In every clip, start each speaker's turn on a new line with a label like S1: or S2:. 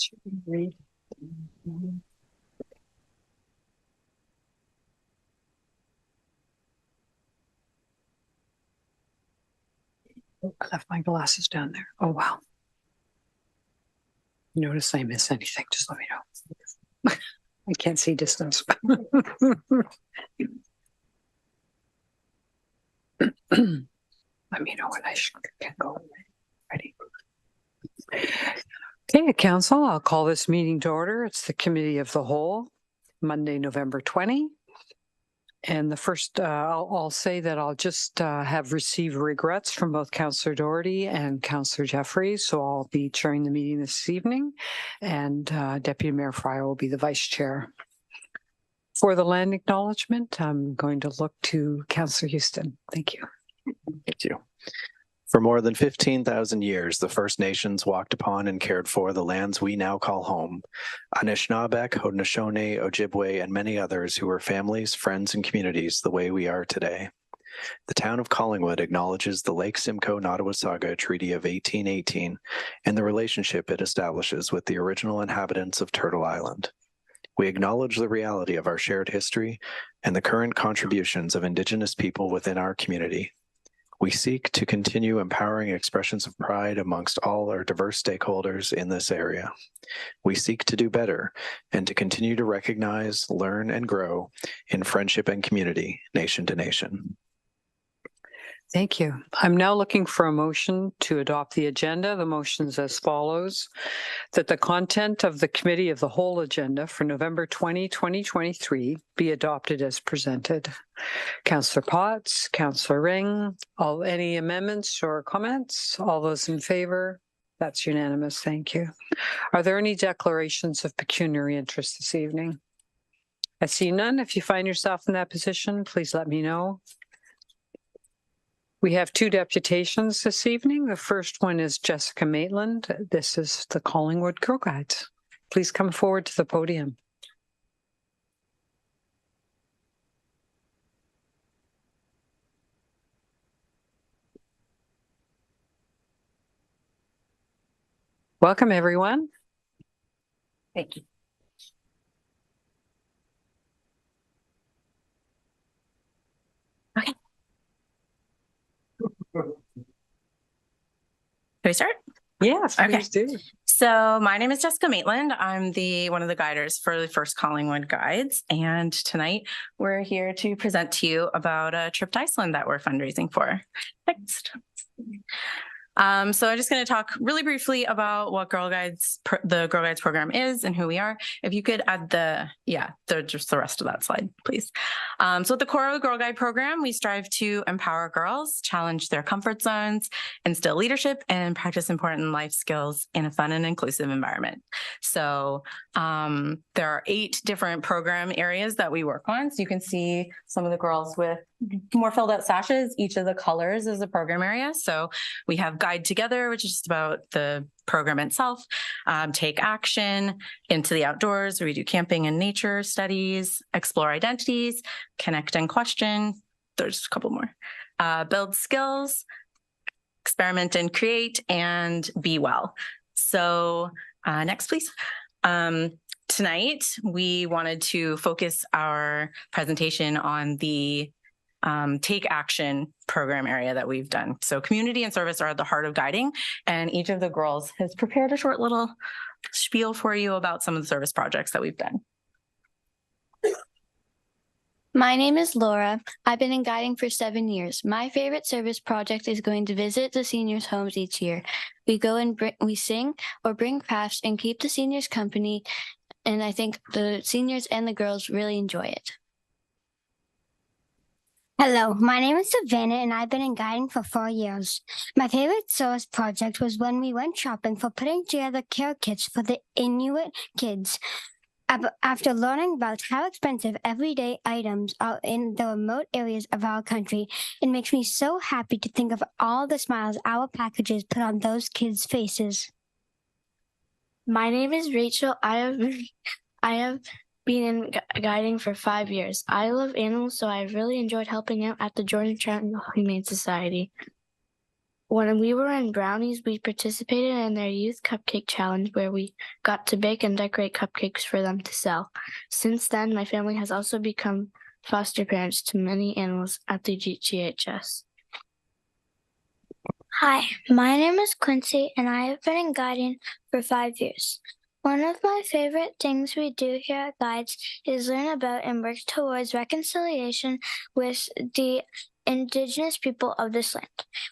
S1: Should we read? Oh, I left my glasses down there. Oh, wow. Notice I miss anything, just let me know. I can't see distance. Let me know when I can go. Ready. Okay, Council, I'll call this meeting to order. It's the Committee of the Whole, Monday, November 20. And the first, I'll say that I'll just have received regrets from both Councillor Doherty and Councillor Jeffries. So I'll be chairing the meeting this evening, and Deputy Mayor Fryer will be the Vice Chair. For the land acknowledgement, I'm going to look to Councillor Houston. Thank you.
S2: Thank you. For more than 15,000 years, the First Nations walked upon and cared for the lands we now call home. Anishinaabek, Haudenosaunee, Ojibwe, and many others who were families, friends, and communities the way we are today. The town of Collingwood acknowledges the Lake Simcoe Nottawasaga Treaty of 1818 and the relationship it establishes with the original inhabitants of Turtle Island. We acknowledge the reality of our shared history and the current contributions of Indigenous people within our community. We seek to continue empowering expressions of pride amongst all our diverse stakeholders in this area. We seek to do better and to continue to recognize, learn, and grow in friendship and community, nation to nation.
S1: Thank you. I'm now looking for a motion to adopt the agenda. The motion is as follows: that the content of the Committee of the Whole agenda for November 20, 2023 be adopted as presented. Councillor Potts, Councillor Ring, any amendments or comments? All those in favor? That's unanimous. Thank you. Are there any declarations of pecuniary interest this evening? I see none. If you find yourself in that position, please let me know. We have two deputations this evening. The first one is Jessica Maitland. This is the Collingwood Girl Guides. Please come forward to the podium. Welcome, everyone.
S3: Thank you. Okay. Can we start?
S1: Yes, please do.
S3: So my name is Jessica Maitland. I'm one of the guiders for the first Collingwood Guides. And tonight we're here to present to you about a trip to Iceland that we're fundraising for. Next. So I'm just going to talk really briefly about what the Girl Guides program is and who we are. If you could add just the rest of that slide, please. So at the core of the Girl Guide program, we strive to empower girls, challenge their comfort zones, instill leadership, and practice important life skills in a fun and inclusive environment. So there are 8 different program areas that we work on. So you can see some of the girls with more filled out sashes. Each of the colors is a program area. So we have Guide Together, which is just about the program itself. Take Action, Into the Outdoors, where we do camping and nature studies. Explore Identities, Connect and Question. There's a couple more. Build Skills, Experiment and Create, and Be Well. So next, please. Tonight, we wanted to focus our presentation on the Take Action program area that we've done. So community and service are at the heart of guiding, and each of the girls has prepared a short little spiel for you about some of the service projects that we've done.
S4: My name is Laura. I've been in guiding for 7 years. My favorite service project is going to visit the seniors' homes each year. We go and we sing or bring crafts and keep the seniors company, and I think the seniors and the girls really enjoy it.
S5: Hello, my name is Savannah and I've been in guiding for 4 years. My favorite service project was when we went shopping for putting together care kits for the Inuit kids. After learning about how expensive everyday items are in the remote areas of our country, it makes me so happy to think of all the smiles our packages put on those kids' faces.
S6: My name is Rachel. I have been in guiding for 5 years. I love animals, so I've really enjoyed helping out at the Georgetown Humane Society. when we were in Brownies, we participated in their youth cupcake challenge where we got to bake and decorate cupcakes for them to sell. Since then, my family has also become foster parents to many animals at the GTHS.
S5: Hi, my name is Quincy, and I have been in guiding for 5 years. One of my favorite things we do here at Guides is learn about and work towards reconciliation with the Indigenous people of this land.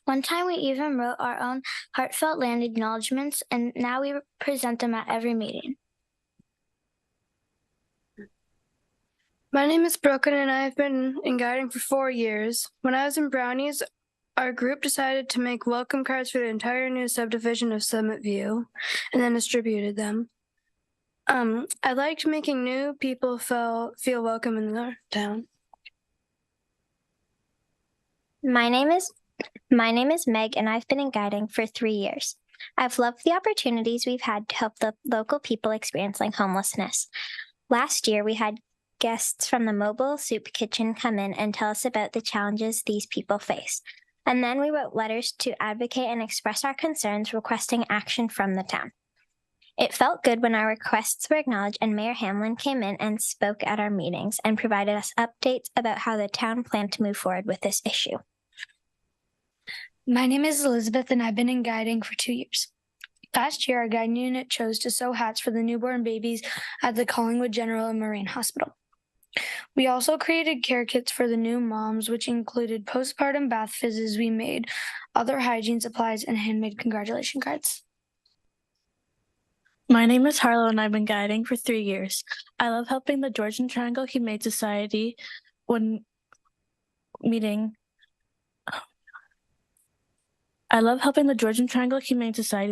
S5: One time we even wrote our own heartfelt land acknowledgements, and now we present them at every meeting.
S7: My name is Brooklyn, and I have been in guiding for 4 years. When I was in Brownies, our group decided to make welcome cards for the entire new subdivision of Summit View and then distributed them. I liked making new people feel welcome in our town.
S8: My name is Meg, and I've been in guiding for 3 years. I've loved the opportunities we've had to help the local people experiencing homelessness. Last year, we had guests from the mobile soup kitchen come in and tell us about the challenges these people face. And then we wrote letters to advocate and express our concerns, requesting action from the town. It felt good when our requests were acknowledged, and Mayor Hamlin came in and spoke at our meetings and provided us updates about how the town planned to move forward with this issue.
S9: My name is Elizabeth, and I've been in guiding for 2 years. Last year, our guiding unit chose to sew hats for the newborn babies at the Collingwood General and Marine Hospital. We also created care kits for the new moms, which included postpartum bath fizzes we made, other hygiene supplies, and handmade congratulation cards.
S6: My name is Harlow, and I've been guiding for 3 years. I love helping the Georgian Triangle Humane Society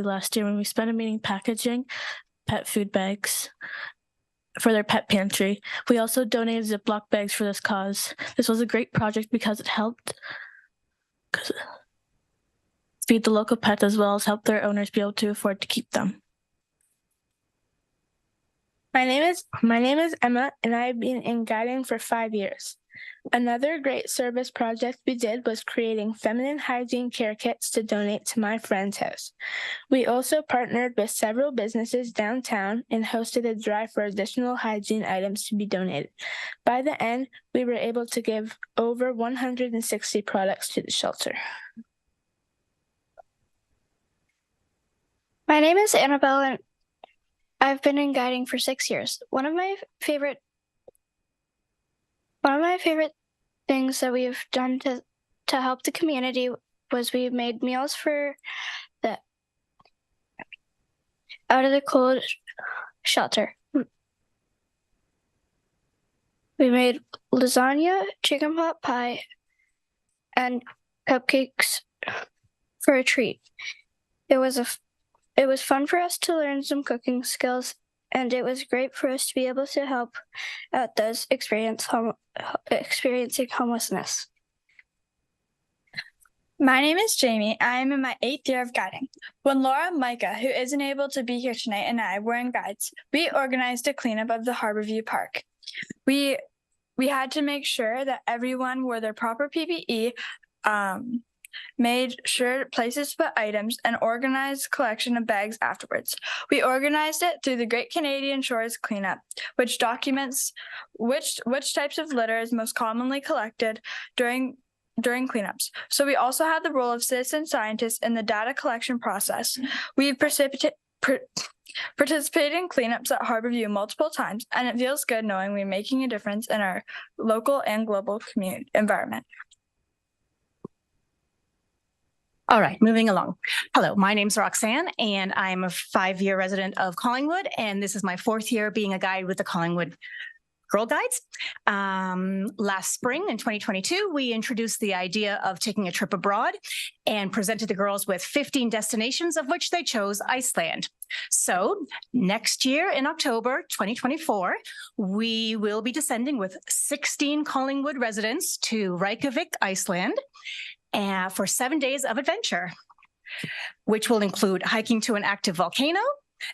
S6: last year when we spent a meeting packaging pet food bags for their pet pantry. We also donated Ziploc bags for this cause. This was a great project because it helped feed the local pets as well as help their owners be able to afford to keep them.
S10: My name is Emma, and I've been in guiding for 5 years. Another great service project we did was creating feminine hygiene care kits to donate to my friend's house. We also partnered with several businesses downtown and hosted a drive for additional hygiene items to be donated. By the end, we were able to give over 160 products to the shelter.
S7: My name is Annabelle, and I've been in guiding for 6 years. One of my favorite things that we've done to help the community was we made meals for the out of the cold shelter. We made lasagna, chicken pot pie, and cupcakes for a treat. It was fun for us to learn some cooking skills, and it was great for us to be able to help out those experiencing homelessness.
S10: My name is Jamie. I am in my 8th year of guiding. When Laura, Micah, who isn't able to be here tonight, and I were in guides, we organized a cleanup of the Harborview Park. We had to make sure that everyone wore their proper PPE, made sure places to put items, and organized collection of bags afterwards. We organized it through the Great Canadian Shores Cleanup, which documents which types of litter is most commonly collected during cleanups. So we also have the role of citizen scientists in the data collection process. We've participated in cleanups at Harborview multiple times, and it feels good knowing we're making a difference in our local and global community environment.
S11: All right, moving along. Hello, my name's Roxanne, and I'm a 5-year resident of Collingwood, and this is my 4th year being a guide with the Collingwood Girl Guides. Last spring in 2022, we introduced the idea of taking a trip abroad and presented the girls with 15 destinations, of which they chose Iceland. So next year in October 2024, we will be descending with 16 Collingwood residents to Reykjavik, Iceland, for 7 days of adventure, which will include hiking to an active volcano,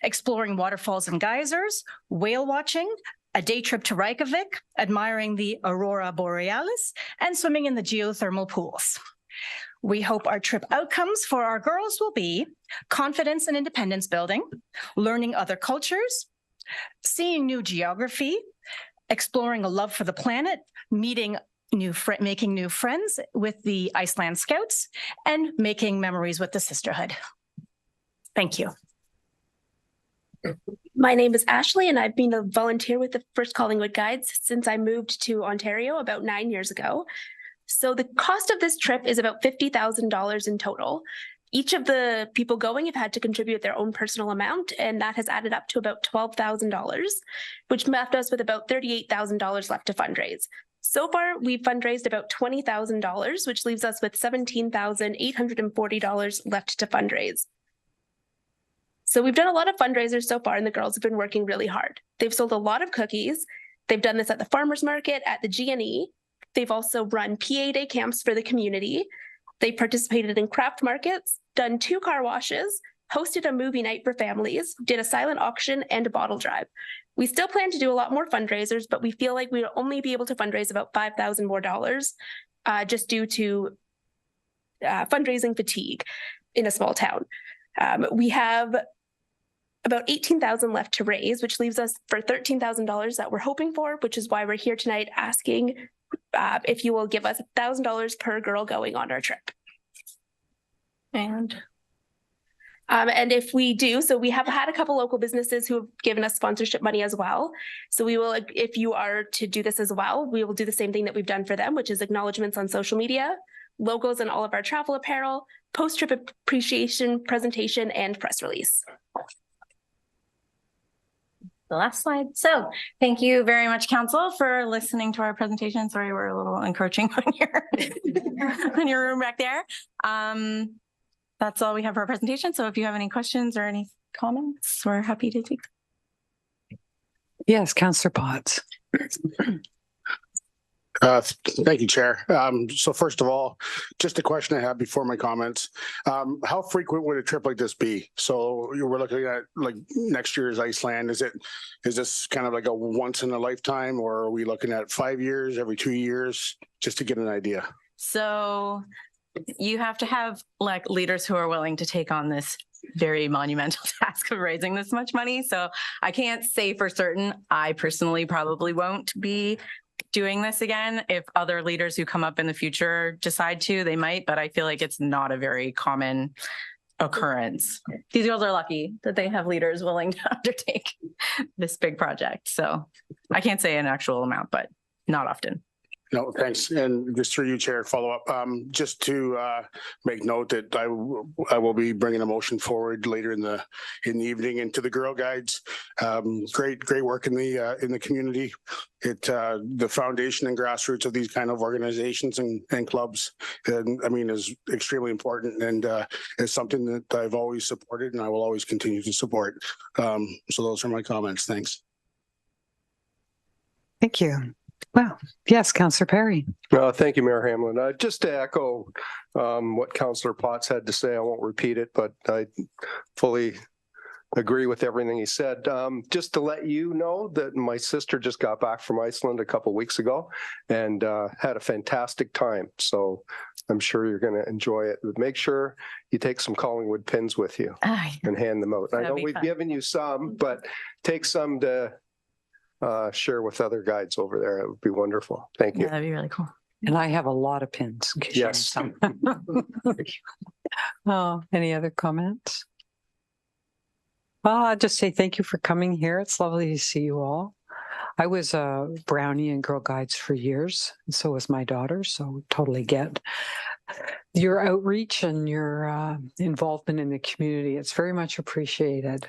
S11: exploring waterfalls and geysers, whale watching, a day trip to Reykjavik, admiring the aurora borealis, and swimming in the geothermal pools. We hope our trip outcomes for our girls will be confidence and independence building, learning other cultures, seeing new geography, exploring a love for the planet, making new friends with the Iceland Scouts, and making memories with the sisterhood. Thank you.
S12: My name is Ashley, and I've been a volunteer with the First Collingwood Guides since I moved to Ontario about 9 years ago. So the cost of this trip is about $50,000 in total. Each of the people going have had to contribute their own personal amount, and that has added up to about $12,000, which left us with about $38,000 left to fundraise. So far, we've fundraised about $20,000, which leaves us with $17,840 left to fundraise. So we've done a lot of fundraisers so far, and the girls have been working really hard. They've sold a lot of cookies. They've done this at the farmers market, at the G&E. They've also run PA day camps for the community. They participated in craft markets, done 2 car washes, hosted a movie night for families, did a silent auction, and a bottle drive. We still plan to do a lot more fundraisers, but we feel like we'll only be able to fundraise about $5,000 more just due to fundraising fatigue in a small town. We have about $18,000 left to raise, which leaves us for $13,000 that we're hoping for, which is why we're here tonight asking if you will give us $1,000 per girl going on our trip. And if we do, so we have had a couple local businesses who have given us sponsorship money as well. So we will, if you are to do this as well, we will do the same thing that we've done for them, which is acknowledgements on social media, logos on all of our travel apparel, post-trip appreciation presentation, and press release.
S3: The last slide. So thank you very much, Council, for listening to our presentation. Sorry, we're a little encroaching on your room back there. That's all we have for our presentation. So if you have any questions or any comments, we're happy to take them.
S1: Yes, Councillor Potts.
S13: Thank you, Chair. So first of all, just a question I have before my comments. How frequent would a trip like this be? So we're looking at like next year's Iceland. Is this kind of like a once in a lifetime, or are we looking at 5 years, every 2 years, just to get an idea?
S3: So you have to have like leaders who are willing to take on this very monumental task of raising this much money. So I can't say for certain. I personally probably won't be doing this again. If other leaders who come up in the future decide to, they might, but I feel like it's not a very common occurrence. These girls are lucky that they have leaders willing to undertake this big project. So I can't say an actual amount, but not often.
S13: No, thanks. And just through you, Chair, follow up. Just to make note that I will be bringing a motion forward later in the evening into the Girl Guides. Great work in the community. The foundation and grassroots of these kind of organizations and clubs, is extremely important, and is something that I've always supported and I will always continue to support. So those are my comments. Thanks.
S1: Thank you. Well, yes, Councillor Perry.
S14: Thank you, Mayor Hamlin. Just to echo what Councillor Potts had to say, I won't repeat it, but I fully agree with everything he said. Just to let you know that my sister just got back from Iceland a couple of weeks ago and had a fantastic time. So I'm sure you're going to enjoy it. But make sure you take some Collingwood pins with you and hand them out. I know we've given you some, but take some to share with other guides over there. It would be wonderful. Thank you.
S3: Yeah, that'd be really cool.
S1: And I have a lot of pins.
S14: Yes.
S1: Any other comments? I'll just say thank you for coming here. It's lovely to see you all. I was a Brownie and Girl Guides for years, and so was my daughter, so totally get your outreach and your involvement in the community. It's very much appreciated.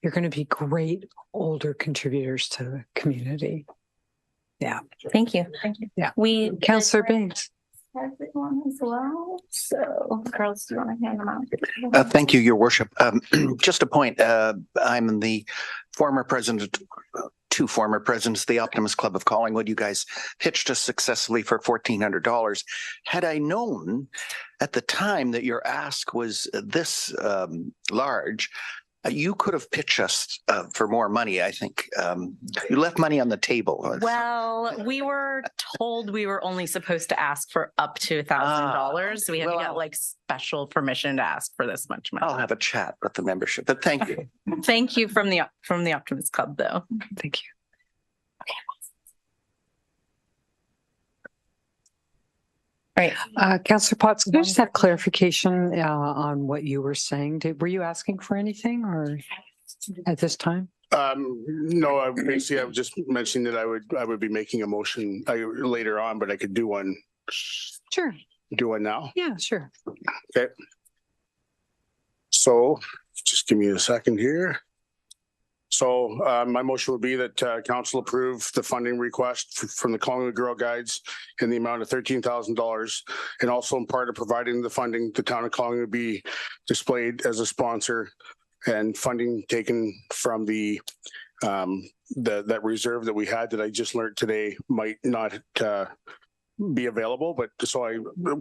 S1: You're going to be great older contributors to the community. Yeah.
S3: Thank you. Thank you.
S1: Yeah.
S3: Councillor
S1: Banks.
S3: Has it one as well. So, girls, do you want to hand them out?
S15: Thank you, Your Worship. Just a point. I'm the former president, two former presidents of the Optimist Club of Collingwood. You guys pitched us successfully for $1,400. Had I known at the time that your ask was this large, You could have pitched us for more money, I think. You left money on the table.
S3: Well, we were told we were only supposed to ask for up to $1,000. We had to get like special permission to ask for this much money.
S15: I'll have a chat with the membership, but thank you.
S3: Thank you from the Optimist Club, though.
S1: Thank you.
S3: Right.
S1: Councillor Potts, can I just have clarification on what you were saying? Were you asking for anything or at this time?
S13: No, basically I was just mentioning that I would be making a motion later on, but I could do one.
S1: Sure.
S13: Do one now?
S1: Yeah, sure.
S13: Okay. So just give me a second here. So my motion would be that council approve the funding request from the Collingwood Girl Guides in the amount of $13,000, and also in part of providing the funding, the town of Collingwood be displayed as a sponsor, and funding taken from the that reserve that we had that I just learned today might not be available, but so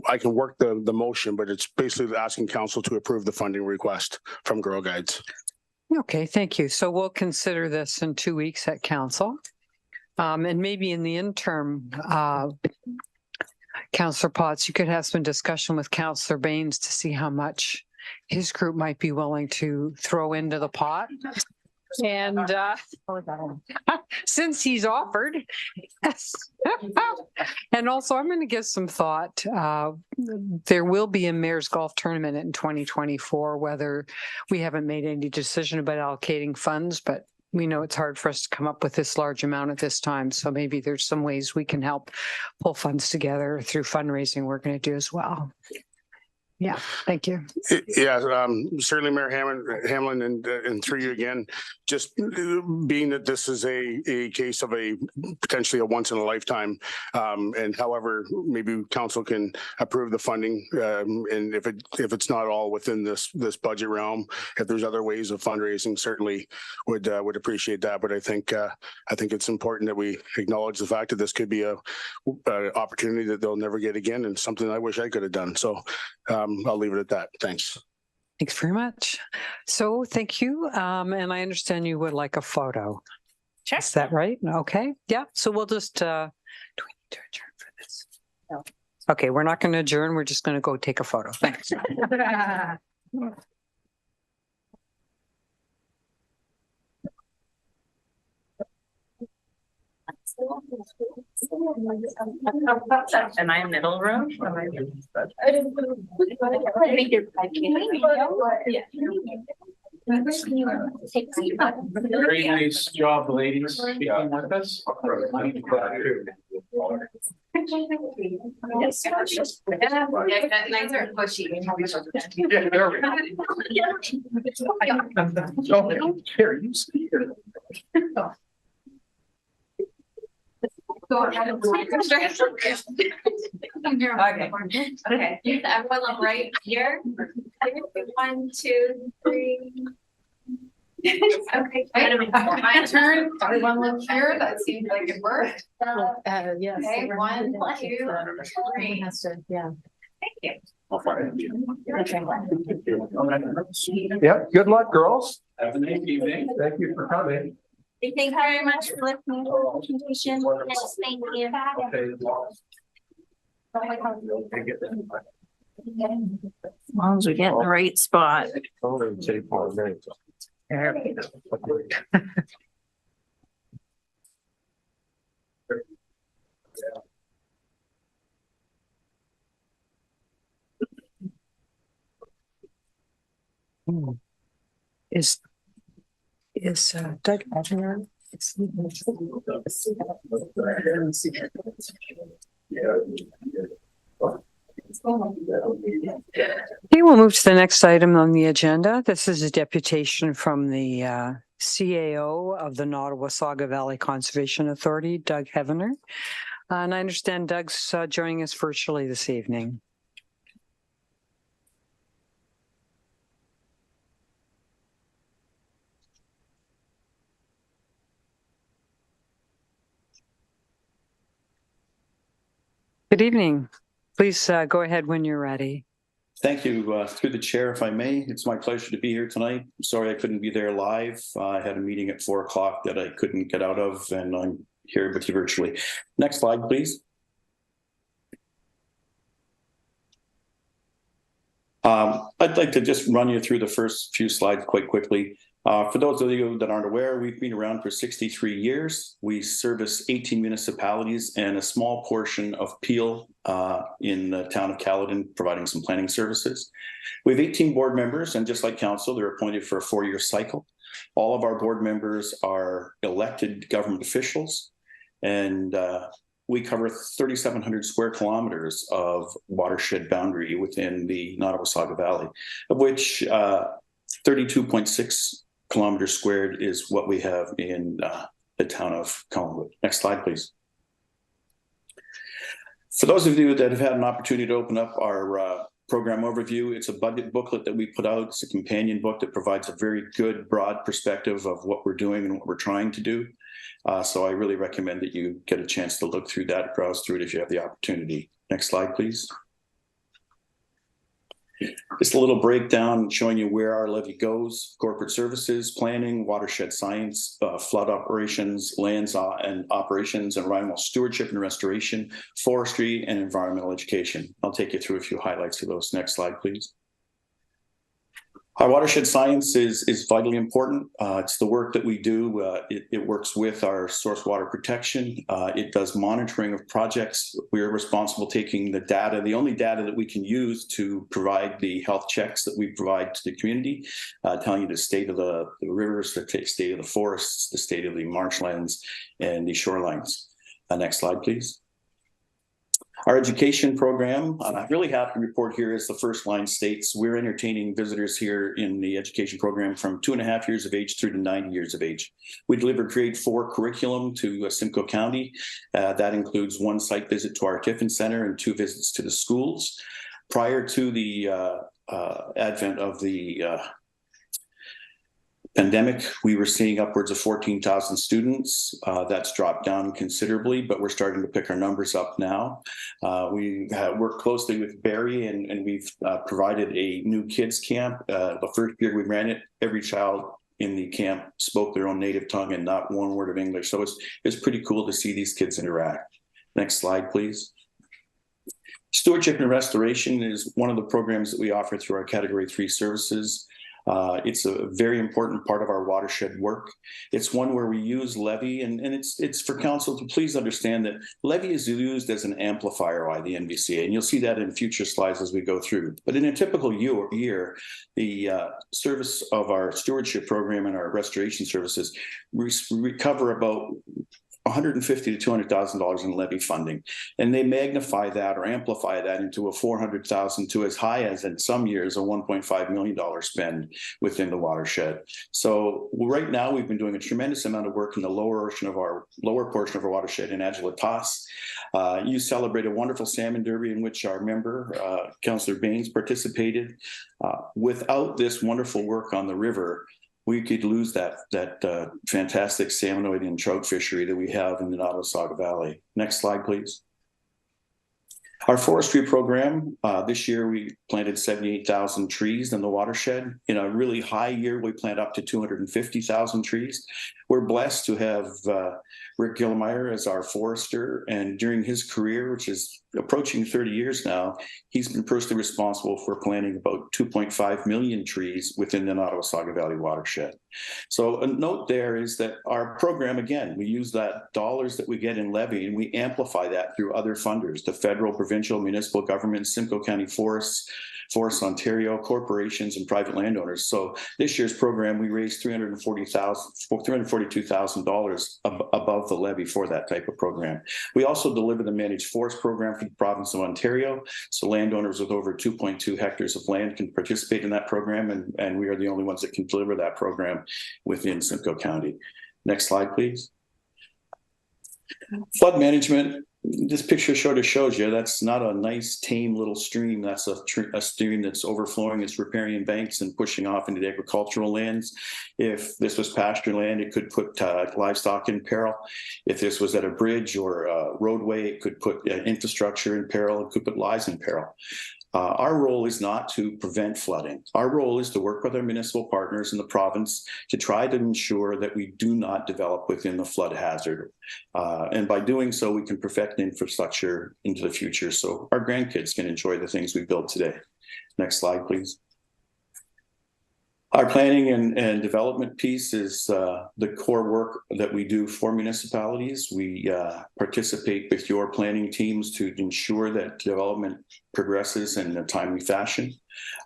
S13: I can work the motion, but it's basically asking council to approve the funding request from Girl Guides.
S1: Okay, thank you. So we'll consider this in 2 weeks at council. And maybe in the interim, Councillor Potts, you could have some discussion with Councillor Baines to see how much his group might be willing to throw into the pot. And since he's offered, and also I'm going to give some thought. There will be a mayor's golf tournament in 2024, whether we haven't made any decision about allocating funds, but we know it's hard for us to come up with this large amount at this time. So maybe there's some ways we can help pull funds together through fundraising we're going to do as well. Yeah, thank you.
S13: Yeah, certainly, Mayor Hamlin, and through you again, just being that this is a case of potentially a once in a lifetime, and however, maybe council can approve the funding, and if it's not all within this budget realm, if there's other ways of fundraising, certainly would appreciate that. But I think it's important that we acknowledge the fact that this could be a opportunity that they'll never get again, and something I wish I could have done. So. I'll leave it at that. Thanks.
S1: Thanks very much. So thank you. And I understand you would like a photo.
S3: Sure.
S1: Is that right? Okay. Yeah. So we'll just, do we need to adjourn for this? No. Okay. We're not going to adjourn. We're just going to go take a photo. Thanks.
S3: Am I middle row?
S16: Very nice job, ladies, speaking with us.
S3: Nice and pushy.
S16: Yeah, there we go. Here, you see here.
S3: Okay. Okay. Everyone look right here. 1, 2, 3. Okay. My turn. Everyone look here. That seems like it worked.
S11: Yes.
S3: Okay. 1, 2, 3.
S11: Yeah.
S3: Thank you.
S14: Yep. Good luck, girls.
S16: Have a nice evening.
S14: Thank you for coming.
S8: Thank you very much for listening to the presentation. Yes, thank you.
S3: As long as we get in the right spot. There we go.
S1: Is Doug Hevenor? Okay, we'll move to the next item on the agenda. This is a deputation from the CAO of the Nottawasaga Valley Conservation Authority, Doug Hevenor. And I understand Doug's joining us virtually this evening. Good evening. Please go ahead when you're ready.
S17: Thank you. Through the chair, if I may, it's my pleasure to be here tonight. I'm sorry I couldn't be there live. I had a meeting at 4 o'clock that I couldn't get out of, and I'm here with you virtually. Next slide, please. I'd like to just run you through the first few slides quite quickly. For those of you that aren't aware, we've been around for 63 years. We service 18 municipalities and a small portion of Peel in the town of Caledon, providing some planning services. We have 18 board members, and just like council, they're appointed for a 4-year cycle. All of our board members are elected government officials, and we cover 3,700 square kilometers of watershed boundary within the Nottawasaga Valley, of which 32.6 kilometers squared is what we have in the town of Collingwood. Next slide, please. For those of you that have had an opportunity to open up our program overview, it's a budget booklet that we put out. It's a companion book that provides a very good, broad perspective of what we're doing and what we're trying to do. So I really recommend that you get a chance to look through that, browse through it if you have the opportunity. Next slide, please. Just a little breakdown showing you where our levy goes: corporate services, planning, watershed science, flood operations, lands and operations, environmental stewardship and restoration, forestry, and environmental education. I'll take you through a few highlights of those. Next slide, please. Our watershed science is vitally important. It's the work that we do. It works with our source water protection. It does monitoring of projects. We are responsible taking the data, the only data that we can use to provide the health checks that we provide to the community, telling you the state of the rivers, the state of the forests, the state of the marshlands, and the shorelines. Next slide, please. Our education program, I'm really happy to report here, as the first line states, we're entertaining visitors here in the education program from 2.5 years of age through to 90 years of age. We deliver grade 4 curriculum to Simcoe County. That includes 1 site visit to our Tiffin Center and 2 visits to the schools. Prior to the advent of the pandemic, we were seeing upwards of 14,000 students. That's dropped down considerably, but we're starting to pick our numbers up now. We work closely with Barry, and we've provided a new kids camp. The first year we ran it, every child in the camp spoke their own native tongue and not one word of English. So it's pretty cool to see these kids interact. Next slide, please. Stewardship and restoration is one of the programs that we offer through our Category 3 services. It's a very important part of our watershed work. It's one where we use levy, and it's for council to please understand that levy is used as an amplifier by the NVCA, and you'll see that in future slides as we go through. But in a typical year, the service of our stewardship program and our restoration services recover about $150,000 to $200,000 in levy funding, and they magnify that or amplify that into a $400,000 to as high as, in some years, a $1.5 million spend within the watershed. So right now, we've been doing a tremendous amount of work in the lower portion of our watershed in Agilitas. You celebrate a wonderful salmon derby in which our member, Councillor Baines, participated. Without this wonderful work on the river, we could lose that fantastic salmonoid and trout fishery that we have in the Nottawasaga Valley. Next slide, please. Our forestry program, this year we planted 78,000 trees in the watershed. In a really high year, we plant up to 250,000 trees. We're blessed to have Rick Gilmeyer as our forester, and during his career, which is approaching 30 years now, he's been personally responsible for planting about 2.5 million trees within the Nottawasaga Valley watershed. So a note there is that our program, again, we use that dollars that we get in levy, and we amplify that through other funders, the federal, provincial, municipal government, Simcoe County Forests, Forests Ontario, corporations, and private landowners. So this year's program, we raised $342,000 above the levy for that type of program. We also deliver the managed forest program for the province of Ontario. So landowners with over 2.2 hectares of land can participate in that program, and we are the only ones that can deliver that program within Simcoe County. Next slide, please. Flood management. This picture sort of shows you that's not a nice, tame little stream. That's a stream that's overflowing, it's riparian banks and pushing off into the agricultural lands. If this was pasture land, it could put livestock in peril. If this was at a bridge or a roadway, it could put infrastructure in peril. It could put lives in peril. Our role is not to prevent flooding. Our role is to work with our municipal partners in the province to try to ensure that we do not develop within the flood hazard. And by doing so, we can perfect infrastructure into the future so our grandkids can enjoy the things we built today. Next slide, please. Our planning and development piece is the core work that we do for municipalities. We participate with your planning teams to ensure that development progresses in a timely fashion.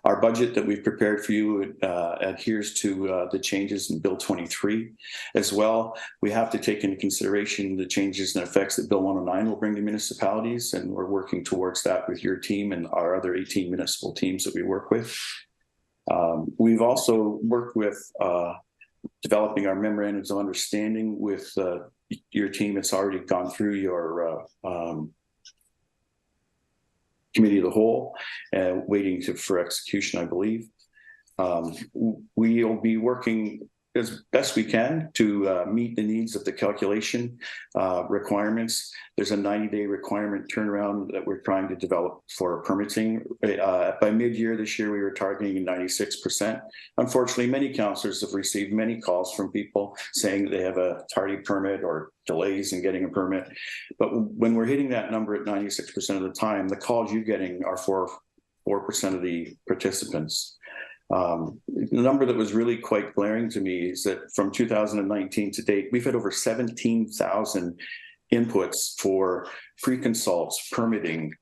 S17: Our budget that we've prepared for you adheres to the changes in Bill 23. As well, we have to take into consideration the changes and effects that Bill 109 will bring to municipalities, and we're working towards that with your team and our other 18 municipal teams that we work with. We've also worked with developing our memorandums of understanding with your team. It's already gone through your committee of the whole and waiting for execution, I believe. We'll be working as best we can to meet the needs of the calculation requirements. There's a 90-day requirement turnaround that we're trying to develop for permitting. By mid-year this year, we were targeting 96%. Unfortunately, many councillors have received many calls from people saying that they have a tardy permit or delays in getting a permit. But when we're hitting that number at 96% of the time, the calls you're getting are for 4% of the participants. The number that was really quite glaring to me is that from 2019 to date, we've had over 17,000 inputs for free consults, permitting,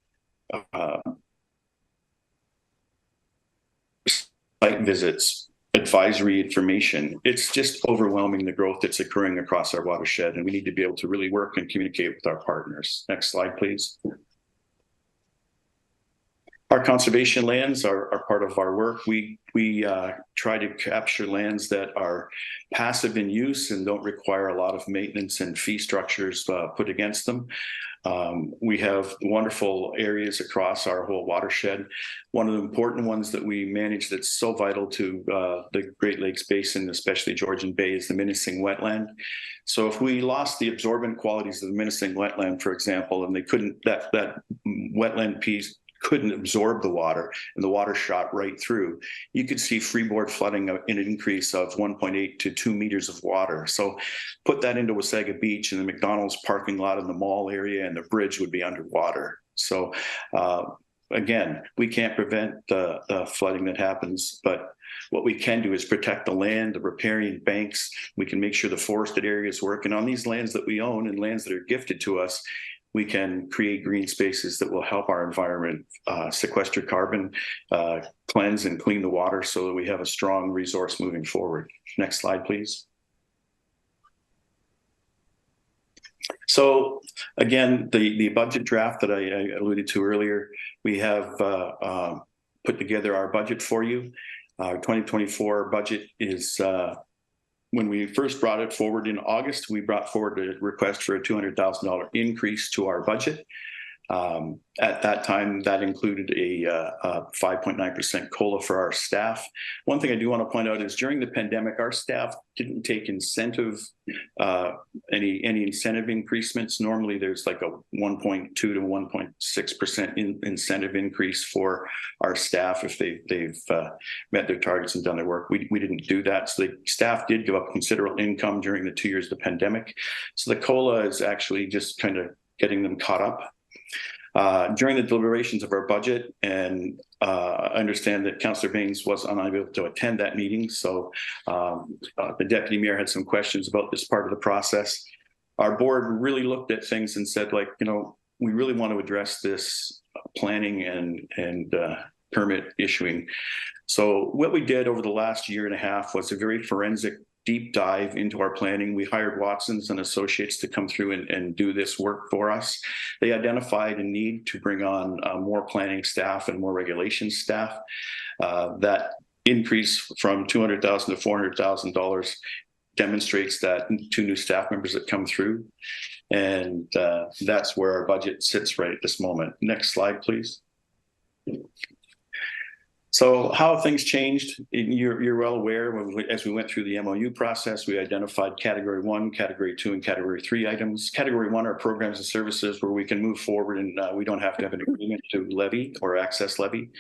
S17: site visits, advisory information. It's just overwhelming the growth that's occurring across our watershed, and we need to be able to really work and communicate with our partners. Next slide, please. Our conservation lands are part of our work. We try to capture lands that are passive in use and don't require a lot of maintenance and fee structures put against them. We have wonderful areas across our whole watershed. One of the important ones that we manage that's so vital to the Great Lakes Basin, especially Georgian Bay, is the menacing wetland. So if we lost the absorbent qualities of the menacing wetland, for example, and they couldn't, that wetland piece couldn't absorb the water and the water shot right through, you could see freeboard flooding in an increase of 1.8 to 2 meters of water. So put that into Wasaga Beach and the McDonald's parking lot in the mall area, and the bridge would be underwater. So again, we can't prevent the flooding that happens, but what we can do is protect the land, the riparian banks. We can make sure the forested areas work. And on these lands that we own and lands that are gifted to us, we can create green spaces that will help our environment sequester carbon, cleanse and clean the water so that we have a strong resource moving forward. Next slide, please. So again, the budget draft that I alluded to earlier, we have put together our budget for you. Our 2024 budget is when we first brought it forward in August, we brought forward a request for a $200,000 increase to our budget. At that time, that included a 5.9% COLA for our staff. One thing I do want to point out is during the pandemic, our staff didn't take incentive, any incentive increasements. Normally, there's like a 1.2 to 1.6% incentive increase for our staff if they've met their targets and done their work. We didn't do that. So the staff did give up considerable income during the 2 years of the pandemic. So the COLA is actually just kind of getting them caught up. During the deliberations of our budget, and I understand that Councillor Baines was unable to attend that meeting, so the Deputy Mayor had some questions about this part of the process. Our board really looked at things and said, like, you know, we really want to address this planning and permit issuing. So what we did over the last year and a half was a very forensic deep dive into our planning. We hired Watsons and Associates to come through and do this work for us. They identified a need to bring on more planning staff and more regulations staff. That increase from $200,000 to $400,000 demonstrates that 2 new staff members that come through. And that's where our budget sits right at this moment. Next slide, please. So how have things changed? You're well aware, as we went through the MOU process, we identified category 1, category 2, and category 3 items. Category 1 are programs and services where we can move forward and we don't have to have an agreement to levy or access levy.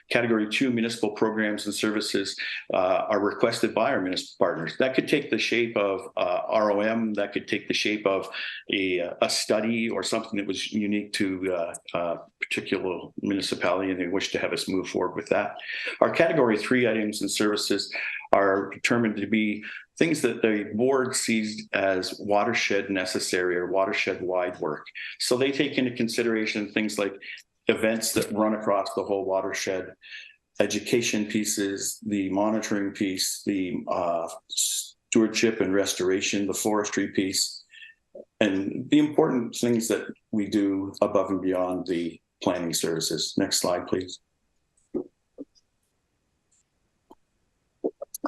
S17: Category 2, municipal programs and services are requested by our municipal partners. That could take the shape of ROM, that could take the shape of a study or something that was unique to a particular municipality, and they wish to have us move forward with that. Our category 3 items and services are determined to be things that the board sees as watershed necessary or watershed wide work. So they take into consideration things like events that run across the whole watershed, education pieces, the monitoring piece, the stewardship and restoration, the forestry piece, and the important things that we do above and beyond the planning services. Next slide, please.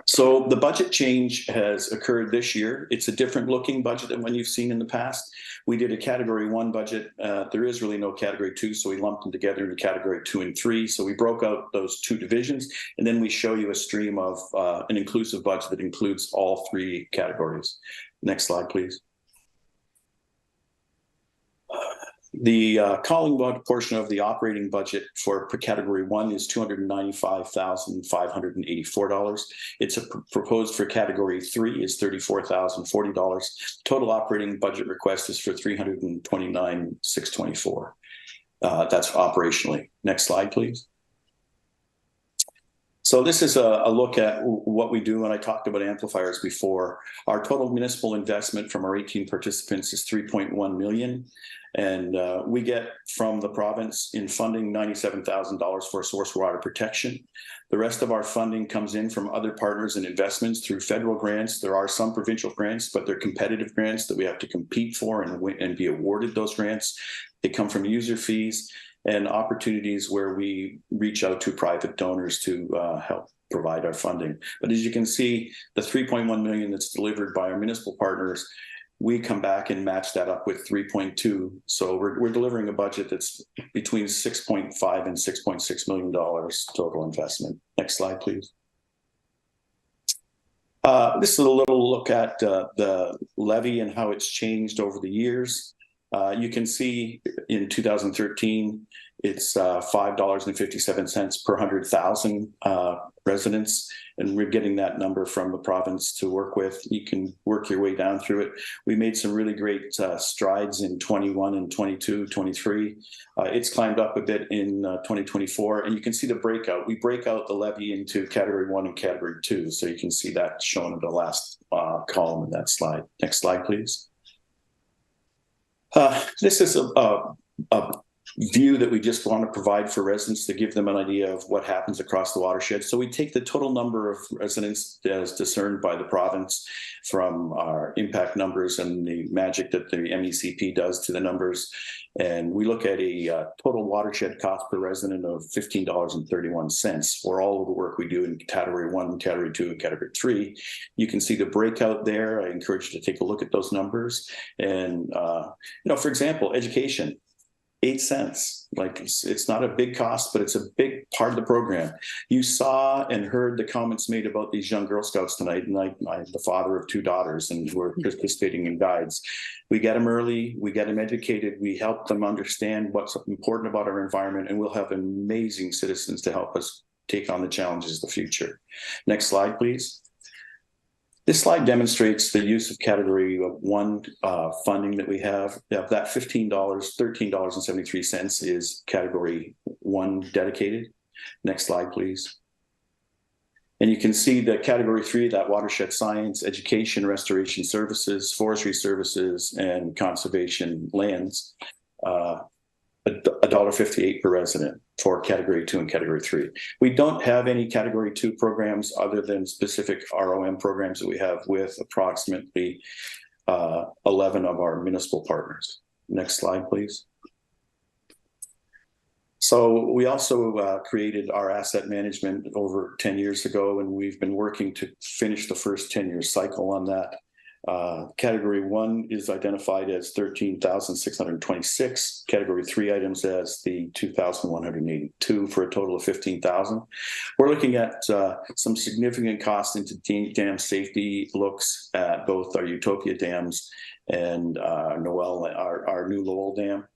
S17: So the budget change has occurred this year. It's a different looking budget than what you've seen in the past. We did a category 1 budget. There is really no category 2, so we lumped them together into category 2 and 3. So we broke out those 2 divisions, and then we show you a stream of an inclusive budget that includes all 3 categories. Next slide, please. The Collingwood portion of the operating budget for category 1 is $295,584. It's proposed for category 3 is $34,040. Total operating budget request is for $329,624. That's operationally. Next slide, please. So this is a look at what we do, and I talked about amplifiers before. Our total municipal investment from our 18 participants is $3.1 million. And we get from the province in funding $97,000 for source water protection. The rest of our funding comes in from other partners and investments through federal grants. There are some provincial grants, but they're competitive grants that we have to compete for and be awarded those grants. They come from user fees and opportunities where we reach out to private donors to help provide our funding. But as you can see, the $3.1 million that's delivered by our municipal partners, we come back and match that up with 3.2. So we're delivering a budget that's between $6.5 and $6.6 million total investment. Next slide, please. This is a little look at the levy and how it's changed over the years. You can see in 2013, it's $5.57 per 100,000 residents, and we're getting that number from the province to work with. You can work your way down through it. We made some really great strides in 21 and 22, 23. It's climbed up a bit in 2024, and you can see the breakout. We break out the levy into category 1 and category 2, so you can see that shown in the last column in that slide. Next slide, please. This is a view that we just want to provide for residents to give them an idea of what happens across the watershed. So we take the total number of residents as discerned by the province from our impact numbers and the magic that the MECP does to the numbers. And we look at a total watershed cost per resident of $15.31 for all of the work we do in category 1, category 2, and category 3. You can see the breakout there. I encourage you to take a look at those numbers. And, for example, education. 8 cents. Like it's not a big cost, but it's a big part of the program. You saw and heard the comments made about these young Girl Scouts tonight, and I'm the father of 2 daughters, and we're participating in guides. We get them early, we get them educated, we help them understand what's important about our environment, and we'll have amazing citizens to help us take on the challenges of the future. Next slide, please. This slide demonstrates the use of category 1 funding that we have. That $13.73 is category 1 dedicated. Next slide, please. And you can see that category 3, that watershed science, education, restoration services, forestry services, and conservation lands, $1.58 per resident for category 2 and category 3. We don't have any category 2 programs other than specific ROM programs that we have with approximately 11 of our municipal partners. Next slide, please. So we also created our asset management over 10 years ago, and we've been working to finish the first 10-year cycle on that. Category 1 is identified as 13,626. Category 3 items as the 2,182 for a total of 15,000. We're looking at some significant costs into dam safety looks at both our Utopia dams and Noel, our New Lowell dam.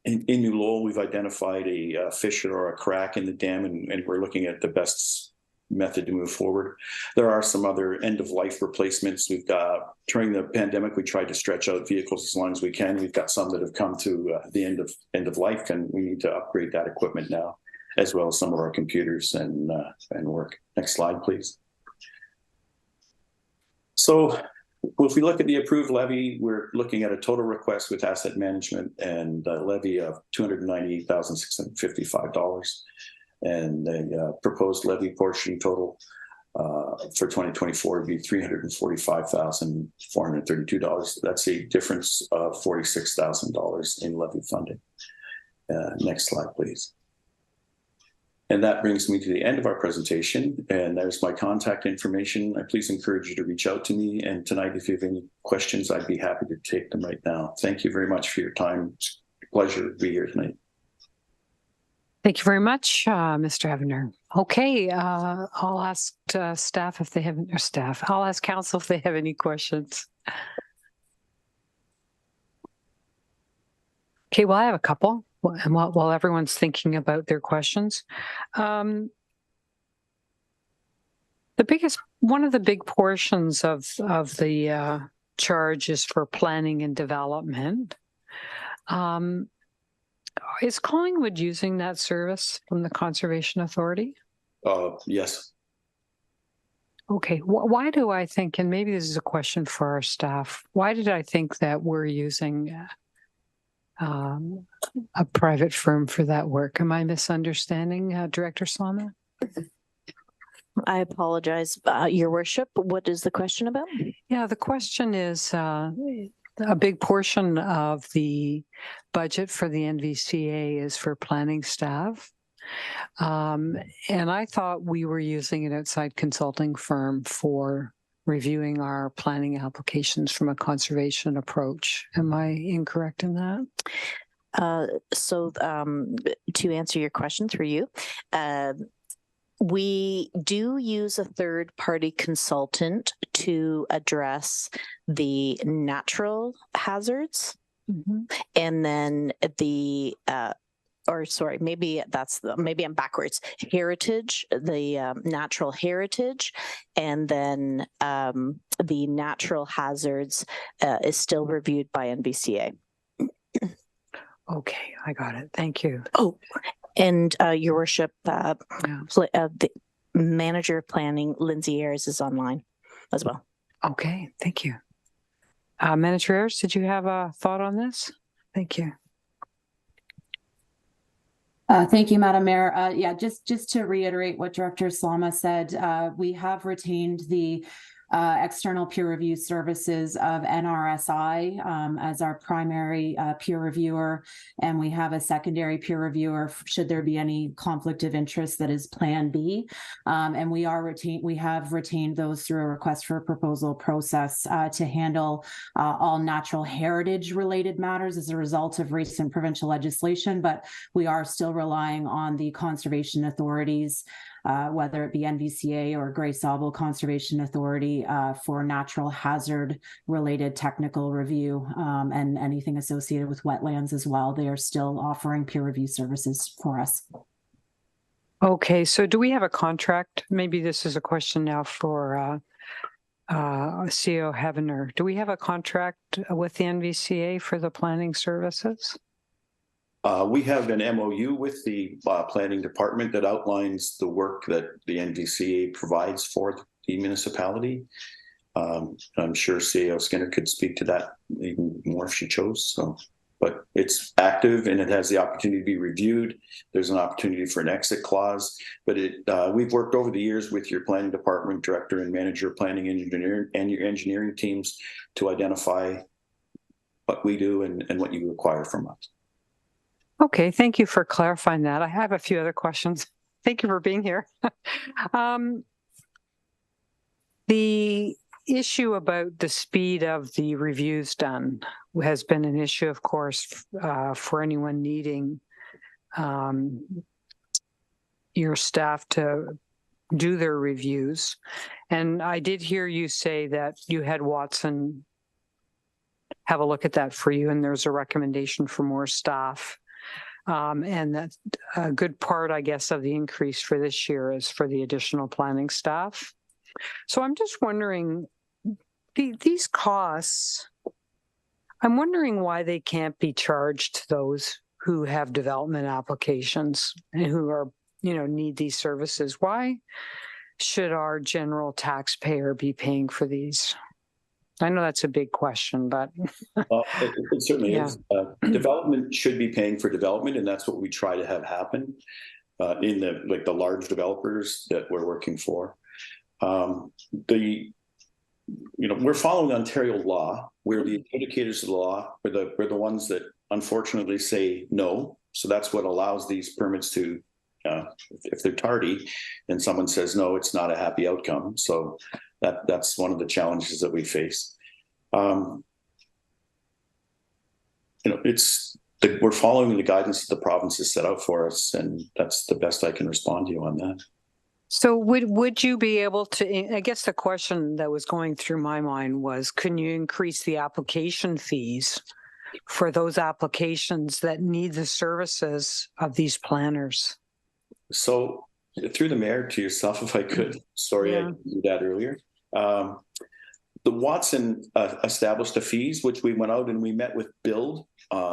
S17: In New Lowell, we've identified a fissure or a crack in the dam, and we're looking at the best method to move forward. There are some other end-of-life replacements. We've got, during the pandemic, we tried to stretch out vehicles as long as we can. We've got some that have come to the end of life, and we need to upgrade that equipment now, as well as some of our computers and work. Next slide, please. So if we look at the approved levy, we're looking at a total request with asset management and levy of $298,655. And the proposed levy portion total for 2024 would be $345,432. That's a difference of $46,000 in levy funding. Next slide, please. And that brings me to the end of our presentation. And there's my contact information. I please encourage you to reach out to me. And tonight, if you have any questions, I'd be happy to take them right now. Thank you very much for your time. It's a pleasure to be here tonight.
S1: Thank you very much, Mr. Hevenor. Okay, I'll ask staff if they have, or staff, I'll ask council if they have any questions. Okay, well, I have a couple, and while everyone's thinking about their questions. One of the big portions of the charge is for planning and development. Is Collingwood using that service from the Conservation Authority?
S17: Yes.
S1: Okay. Why do I think, and maybe this is a question for our staff, why did I think that we're using a private firm for that work? Am I misunderstanding, Director Slama?
S18: I apologize, Your Worship. What is the question about?
S1: Yeah, the question is, a big portion of the budget for the NVCA is for planning staff. And I thought we were using an outside consulting firm for reviewing our planning applications from a conservation approach. Am I incorrect in that?
S18: To answer your question through you, we do use a third-party consultant to address the natural hazards, and then maybe I'm backwards. Heritage, the natural heritage, and then the natural hazards is still reviewed by NVCA.
S1: Okay, I got it. Thank you.
S18: Oh, and Your Worship, the manager of planning, Lindsay Ayers, is online as well.
S1: Okay, thank you. Manager Ayers, did you have a thought on this? Thank you.
S19: Thank you, Madam Mayor. Yeah, just to reiterate what Director Slama said, we have retained the external peer review services of NRSI as our primary peer reviewer, and we have a secondary peer reviewer should there be any conflict of interest that is Plan B. And we have retained those through a request for a proposal process to handle all natural heritage related matters as a result of recent provincial legislation, but we are still relying on the conservation authorities, whether it be NVCA or Grey Sauble Conservation Authority, for natural hazard related technical review and anything associated with wetlands as well. They are still offering peer review services for us.
S1: Okay, so do we have a contract? Maybe this is a question now for CEO Hevenor. Do we have a contract with the NVCA for the planning services?
S17: We have an MOU with the planning department that outlines the work that the NVCA provides for the municipality. I'm sure CEO Skinner could speak to that even more if she chose. So, but it's active and it has the opportunity to be reviewed. There's an opportunity for an exit clause, but we've worked over the years with your planning department director and manager of planning engineering and your engineering teams to identify what we do and what you require from us.
S1: Okay, thank you for clarifying that. I have a few other questions. Thank you for being here. The issue about the speed of the reviews done has been an issue, of course, for anyone needing your staff to do their reviews. And I did hear you say that you had Watson have a look at that for you, and there's a recommendation for more staff. And that a good part, I guess, of the increase for this year is for the additional planning staff. So I'm just wondering, these costs, I'm wondering why they can't be charged to those who have development applications and who are, need these services. Why should our general taxpayer be paying for these? I know that's a big question, but
S17: it certainly is. Development should be paying for development, and that's what we try to have happen in the large developers that we're working for. We're following Ontario law, where the adjudicators of the law are the ones that unfortunately say no. So that's what allows these permits to, if they're tardy and someone says no, it's not a happy outcome. So that's one of the challenges that we face. We're following the guidance that the province has set out for us, and that's the best I can respond to you on that.
S1: So would you be able to, I guess the question that was going through my mind was, can you increase the application fees for those applications that need the services of these planners?
S17: So through the mayor, to yourself, if I could, sorry, I didn't do that earlier. The Watson established the fees, which we went out and we met with Build,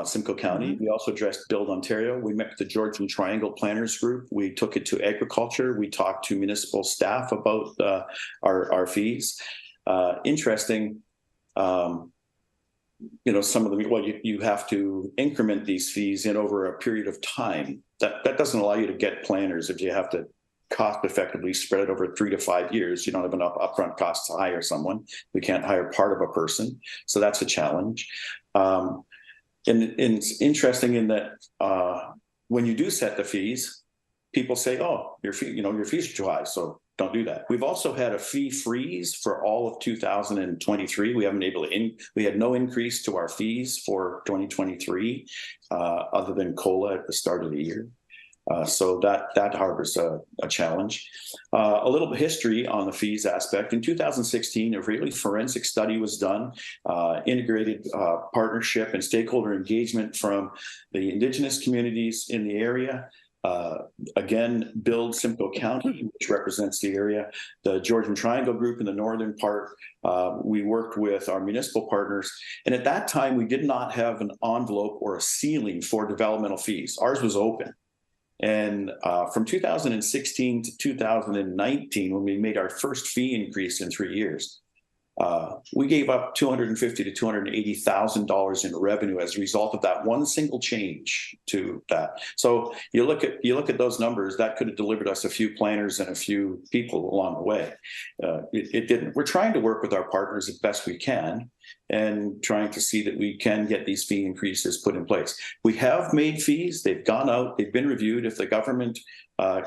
S17: Simcoe County. We also addressed Build Ontario. We met with the Georgian Triangle Planners Group. We took it to agriculture. We talked to municipal staff about our fees. Interesting, some of them, you have to increment these fees in over a period of time. That doesn't allow you to get planners if you have to cost effectively spread it over 3 to 5 years. You don't have enough upfront costs to hire someone. We can't hire part of a person. So that's a challenge. And it's interesting in that when you do set the fees, people say, oh, your fees are too high, so don't do that. We've also had a fee freeze for all of 2023. We had no increase to our fees for 2023 other than COLA at the start of the year. So that harbors a challenge. A little bit of history on the fees aspect. In 2016, a really forensic study was done, integrated partnership and stakeholder engagement from the Indigenous communities in the area. Again, Build Simcoe County, which represents the area, the Georgian Triangle Group in the northern part. We worked with our municipal partners. And at that time, we did not have an envelope or a ceiling for developmental fees. Ours was open. And from 2016 to 2019, when we made our first fee increase in 3 years, we gave up $250,000 to $280,000 in revenue as a result of that one single change to that. So you look at those numbers, that could have delivered us a few planners and a few people along the way. It didn't. We're trying to work with our partners as best we can and trying to see that we can get these fee increases put in place. We have made fees. They've gone out. They've been reviewed. If the government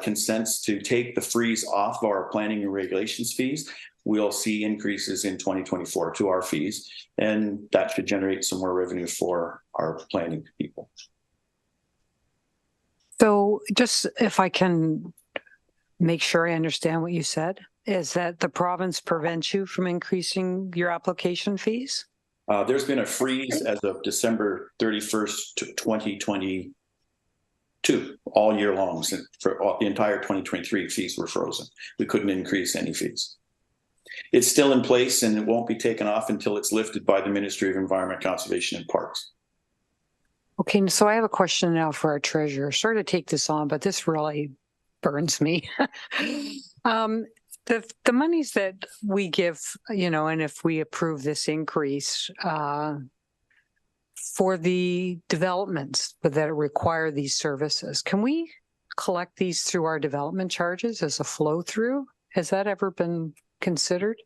S17: consents to take the freeze off of our planning and regulations fees, we'll see increases in 2024 to our fees, and that should generate some more revenue for our planning people.
S1: So just if I can make sure I understand what you said, is that the province prevents you from increasing your application fees?
S17: There's been a freeze as of December 31st, 2022, all year long. For the entire 2023, fees were frozen. We couldn't increase any fees. It's still in place, and it won't be taken off until it's lifted by the Ministry of Environment, Conservation and Parks.
S1: Okay, so I have a question now for our treasurer. Sorry to take this on, but this really burns me. The monies that we give, and if we approve this increase for the developments that require these services, can we collect these through our development charges as a flow through? Has that ever been considered?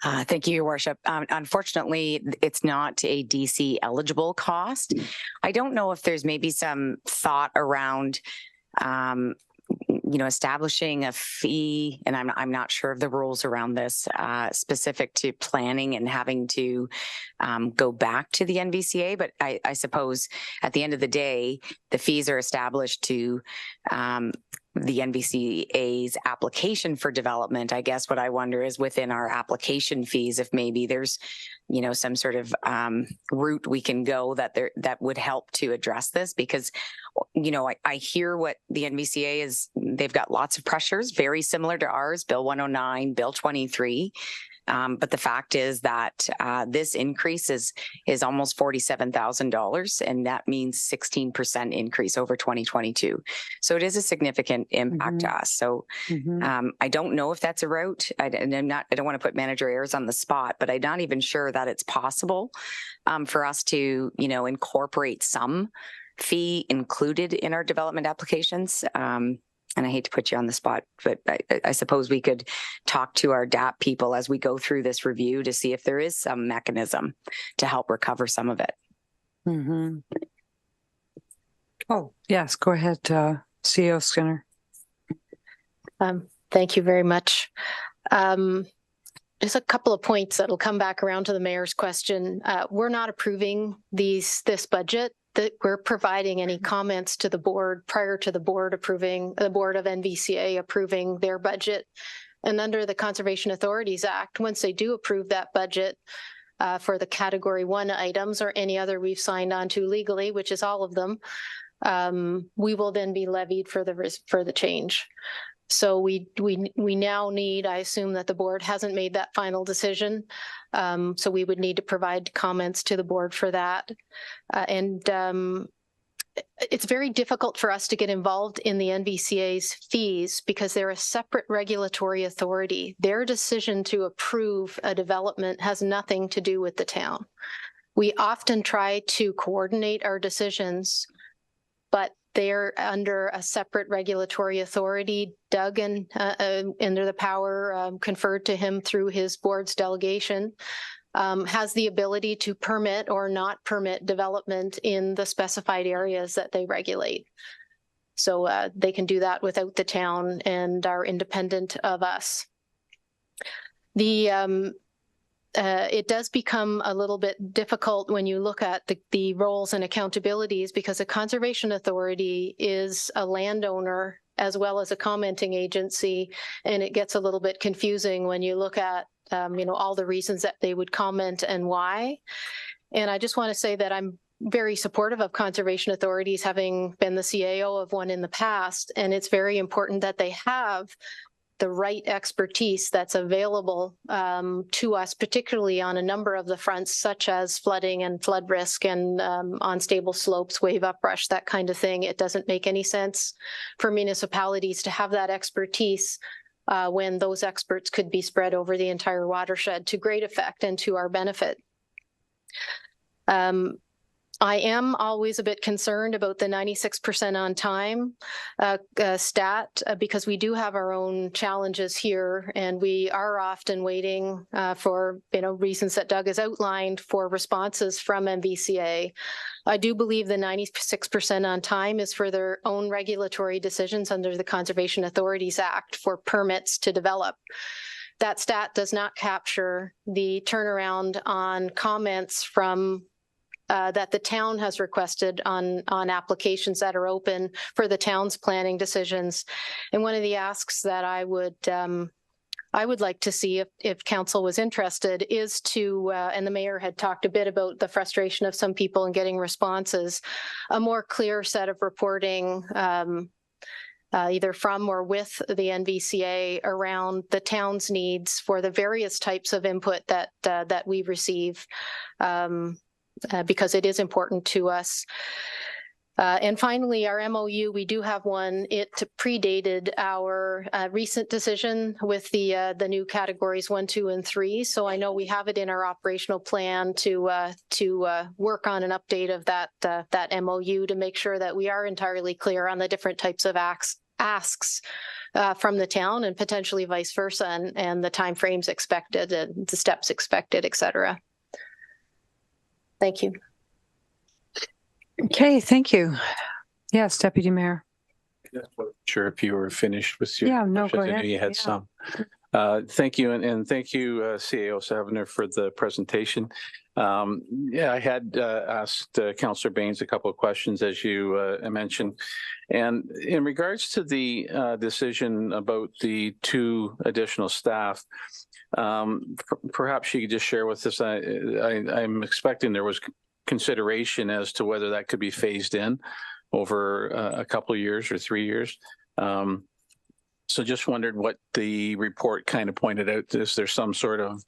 S20: Thank you, Your Worship. Unfortunately, it's not a DC eligible cost. I don't know if there's maybe some thought around establishing a fee, and I'm not sure of the rules around this, specific to planning and having to go back to the NVCA. But I suppose at the end of the day, the fees are established to the NVCA's application for development. I guess what I wonder is within our application fees, if maybe there's, some sort of route we can go that would help to address this, because, I hear what the NVCA is. They've got lots of pressures, very similar to ours, Bill 109, Bill 23. But the fact is that this increase is almost $47,000, and that means 16% increase over 2022. So it is a significant impact to us. So I don't know if that's a route. I don't want to put manager errors on the spot, but I'm not even sure that it's possible for us to, incorporate some fee included in our development applications. And I hate to put you on the spot, but I suppose we could talk to our DAP people as we go through this review to see if there is some mechanism to help recover some of it.
S1: Oh, yes, go ahead, CEO Skinner.
S21: Thank you very much. Just a couple of points that'll come back around to the mayor's question. We're not approving this budget. That we're providing any comments to the board prior to the board of NVCA approving their budget. And under the Conservation Authorities Act, once they do approve that budget for the Category 1 items or any other we've signed on to legally, which is all of them, we will then be levied for the change. So we now need, I assume that the board hasn't made that final decision. So we would need to provide comments to the board for that. It's very difficult for us to get involved in the NVCA's fees because they're a separate regulatory authority. Their decision to approve a development has nothing to do with the town. We often try to coordinate our decisions, but they're under a separate regulatory authority. Doug, under the power conferred to him through his board's delegation, has the ability to permit or not permit development in the specified areas that they regulate. So they can do that without the town and are independent of us. It does become a little bit difficult when you look at the roles and accountabilities, because a conservation authority is a landowner as well as a commenting agency, and it gets a little bit confusing when you look at all the reasons that they would comment and why. And I just want to say that I'm very supportive of conservation authorities, having been the CAO of one in the past, and it's very important that they have the right expertise that's available to us, particularly on a number of the fronts, such as flooding and flood risk and unstable slopes, wave uprush, that kind of thing. It doesn't make any sense for municipalities to have that expertise when those experts could be spread over the entire watershed to great effect and to our benefit. I am always a bit concerned about the 96% on time stat because we do have our own challenges here, and we are often waiting for reasons that Doug has outlined for responses from NVCA. I do believe the 96% on time is for their own regulatory decisions under the Conservation Authorities Act for permits to develop. That stat does not capture the turnaround on comments from that the town has requested on applications that are open for the town's planning decisions. And one of the asks that I would like to see if council was interested is to, and the mayor had talked a bit about the frustration of some people in getting responses, a more clear set of reporting either from or with the NVCA around the town's needs for the various types of input that we receive. Because it is important to us. And finally, our MOU, we do have one. It predated our recent decision with the new categories 1, 2, and 3. So I know we have it in our operational plan to work on an update of that MOU to make sure that we are entirely clear on the different types of asks from the town and potentially vice versa, and the timeframes expected, and the steps expected, et cetera. Thank you.
S1: Okay, thank you. Yes, Deputy Mayor.
S16: Sure, if you were finished with your.
S1: Yeah, no, go
S16: questions. I know
S1: ahead.
S16: you had
S1: Yeah.
S16: some. Thank you, and thank you, CAO Hevenor, for the presentation. Yeah, I had asked Councillor Baines a couple of questions, as you mentioned. And in regards to the decision about the 2 additional staff, perhaps you could just share with us, I'm expecting there was consideration as to whether that could be phased in over a couple of years or 3 years. So just wondered what the report kind of pointed out. Is there some sort of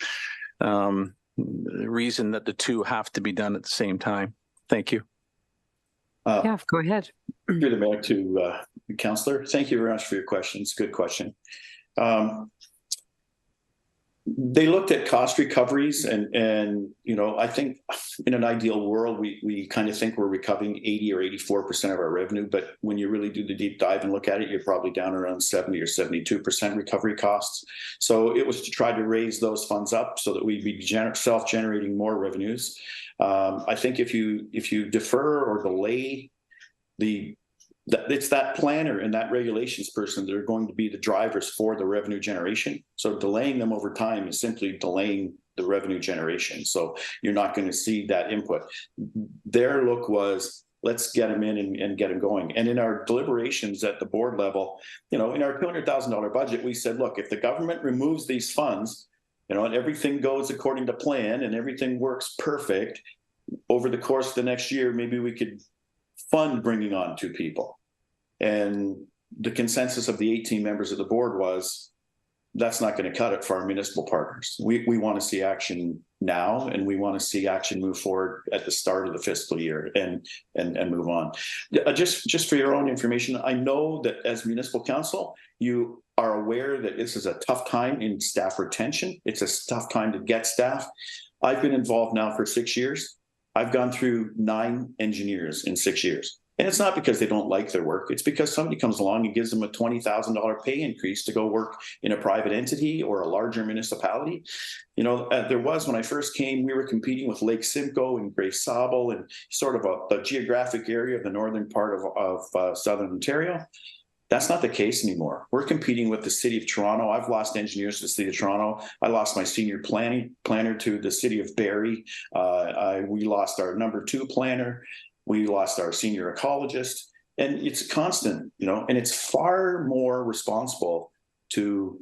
S16: reason that the 2 have to be done at the same time? Thank you.
S1: Yeah, go ahead.
S17: Through the mayor to Councillor. Thank you very much for your questions. Good question. They looked at cost recoveries and you know, I think in an ideal world, we kind of think we're recovering 80 or 84% of our revenue, but when you really do the deep dive and look at it, you're probably down around 70 or 72% recovery costs. So it was to try to raise those funds up so that we'd be self-generating more revenues. I think if you defer or delay it's that planner and that regulations person that are going to be the drivers for the revenue generation. So delaying them over time is simply delaying the revenue generation. So you're not going to see that input. Their look was, let's get them in and get them going. And in our deliberations at the board level, you know, in our $200,000 budget, we said, look, if the government removes these funds, you know, and everything goes according to plan and everything works perfect over the course of the next year, maybe we could fund bringing on 2 people. And the consensus of the 18 members of the board was, that's not going to cut it for our municipal partners. We want to see action now, and we want to see action move forward at the start of the fiscal year and move on. Just for your own information, I know that as municipal council, you are aware that this is a tough time in staff retention. It's a tough time to get staff. I've been involved now for 6 years. I've gone through 9 engineers in 6 years. And it's not because they don't like their work. It's because somebody comes along and gives them a $20,000 pay increase to go work in a private entity or a larger municipality. You know, there was, when I first came, we were competing with Lake Simcoe and Grace Sable and sort of a geographic area of the northern part of Southern Ontario. That's not the case anymore. We're competing with the City of Toronto. I've lost engineers to the City of Toronto. I lost my senior planner to the City of Barrie. We lost our number 2 planner. We lost our senior ecologist, and it's constant, you know, and it's far more responsible to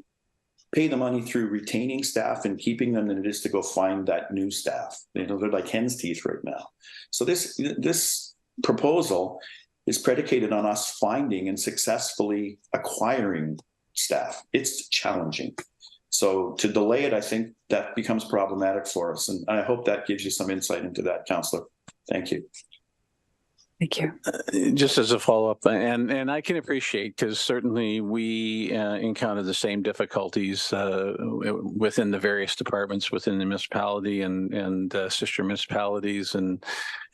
S17: pay the money through retaining staff and keeping them than it is to go find that new staff. You know, they're like hen's teeth right now. So this proposal is predicated on us finding and successfully acquiring staff. It's challenging. So to delay it, I think that becomes problematic for us. And I hope that gives you some insight into that, Councillor. Thank you.
S1: Thank you.
S16: Just as a follow-up, and I can appreciate, because certainly we encounter the same difficulties within the various departments within the municipality and sister municipalities and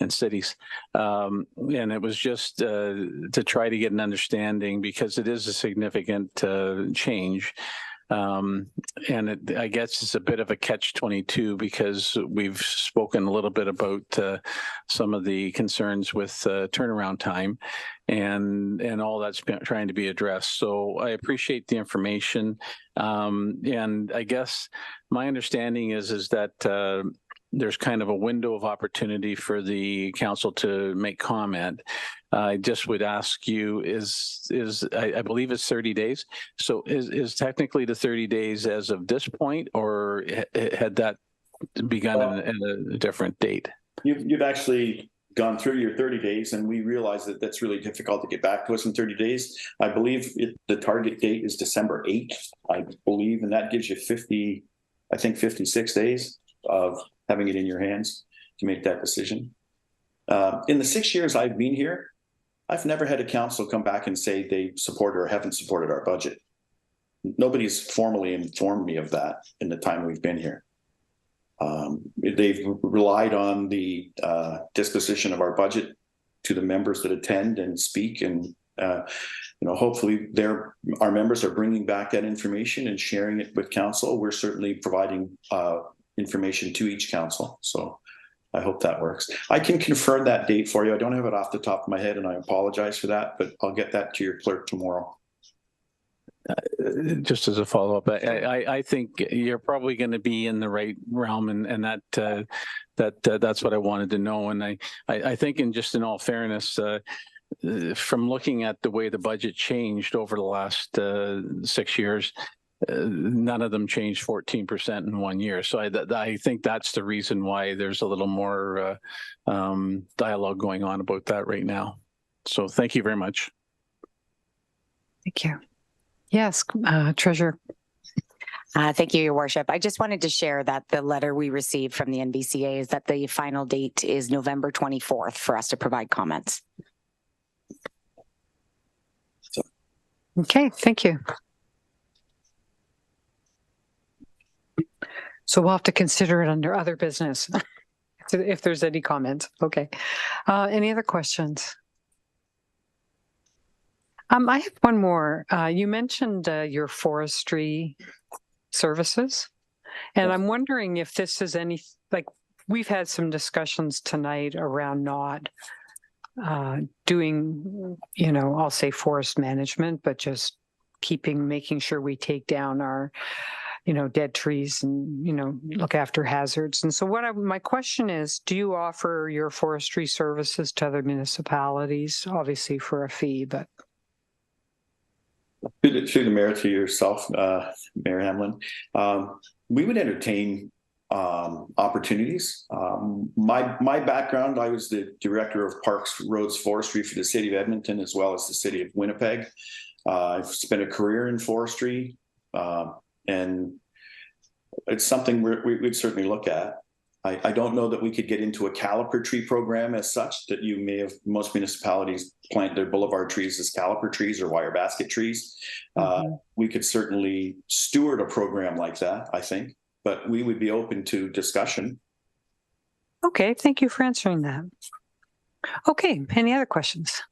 S16: cities. And it was just to try to get an understanding, because it is a significant change. And I guess it's a bit of a catch-22, because we've spoken a little bit about some of the concerns with turnaround time and all that's trying to be addressed. So I appreciate the information. And I guess my understanding is that there's kind of a window of opportunity for the council to make comment. I just would ask you, I believe it's 30 days. So is technically the 30 days as of this point, or had that begun in a different date?
S17: You've actually gone through your 30 days, and we realize that that's really difficult to get back to us in 30 days. I believe the target date is December 8th, I believe, and that gives you 56 days of having it in your hands to make that decision. In the 6 years I've been here, I've never had a council come back and say they support or haven't supported our budget. Nobody's formally informed me of that in the time we've been here. They've relied on the disposition of our budget to the members that attend and speak, and hopefully our members are bringing back that information and sharing it with council. We're certainly providing information to each council. So I hope that works. I can confirm that date for you. I don't have it off the top of my head, and I apologize for that, but I'll get that to your clerk tomorrow.
S16: Just as a follow-up, I think you're probably going to be in the right realm, and that's what I wanted to know. And I think, in all fairness, from looking at the way the budget changed over the last 6 years, none of them changed 14% in 1 year. So I think that's the reason why there's a little more dialogue going on about that right now. So thank you very much.
S1: Thank you. Yes, Treasurer.
S20: Thank you, Your Worship. I just wanted to share that the letter we received from the NVCA is that the final date is November 24th for us to provide comments.
S1: Okay, thank you. So we'll have to consider it under other business if there's any comments. Okay. Any other questions? I have one more. You mentioned your forestry services, and I'm wondering if this is we've had some discussions tonight around not doing, I'll say forest management, but just making sure we take down our, dead trees and, look after hazards. And so my question is, do you offer your forestry services to other municipalities, obviously for a fee, but
S17: through the mayor, to yourself, Mayor Hamlin, we would entertain opportunities. My background, I was the director of Parks, Roads, Forestry for the city of Edmonton, as well as the city of Winnipeg. I've spent a career in forestry, and it's something we'd certainly look at. I don't know that we could get into a caliper tree program as such, that you may have, most municipalities plant their boulevard trees as caliper trees or wire basket trees. We could certainly steward a program like that, I think, but we would be open to discussion.
S1: Okay, thank you for answering that. Okay, any other questions?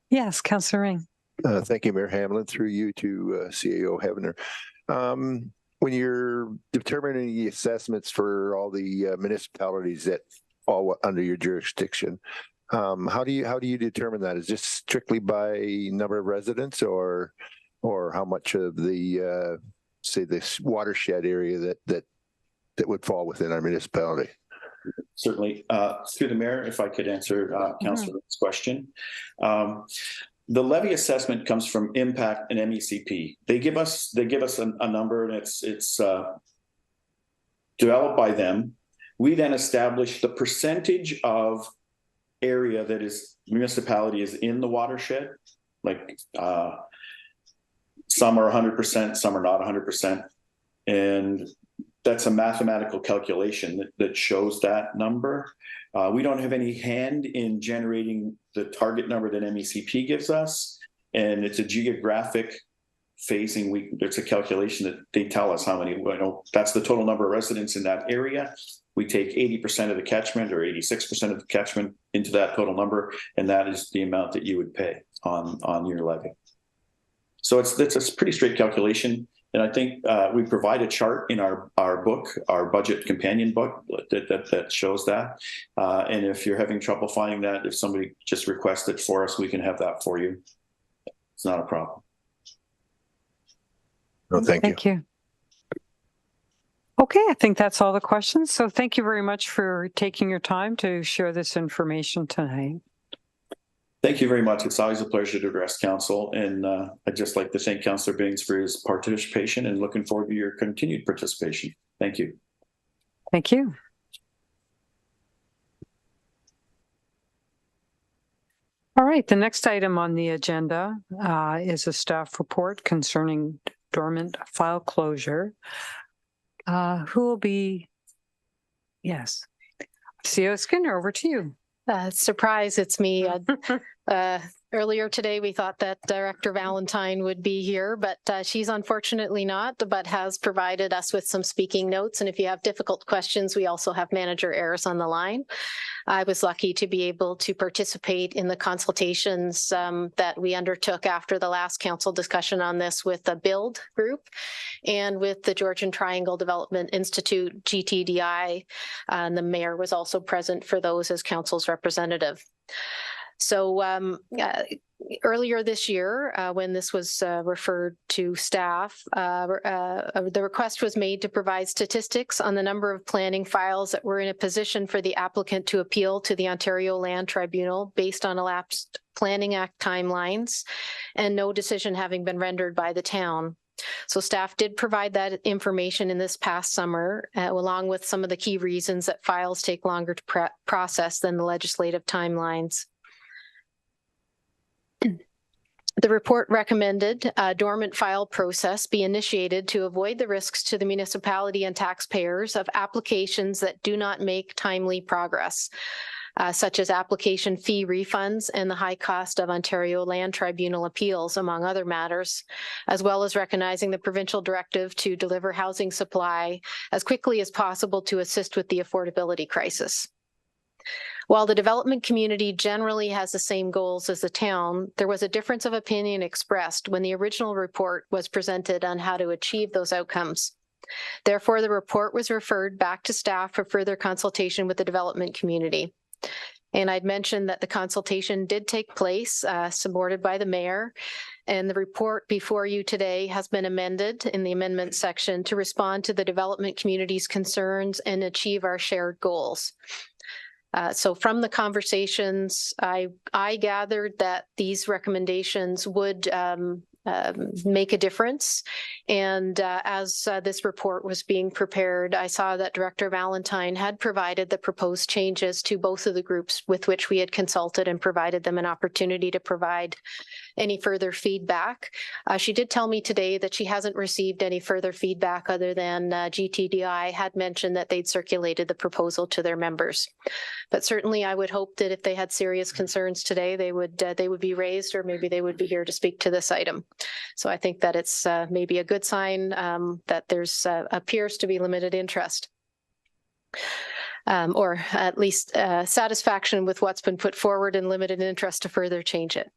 S1: Yes, Councillor Ring.
S2: Thank you, Mayor Hamlin, through you to CAO Hevenor. When you're determining the assessments for all the municipalities that fall under your jurisdiction, how do you determine that? Is this strictly by number of residents, or how much of the say this watershed area that would fall within our municipality?
S17: Certainly, through the mayor, if I could answer Councillor's question. The levy assessment comes from Impact and MECP. They give us a number, and it's developed by them. We then establish the percentage of area that is municipality is in the watershed. Like some are 100%, some are not 100%, and that's a mathematical calculation that shows that number. We don't have any hand in generating the target number that MECP gives us, and it's a geographic phasing. There's a calculation that they tell us how many. That's the total number of residents in that area. We take 80% of the catchment or 86% of the catchment into that total number, and that is the amount that you would pay on your levy. So it's a pretty straight calculation. And I think we provide a chart in our book, our budget companion book, that shows that. And if you're having trouble finding that, if somebody just requests it for us, we can have that for you. It's not a problem.
S2: Well, thank you.
S1: Okay, I think that's all the questions. So thank you very much for taking your time to share this information tonight.
S17: Thank you very much. It's always a pleasure to address council, and I'd just like to thank Councillor Baines for his participation, and looking forward to your continued participation. Thank you.
S1: Thank you. All right, the next item on the agenda is a staff report concerning dormant file closure. Who will be? Yes. CEO Skinner, over to you.
S21: Surprise, it's me. Earlier today, we thought that Director Valentine would be here, but she's unfortunately not, but has provided us with some speaking notes. And if you have difficult questions, we also have Manager Ayres on the line. I was lucky to be able to participate in the consultations that we undertook after the last council discussion on this with the BUILD group and with the Georgian Triangle Development Institute, GTDI, and the mayor was also present for those as council's representative. So earlier this year, when this was referred to staff, the request was made to provide statistics on the number of planning files that were in a position for the applicant to appeal to the Ontario Land Tribunal based on elapsed Planning Act timelines and no decision having been rendered by the town. So staff did provide that information in this past summer, along with some of the key reasons that files take longer to process than the legislative timelines. The report recommended a dormant file process be initiated to avoid the risks to the municipality and taxpayers of applications that do not make timely progress, such as application fee refunds and the high cost of Ontario Land Tribunal appeals, among other matters, as well as recognizing the provincial directive to deliver housing supply as quickly as possible to assist with the affordability crisis. While the development community generally has the same goals as the town, there was a difference of opinion expressed when the original report was presented on how to achieve those outcomes. Therefore, the report was referred back to staff for further consultation with the development community. And I'd mentioned that the consultation did take place, supported by the mayor, and the report before you today has been amended in the amendment section to respond to the development community's concerns and achieve our shared goals. So from the conversations, I gathered that these recommendations would make a difference. And as this report was being prepared, I saw that Director Valentine had provided the proposed changes to both of the groups with which we had consulted and provided them an opportunity to provide any further feedback. She did tell me today that she hasn't received any further feedback other than GTDI had mentioned that they'd circulated the proposal to their members. But certainly I would hope that if they had serious concerns today, they would be raised, or maybe they would be here to speak to this item. So I think that it's maybe a good sign that there's appears to be limited interest. Or at least satisfaction with what's been put forward and limited interest to further change it.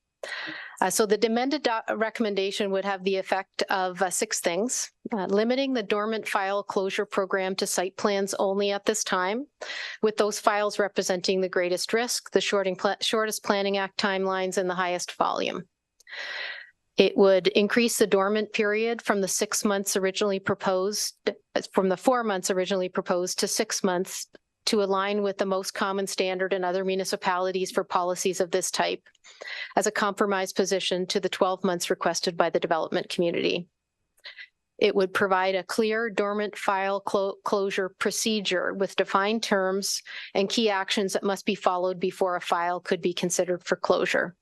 S21: So the amended recommendation would have the effect of 6 things: limiting the dormant file closure program to site plans only at this time, with those files representing the greatest risk, the shortest Planning Act timelines, and the highest volume. It would increase the dormant period from the 6 months originally proposed, from the 4 months originally proposed to 6 months, to align with the most common standard in other municipalities for policies of this type, as a compromise position to the 12 months requested by the development community. It would provide a clear dormant file closure procedure with defined terms and key actions that must be followed before a file could be considered for closure.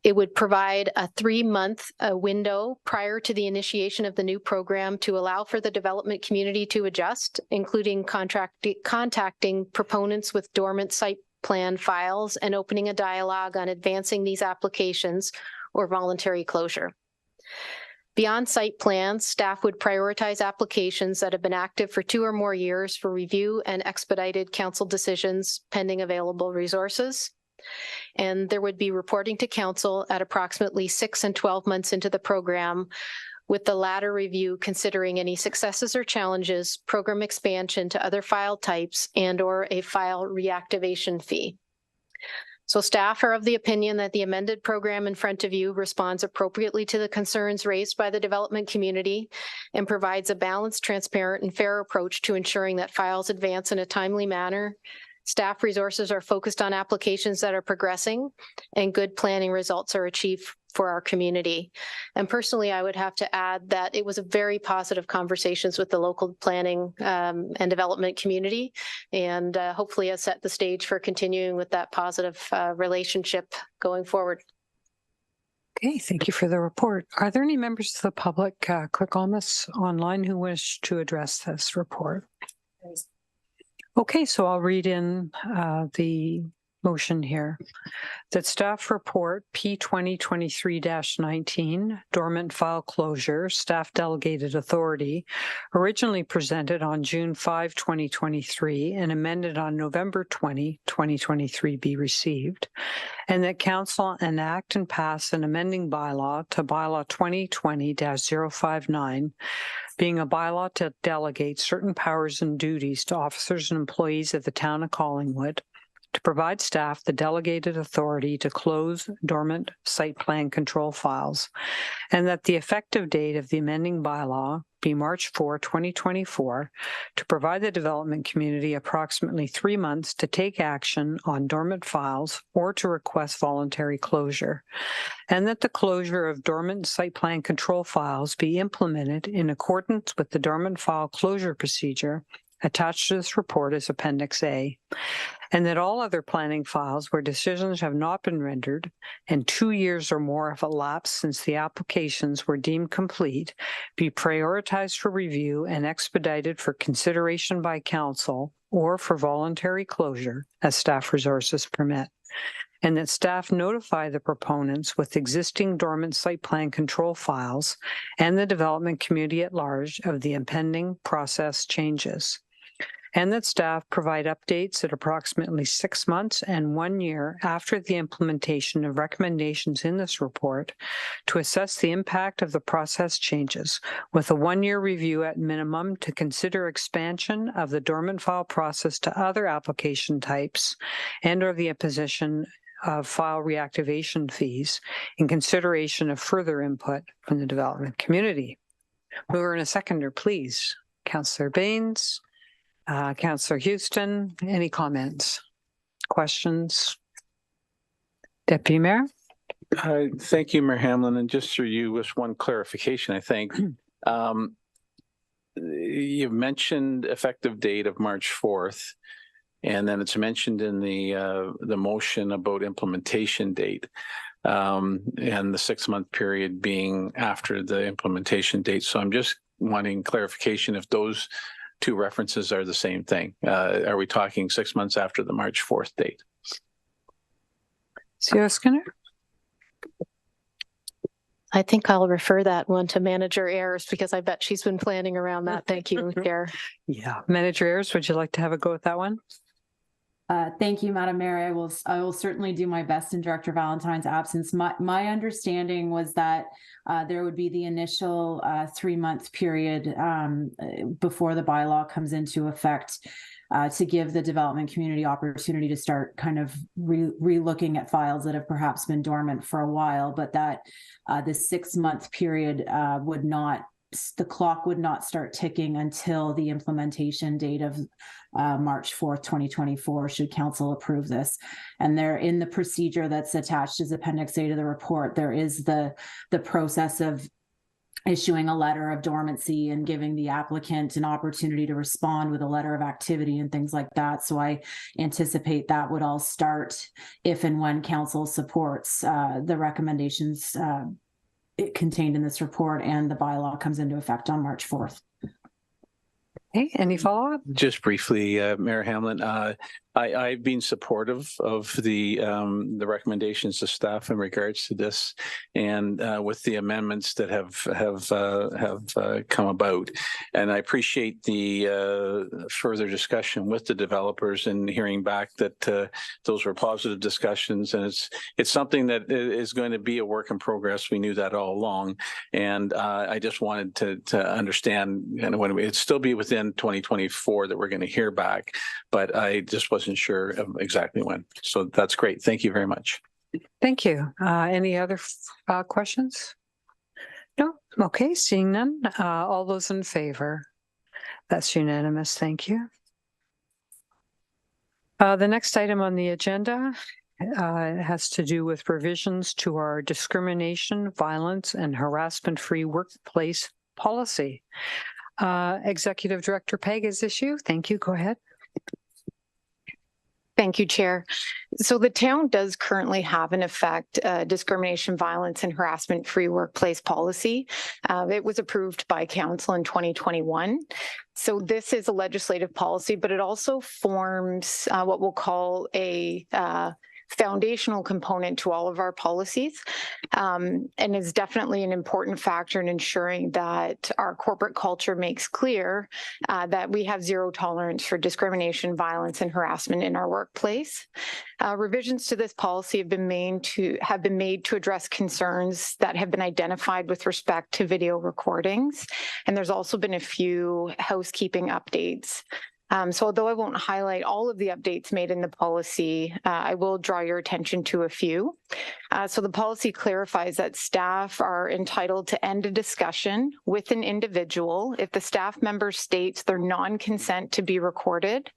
S21: It would provide a 3-month window prior to the initiation of the new program to allow for the development community to adjust, including contacting proponents with dormant site plan files and opening a dialogue on advancing these applications or voluntary closure. Beyond site plans, staff would prioritize applications that have been active for 2 or more years for review and expedited council decisions pending available resources. And there would be reporting to council at approximately 6 and 12 months into the program, with the latter review considering any successes or challenges, program expansion to other file types, and/or a file reactivation fee. So staff are of the opinion that the amended program in front of you responds appropriately to the concerns raised by the development community and provides a balanced, transparent, and fair approach to ensuring that files advance in a timely manner. Staff resources are focused on applications that are progressing, and good planning results are achieved for our community. And personally, I would have to add that it was a very positive conversations with the local planning and development community, and hopefully has set the stage for continuing with that positive relationship going forward.
S1: Okay, thank you for the report. Are there any members of the public, click on this online, who wish to address this report? Okay, so I'll read in the motion here that staff report P 2023-19 dormant file closure staff delegated authority originally presented on June 5, 2023 and amended on November 20, 2023 be received, and that council enact and pass an amending bylaw to bylaw 2020-059, being a bylaw to delegate certain powers and duties to officers and employees of the town of Collingwood to provide staff the delegated authority to close dormant site plan control files, and that the effective date of the amending bylaw be March 4, 2024, to provide the development community approximately 3 months to take action on dormant files or to request voluntary closure, and that the closure of dormant site plan control files be implemented in accordance with the dormant file closure procedure attached to this report as Appendix A, and that all other planning files where decisions have not been rendered and 2 years or more have elapsed since the applications were deemed complete be prioritized for review and expedited for consideration by council or for voluntary closure as staff resources permit, and that staff notify the proponents with existing dormant site plan control files and the development community at large of the impending process changes, and that staff provide updates at approximately 6 months and 1 year after the implementation of recommendations in this report to assess the impact of the process changes, with a 1-year review at minimum to consider expansion of the dormant file process to other application types and or the imposition of file reactivation fees in consideration of further input from the development community. Mover and a seconder, please. Councillor Baines. Councillor Houston, any comments, questions? Deputy Mayor?
S16: Thank you, Mayor Hamlin. And just through you, with one clarification, I think. You've mentioned effective date of March 4th, and then it's mentioned in the motion about implementation date, and the 6-month period being after the implementation date. So I'm just wanting clarification if those two references are the same thing. Are we talking 6 months after the March 4th date?
S1: CEO Skinner?
S21: I think I'll refer that one to Manager Ayers because I bet she's been planning around that. Thank you, Chair.
S1: Yeah. Manager Ayers, would you like to have a go at that one?
S19: Thank you, Madam Mayor. I will certainly do my best in Director Valentine's absence. My understanding was that there would be the initial 3-month period before the bylaw comes into effect to give the development community opportunity to start kind of re-looking at files that have perhaps been dormant for a while, but that the 6-month period the clock would not start ticking until the implementation date of March 4th, 2024, should council approve this. And there, in the procedure that's attached as Appendix A to the report, there is the process of issuing a letter of dormancy and giving the applicant an opportunity to respond with a letter of activity and things like that. So I anticipate that would all start if and when council supports the recommendations contained in this report and the bylaw comes into effect on March 4th.
S1: Okay, any follow-up?
S16: Just briefly, Mayor Hamlin, I've been supportive of the recommendations of staff in regards to this, and with the amendments that have come about, and I appreciate the further discussion with the developers and hearing back that those were positive discussions, and it's something that is going to be a work in progress. We knew that all along, and I just wanted to understand, and when it'd still be within 2024 that we're going to hear back, but I just wasn't sure of exactly when. So that's great. Thank you very much.
S1: Thank you. Any other questions? No? Okay, seeing none. All those in favor? That's unanimous. Thank you. The next item on the agenda has to do with revisions to our discrimination, violence, and harassment-free workplace policy. Executive Director Peg, is this you? Thank you. Go ahead.
S4: Thank you, Chair. So the town does currently have in effect discrimination, violence, and harassment-free workplace policy. It was approved by Council in 2021. So this is a legislative policy, but it also forms what we'll call a foundational component to all of our policies, and is definitely an important factor in ensuring that our corporate culture makes clear that we have zero tolerance for discrimination, violence, and harassment in our workplace. Revisions to this policy have been made to address concerns that have been identified with respect to video recordings, and there's also been a few housekeeping updates. So although I won't highlight all of the updates made in the policy, I will draw your attention to a few. So the policy clarifies that staff are entitled to end a discussion with an individual if the staff member states their non-consent to be recorded.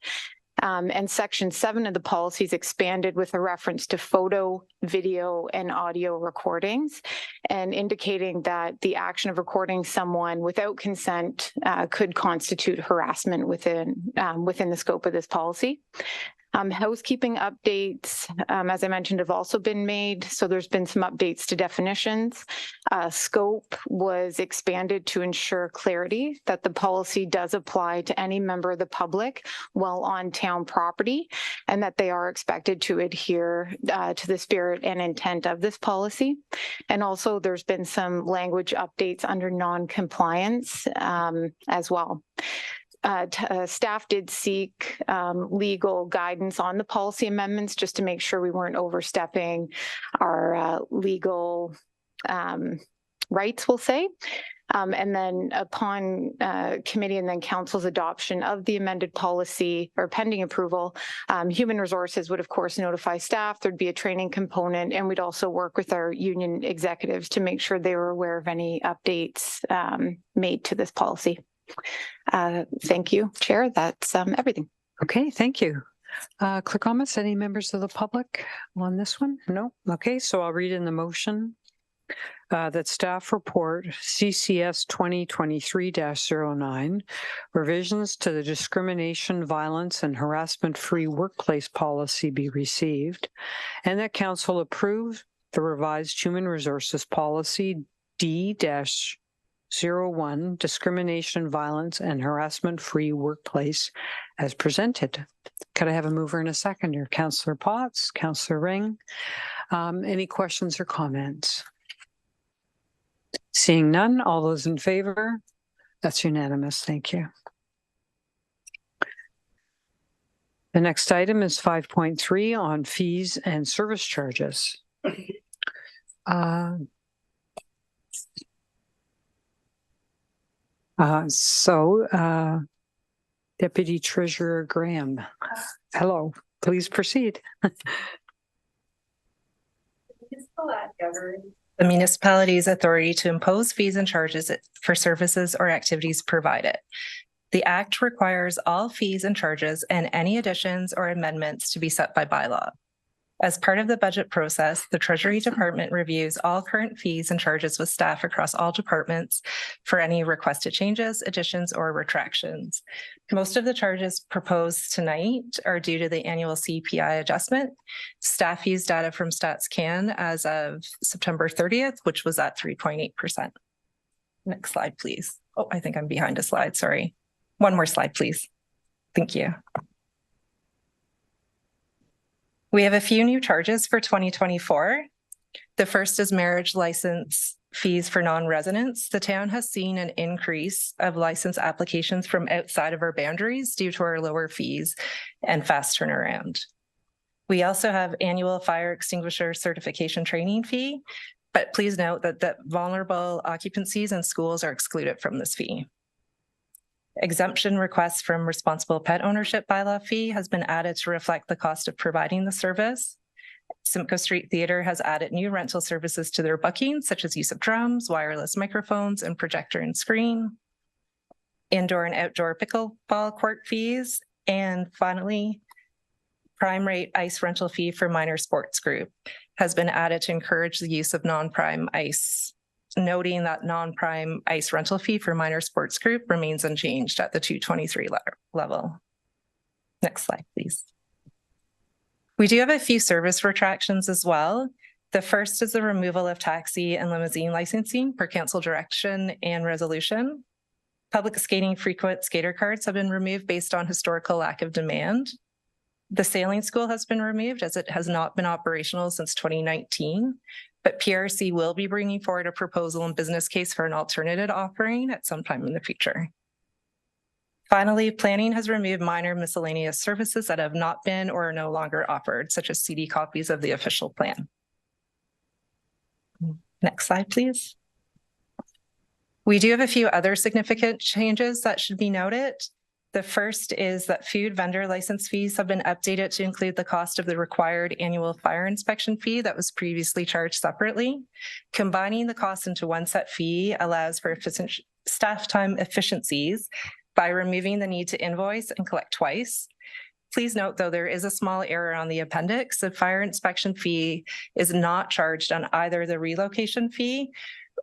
S4: And Section 7 of the policy is expanded with a reference to photo, video, and audio recordings, and indicating that the action of recording someone without consent could constitute harassment within the scope of this policy. Housekeeping updates, as I mentioned, have also been made. So there's been some updates to definitions. Scope was expanded to ensure clarity that the policy does apply to any member of the public while on town property, and that they are expected to adhere to the spirit and intent of this policy. And also there's been some language updates under non-compliance as well. Staff did seek legal guidance on the policy amendments just to make sure we weren't overstepping our legal rights, we'll say. And then upon committee and then council's adoption of the amended policy or pending approval, human resources would of course notify staff. There'd be a training component, and we'd also work with our union executives to make sure they were aware of any updates made to this policy. Thank you, Chair. That's everything.
S1: Okay, thank you. Clerk Thomas, any members of the public on this one? No? Okay, so I'll read in the motion that staff report CCS 2023-09, revisions to the discrimination, violence, and harassment-free workplace policy be received, and that council approve the revised human resources policy D-01, discrimination, violence, and harassment-free workplace as presented. Could I have a mover and a seconder? Councillor Potts, Councillor Ring. Any questions or comments? Seeing none, all those in favor? That's unanimous. Thank you. The next item is 5.3 on fees and service charges. Deputy Treasurer Graham, hello, please proceed.
S22: The municipality's authority to impose fees and charges for services or activities provided. The Act requires all fees and charges and any additions or amendments to be set by bylaw. As part of the budget process, the Treasury Department reviews all current fees and charges with staff across all departments for any requested changes, additions, or retractions. Most of the charges proposed tonight are due to the annual CPI adjustment. Staff used data from StatsCan as of September 30th, which was at 3.8%. Next slide, please. Oh, I think I'm behind a slide, sorry. One more slide, please. Thank you. We have a few new charges for 2024. The first is marriage license fees for non-residents. The town has seen an increase of license applications from outside of our boundaries due to our lower fees and fast turnaround. We also have annual fire extinguisher certification training fee, but please note that vulnerable occupancies in schools are excluded from this fee. Exemption requests from responsible pet ownership bylaw fee has been added to reflect the cost of providing the service. Simcoe Street Theatre has added new rental services to their bookings, such as use of drums, wireless microphones, and projector and screen. Indoor and outdoor pickleball court fees. And finally, prime rate ice rental fee for minor sports group has been added to encourage the use of non-prime ice, noting that non-prime ice rental fee for minor sports group remains unchanged at the $223 level. Next slide, please. We do have a few service retractions as well. The first is the removal of taxi and limousine licensing per council direction and resolution. Public skating frequent skater cards have been removed based on historical lack of demand. The sailing school has been removed as it has not been operational since 2019, but PRC will be bringing forward a proposal and business case for an alternative offering at some time in the future. Finally, planning has removed minor miscellaneous services that have not been or are no longer offered, such as CD copies of the official plan. Next slide, please. We do have a few other significant changes that should be noted. The first is that food vendor license fees have been updated to include the cost of the required annual fire inspection fee that was previously charged separately. Combining the cost into one set fee allows for efficient staff time efficiencies by removing the need to invoice and collect twice. Please note, though, there is a small error on the appendix. The fire inspection fee is not charged on either the relocation fee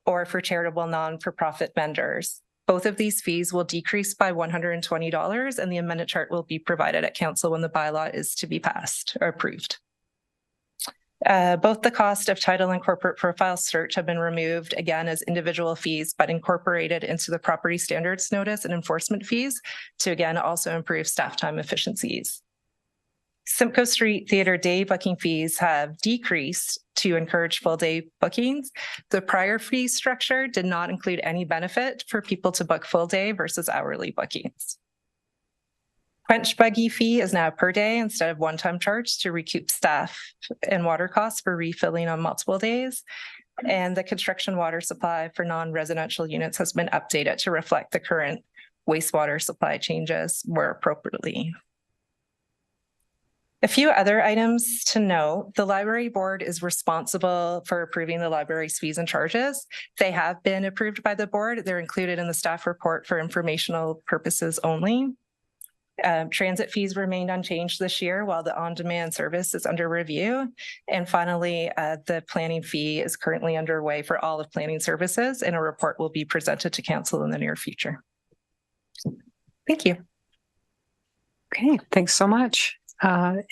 S22: or for charitable non-for-profit vendors. Both of these fees will decrease by $120, and the amended chart will be provided at council when the bylaw is to be passed or approved. Both the cost of title and corporate profile search have been removed again as individual fees, but incorporated into the property standards notice and enforcement fees to again also improve staff time efficiencies. Simcoe Street Theatre day booking fees have decreased to encourage full day bookings. The prior fee structure did not include any benefit for people to book full day versus hourly bookings. Quench buggy fee is now per day instead of one-time charge to recoup staff and water costs for refilling on multiple days. And the construction water supply for non-residential units has been updated to reflect the current wastewater supply changes more appropriately. A few other items to note: the library board is responsible for approving the library's fees and charges. They have been approved by the board. They're included in the staff report for informational purposes only. Transit fees remained unchanged this year while the on-demand service is under review. And finally, the planning fee is currently underway for all of planning services, and a report will be presented to council in the near future. Thank you.
S1: Okay, thanks so much.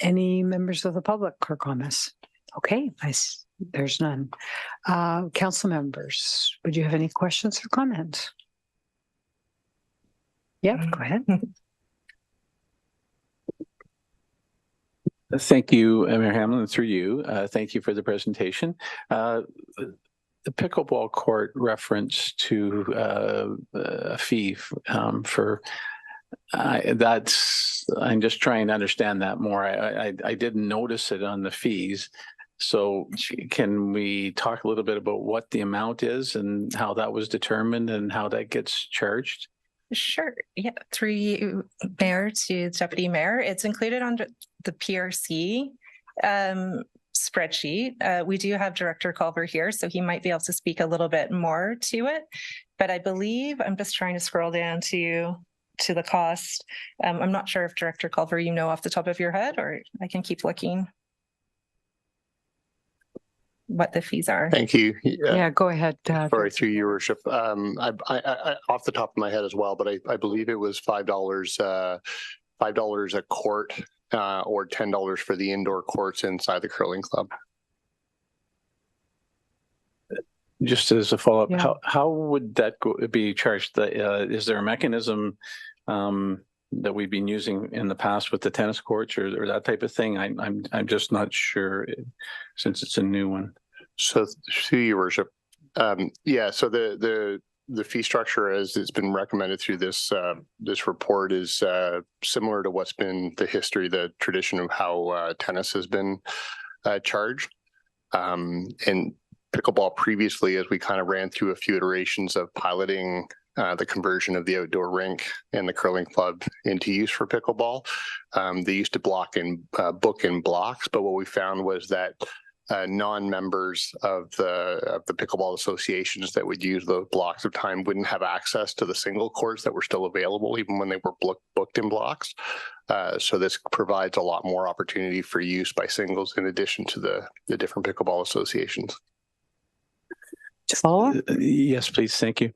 S1: Any members of the public or comments? Okay, there's none. Council members, would you have any questions or comments? Yep, go ahead.
S16: Thank you, Mayor Hamlin, through you. Thank you for the presentation. The pickleball court reference to a fee for I'm just trying to understand that more. I didn't notice it on the fees. So can we talk a little bit about what the amount is and how that was determined and how that gets charged?
S22: Sure. Yeah. Through you, Mayor, to Deputy Mayor, it's included under the PRC spreadsheet. We do have Director Culver here, so he might be able to speak a little bit more to it. But I believe I'm just trying to scroll down to the cost. I'm not sure if Director Culver, you know off the top of your head, or I can keep looking what the fees are.
S13: Thank you.
S1: Yeah, go ahead.
S13: Sorry, through your worship. I off the top of my head as well, but I believe it was $5 a court or $10 for the indoor courts inside the curling club.
S16: Just as a follow-up, yeah. How would that be charged? Is there a mechanism that we've been using in the past with the tennis courts or that type of thing? I'm just not sure since it's a new one.
S13: So through your worship, yeah. So the fee structure as it's been recommended through this report is similar to what's been the history, the tradition of how tennis has been charged, and pickleball previously, as we kind of ran through a few iterations of piloting the conversion of the outdoor rink and the curling club into use for pickleball. They used to book in blocks, but what we found was that non-members of the pickleball associations that would use those blocks of time wouldn't have access to the single courts that were still available even when they were booked in blocks. So this provides a lot more opportunity for use by singles in addition to the different pickleball associations.
S1: To follow?
S16: Yes, please. Thank you.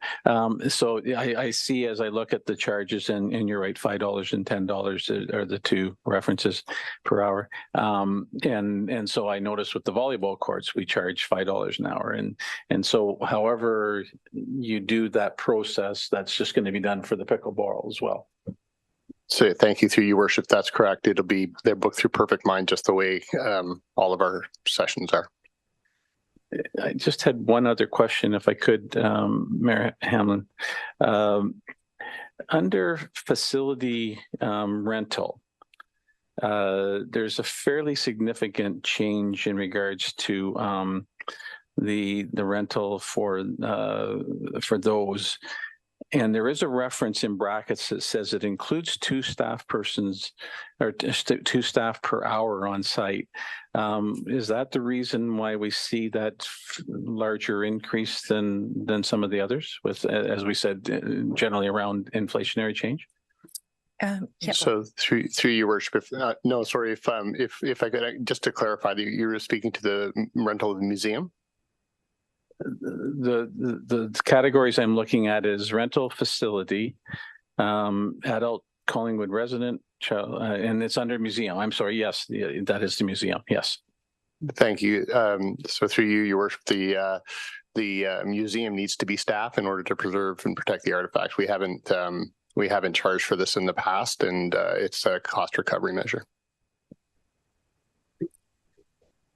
S16: So I see as I look at the charges and you're right, $5 and $10 are the two references per hour. And so I noticed with the volleyball courts, we charge $5 an hour. And so however you do that process, that's just going to be done for the pickleball as well.
S5: So thank you, through your worship. That's correct. They're booked through Perfect Mind, just the way all of our sessions are.
S16: I just had one other question, if I could, Mayor Hamlin. Under facility rental, there's a fairly significant change in regards to the rental for those. And there is a reference in brackets that says it includes 2 staff persons or 2 staff per hour on site. Is that the reason why we see that larger increase than some of the others with, as we said, generally around inflationary change?
S5: So through your worship, no, sorry, if I could, just to clarify, you were speaking to the rental of the museum?
S16: The categories I'm looking at is rental facility, adult Collingwood resident, child, and it's under museum. I'm sorry. Yes, that is the museum. Yes.
S5: Thank you. So through you, your worship, the museum needs to be staffed in order to preserve and protect the artifacts. We haven't charged for this in the past, and it's a cost recovery measure.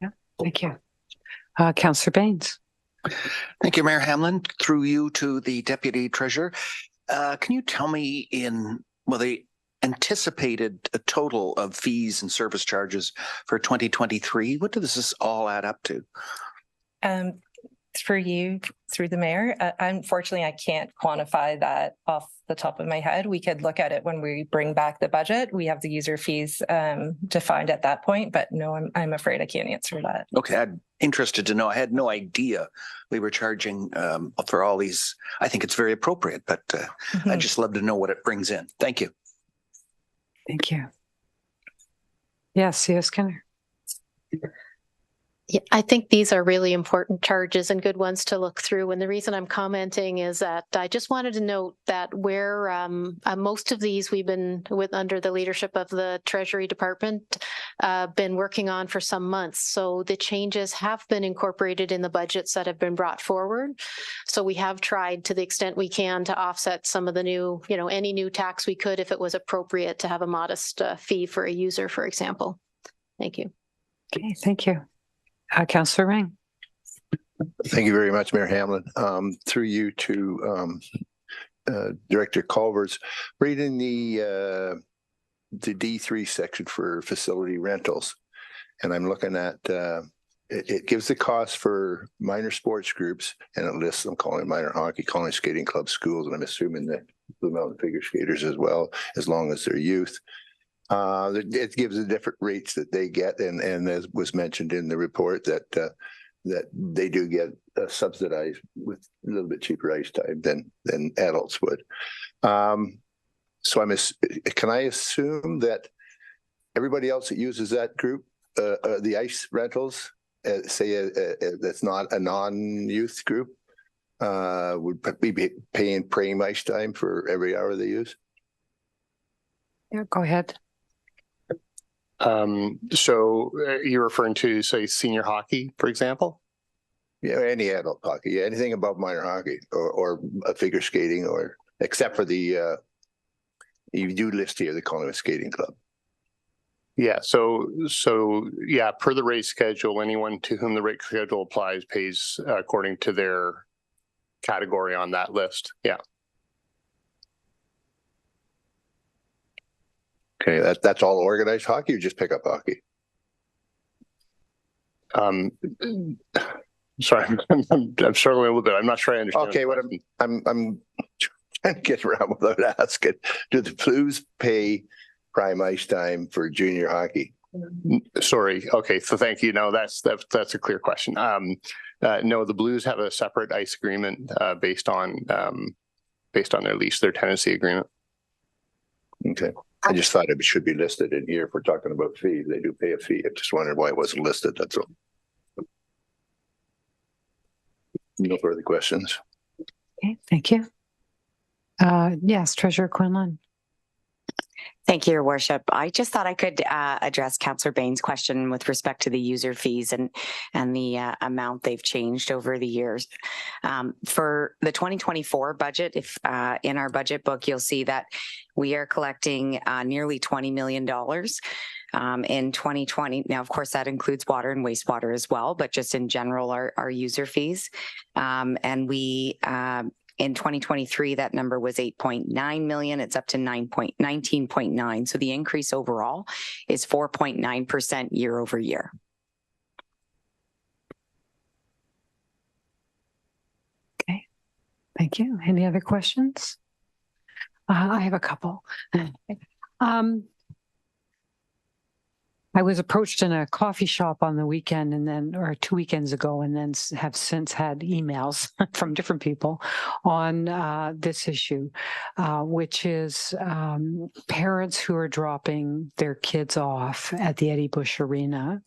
S1: Yeah. Thank you, Councillor Baines.
S15: Thank you, Mayor Hamlin. Through you to the Deputy Treasurer. Can you tell me the anticipated total of fees and service charges for 2023? What does this all add up to?
S22: For you, through the mayor, unfortunately, I can't quantify that off the top of my head. We could look at it when we bring back the budget. We have the user fees defined at that point, but no, I'm afraid I can't answer that.
S15: Okay, I'm interested to know. I had no idea we were charging for all these. I think it's very appropriate, but I'd just love to know what it brings in. Thank you.
S1: Thank you. Yes, yes, Kenner.
S21: Yeah, I think these are really important charges and good ones to look through. And the reason I'm commenting is that I just wanted to note that where most of these we've been under the leadership of the Treasury Department been working on for some months. So the changes have been incorporated in the budgets that have been brought forward. So we have tried to the extent we can to offset some of the new, any new tax we could if it was appropriate to have a modest fee for a user, for example. Thank you.
S1: Okay, thank you. Councillor Ring.
S2: Thank you very much, Mayor Hamlin. Through you to Director Culver's, reading the D3 section for facility rentals, and I'm looking at it gives the cost for minor sports groups, and it lists them, calling minor hockey, calling skating clubs, schools, and I'm assuming that Blue Mountain figure skaters as well, as long as they're youth. It gives the different rates that they get, and as was mentioned in the report, that they do get subsidized with a little bit cheaper ice time than adults would. So can I assume that everybody else that uses that group, the ice rentals, say that's not a non-youth group, would be paying premium ice time for every hour they use?
S1: Yeah, go ahead.
S5: So you're referring to, say, senior hockey, for example?
S2: Yeah, any adult hockey, yeah, anything above minor hockey or figure skating, or except for the you do list here the Collingwood Skating Club.
S5: Yeah, so yeah, per the rate schedule, anyone to whom the rate schedule applies pays according to their category on that list. Yeah.
S2: Okay, that's all organized hockey, or just pickup hockey?
S5: Sorry, I'm struggling a little bit. I'm not sure I understand.
S2: Okay, what I'm trying to get around without asking. Do the Blues pay prime ice time for junior hockey?
S5: Sorry. Okay, so thank you. No, that's a clear question. No, the Blues have a separate ice agreement based on their lease, their tenancy agreement.
S2: Okay. I just thought it should be listed in here if we're talking about fees. They do pay a fee. I just wondered why it wasn't listed. That's all. No further questions.
S1: Okay, thank you. Yes, Treasurer Quinlan.
S20: Thank you, Your Worship. I just thought I could address Councillor Bain's question with respect to the user fees and the amount they've changed over the years. For the 2024 budget, if in our budget book, you'll see that we are collecting nearly $20 million in 2020. Now, of course, that includes water and wastewater as well, but just in general, our user fees. And we in 2023, that number was 8.9 million. It's up to 19.9. So the increase overall is 4.9% year over year.
S1: Okay, thank you. Any other questions? I have a couple. I was approached in a coffee shop on the weekend or 2 weekends ago, and then have since had emails from different people on this issue, which is parents who are dropping their kids off at the Eddie Bush Arena,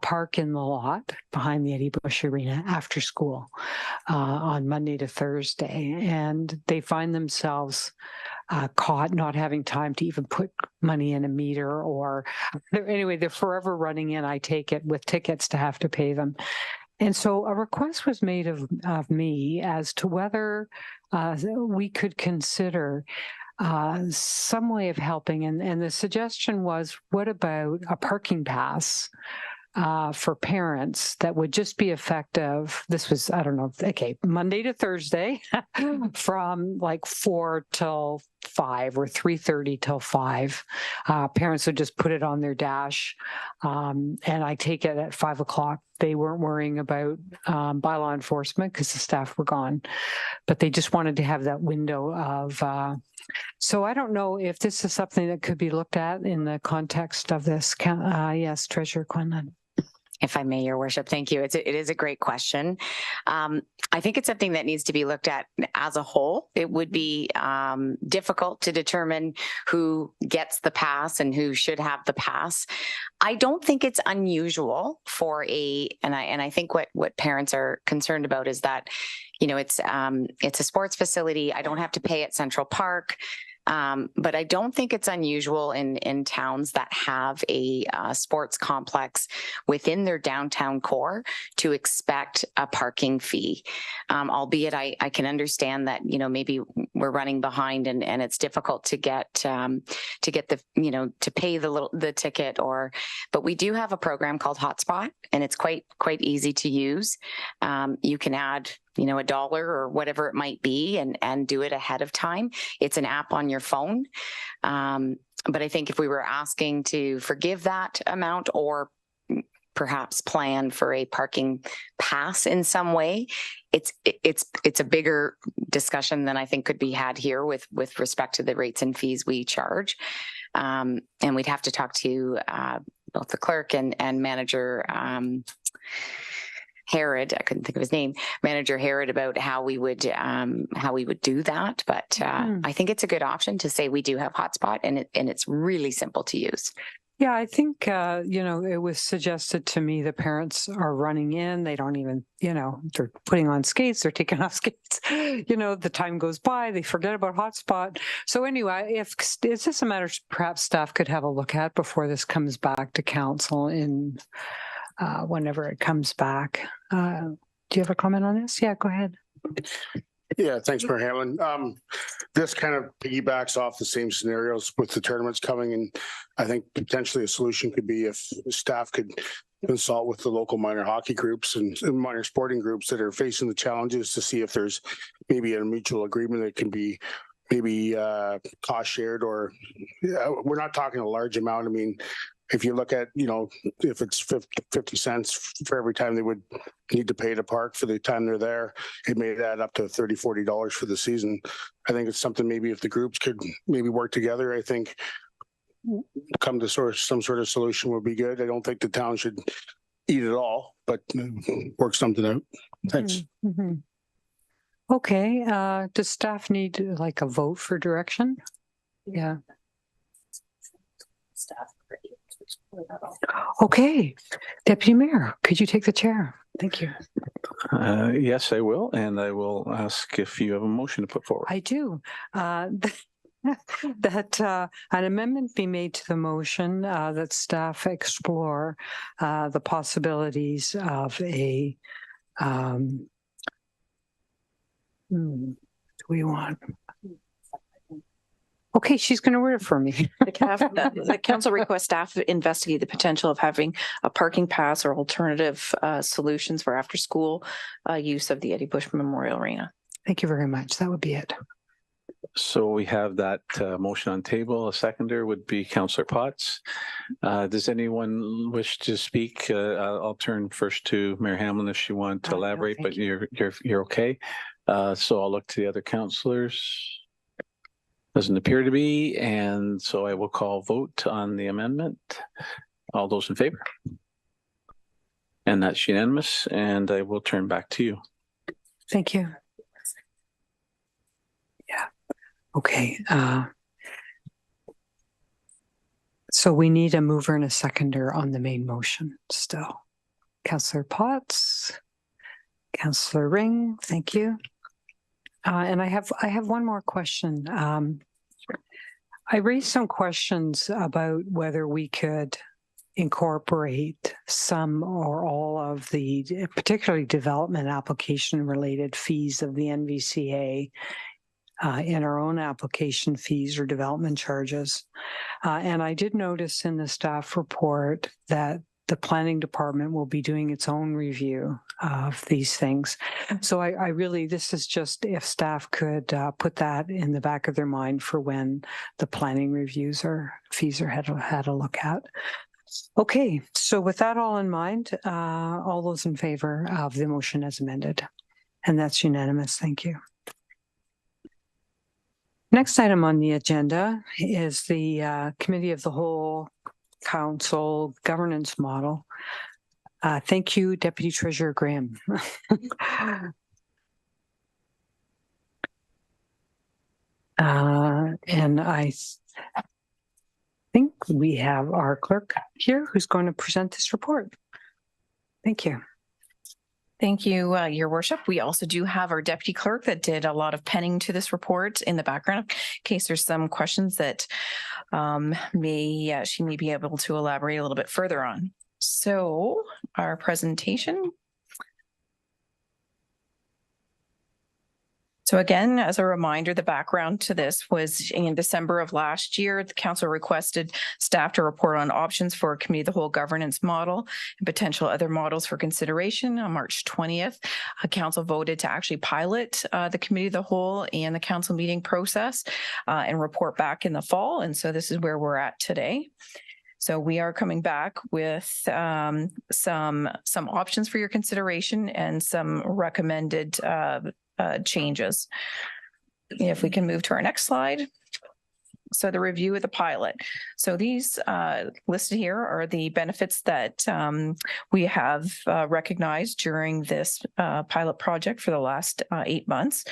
S1: park in the lot behind the Eddie Bush Arena after school on Monday to Thursday, and they find themselves caught not having time to even put money in a meter, or anyway, they're forever running in, I take it, with tickets to have to pay them. And so a request was made of me as to whether we could consider some way of helping. And the suggestion was, what about a parking pass for parents that would just be effective? This was, I don't know, okay, Monday to Thursday from like 4 till 5 or 3:30 till 5. Parents would just put it on their dash. And I take it at 5 o'clock. They weren't worrying about bylaw enforcement because the staff were gone, but they just wanted to have that window of, so I don't know if this is something that could be looked at in the context of this. Yes, Treasurer Quinlan.
S20: If I may, Your Worship, thank you. It is a great question. I think it's something that needs to be looked at as a whole. It would be difficult to determine who gets the pass and who should have the pass. I don't think it's unusual for and I think what parents are concerned about is that, you know, it's a sports facility. I don't have to pay at Central Park. But I don't think it's unusual in towns that have a sports complex within their downtown core to expect a parking fee. Albeit I can understand that, you know, maybe we're running behind and it's difficult to get the, you know, to pay the ticket, but we do have a program called Hotspot, and it's quite easy to use. You can add, you know, $1 or whatever it might be and do it ahead of time. It's an app on your phone. But I think if we were asking to forgive that amount or perhaps plan for a parking pass in some way, it's a bigger discussion than I think could be had here with respect to the rates and fees we charge. And we'd have to talk to both the clerk and manager Herod, I couldn't think of his name, Manager Herod, about how we would do that. But I think it's a good option to say we do have Hotspot, and it's really simple to use.
S1: Yeah, I think, you know, it was suggested to me the parents are running in. They don't even, you know, they're putting on skates, they're taking off skates. You know, the time goes by, they forget about Hotspot. So anyway, is this a matter perhaps staff could have a look at before this comes back to council in whenever it comes back? Do you have a comment on this? Yeah, go ahead.
S13: Yeah, thanks, Mayor Hamlin. This kind of piggybacks off the same scenarios with the tournaments coming, and I think potentially a solution could be if staff could consult with the local minor hockey groups and minor sporting groups that are facing the challenges to see if there's maybe a mutual agreement that can be maybe cost shared, or we're not talking a large amount. I mean, if you look at, you know, if it's 50 cents for every time they would need to pay to park for the time they're there, it may add up to $30, $40 for the season. I think it's something maybe if the groups could maybe work together, I think come to some sort of solution would be good. I don't think the town should eat it all, but work something out. Thanks.
S1: Mm-hmm. Okay, does staff need like a vote for direction? Yeah.
S18: Staff.
S1: Okay, Deputy Mayor, could you take the chair? Thank you.
S16: Yes, I will. And I will ask if you have a motion to put forward.
S1: I do. That an amendment be made to the motion that staff explore the possibilities of a do we want? Okay, she's going to word it for me.
S6: The council requests staff investigate the potential of having a parking pass or alternative solutions for after school use of the Eddie Bush Memorial Arena.
S1: Thank you very much. That would be it.
S16: So we have that motion on table. A seconder would be Councillor Potts. Does anyone wish to speak? I'll turn first to Mayor Hamlin if she wanted to elaborate, no, but you're okay. So I'll look to the other councillors. Doesn't appear to be, and so I will call vote on the amendment. All those in favor? And that's unanimous, and I will turn back to you.
S1: Thank you. Yeah. Okay. So we need a mover and a seconder on the main motion still. Councillor Potts, Councillor Ring, thank you. And I have one more question. I raised some questions about whether we could incorporate some or all of the particularly development application related fees of the NVCA in our own application fees or development charges. And I did notice in the staff report that the planning department will be doing its own review of these things. So I really, this is just if staff could put that in the back of their mind for when the planning reviews or fees are had a look at. Okay, so with that all in mind, all those in favor of the motion as amended, and that's unanimous. Thank you. Next item on the agenda is the Committee of the Whole Council governance model. Thank you, Deputy Treasurer Graham. And I think we have our clerk here who's going to present this report. Thank you.
S3: Thank you, Your Worship. We also do have our deputy clerk that did a lot of penning to this report in the background in case there's some questions that she may be able to elaborate a little bit further on. So our presentation. So again, as a reminder, the background to this was in December of last year, the council requested staff to report on options for a committee of the whole governance model and potential other models for consideration. On March 20th, council voted to actually pilot the committee of the whole and the council meeting process and report back in the fall. And so this is where we're at today. So we are coming back with some options for your consideration and some recommended changes. If we can move to our next slide. So the review of the pilot. So these listed here are the benefits that we have recognized during this pilot project for the last 8 months.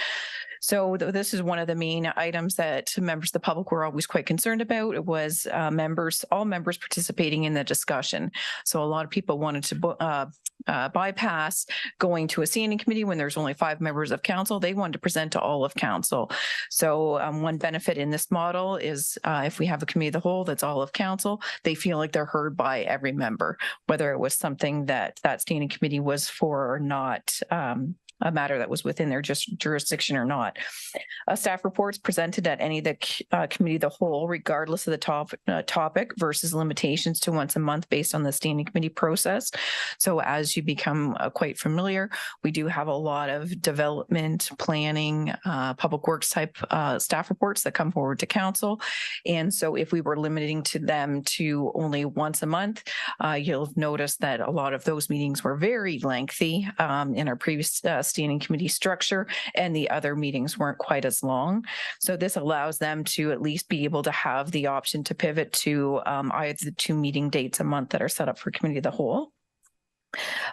S3: So this is one of the main items that members of the public were always quite concerned about. It was all members participating in the discussion. So a lot of people wanted to bypass going to a standing committee when there's only 5 members of council. They wanted to present to all of council. So one benefit in this model is if we have a committee of the whole that's all of council, they feel like they're heard by every member, whether it was something that standing committee was for or not. A matter that was within their jurisdiction or not. Staff reports presented at any of the committee of the whole, regardless of the topic versus limitations to once a month based on the standing committee process. So as you become quite familiar, we do have a lot of development, planning, public works type staff reports that come forward to council. And so if we were limiting to them to only once a month, you'll notice that a lot of those meetings were very lengthy in our previous standing committee structure, and the other meetings weren't quite as long. So this allows them to at least be able to have the option to pivot to either the 2 meeting dates a month that are set up for committee of the whole.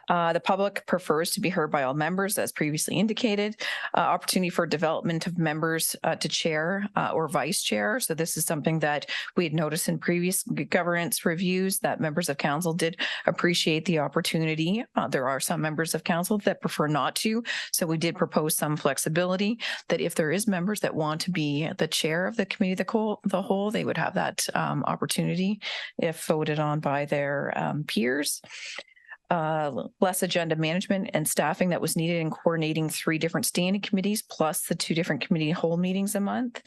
S6: The public prefers to be heard by all members, as previously indicated. Opportunity for development of members to chair or vice chair. So this is something that we had noticed in previous governance reviews, that members of council did appreciate the opportunity. There are some members of council that prefer not to. So we did propose some flexibility that if there is members that want to be the chair of the committee of the whole, they would have that opportunity if voted on by their peers. Less agenda management and staffing that was needed in coordinating 3 different standing committees plus the 2 different committee whole meetings a month.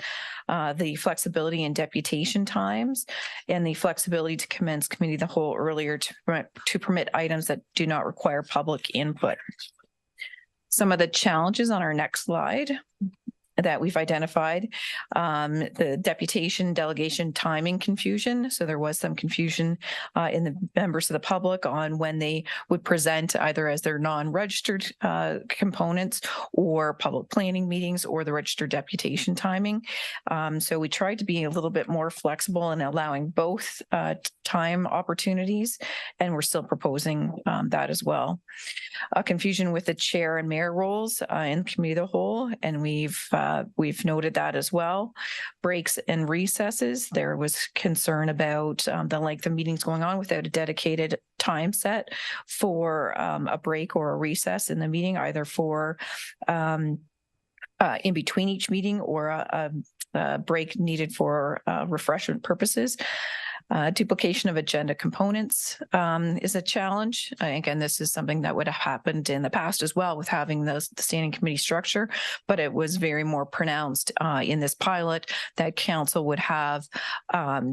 S6: The flexibility in deputation times and the flexibility to commence committee of the whole earlier to permit items that do not require public input. Some of the challenges on our next slide that we've identified, the deputation delegation timing confusion. So there was some confusion in the members of the public on when they would present either as their non-registered components or public planning meetings or the registered deputation timing. So we tried to be a little bit more flexible in allowing both time opportunities, and we're still proposing that as well. Confusion with the chair and mayor roles in committee of the whole, and we've noted that as well. Breaks and recesses. There was concern about the length of meetings going on without a dedicated time set for a break or a recess in the meeting, either for in between each meeting or a break needed for refreshment purposes. Duplication of agenda components is a challenge. Again, this is something that would have happened in the past as well with having the standing committee structure, but it was very more pronounced in this pilot that council would have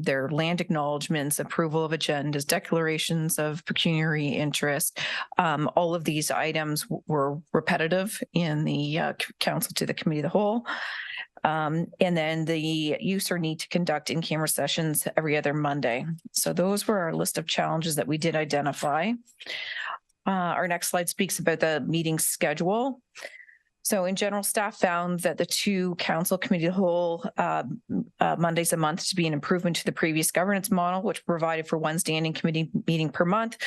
S6: their land acknowledgements, approval of agendas, declarations of pecuniary interest. All of these items were repetitive in the council to the committee of the whole. And then the use or need to conduct in-camera sessions every other Monday. So those were our list of challenges that we did identify. Our next slide speaks about the meeting schedule. So in general, staff found that the 2 council committee of the whole Mondays a month to be an improvement to the previous governance model, which provided for 1 standing committee meeting per month.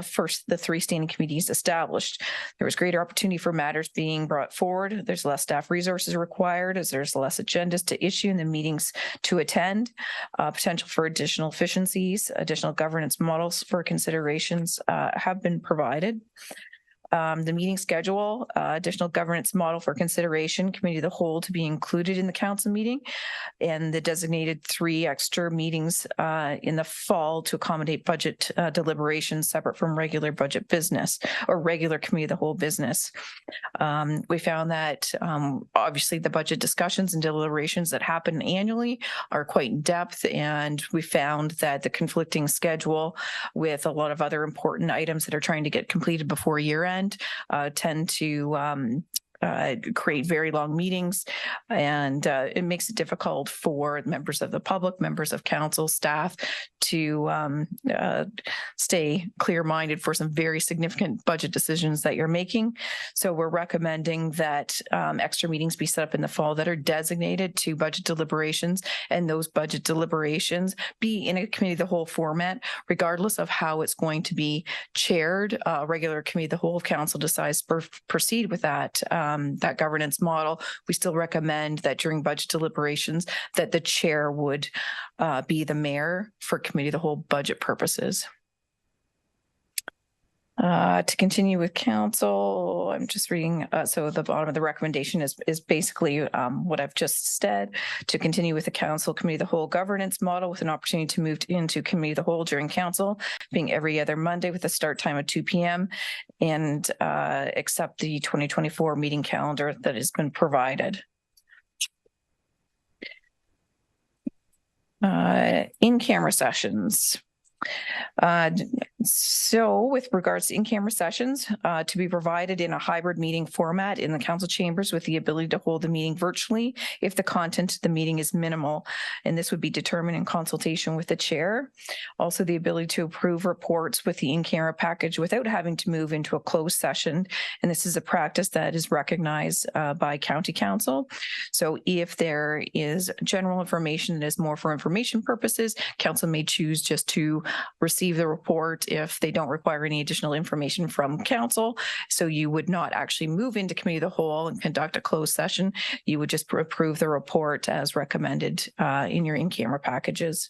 S6: First, the 3 standing committees established. There was greater opportunity for matters being brought forward. There's less staff resources required as there's less agendas to issue and the meetings to attend. Potential for additional efficiencies, additional governance models for considerations have been provided. The meeting schedule, additional governance model for consideration, committee of the whole to be included in the council meeting, and the designated 3 extra meetings in the fall to accommodate budget deliberations separate from regular budget business or regular committee of the whole business. We found that obviously the budget discussions and deliberations that happen annually are quite in depth, and we found that the conflicting schedule with a lot of other important items that are trying to get completed before year end tend to create very long meetings, and it makes it difficult for members of the public, members of council, staff to stay clear-minded for some very significant budget decisions that you're making. So we're recommending that extra meetings be set up in the fall that are designated to budget deliberations, and those budget deliberations be in a committee of the whole format, regardless of how it's going to be chaired. Regular committee of the whole, if council decides to proceed with that governance model, we still recommend that during budget deliberations that the chair would be the mayor for committee of the whole budget purposes. To continue with council, I'm just reading, so the bottom of the recommendation is basically what I've just said, to continue with the council committee of the whole governance model with an opportunity to move into committee of the whole during council, being every other Monday with a start time of 2 p.m. and accept the 2024 meeting calendar that has been provided. In-camera sessions. So with regards to in-camera sessions, to be provided in a hybrid meeting format in the council chambers with the ability to hold the meeting virtually if the content of the meeting is minimal, and this would be determined in consultation with the chair. Also, the ability to approve reports with the in-camera package without having to move into a closed session, and this is a practice that is recognized by county council. So if there is general information that is more for information purposes, council may choose just to receive the report if they don't require any additional information from council. So you would not actually move into committee of the whole and conduct a closed session. You would just approve the report as recommended in your in-camera packages.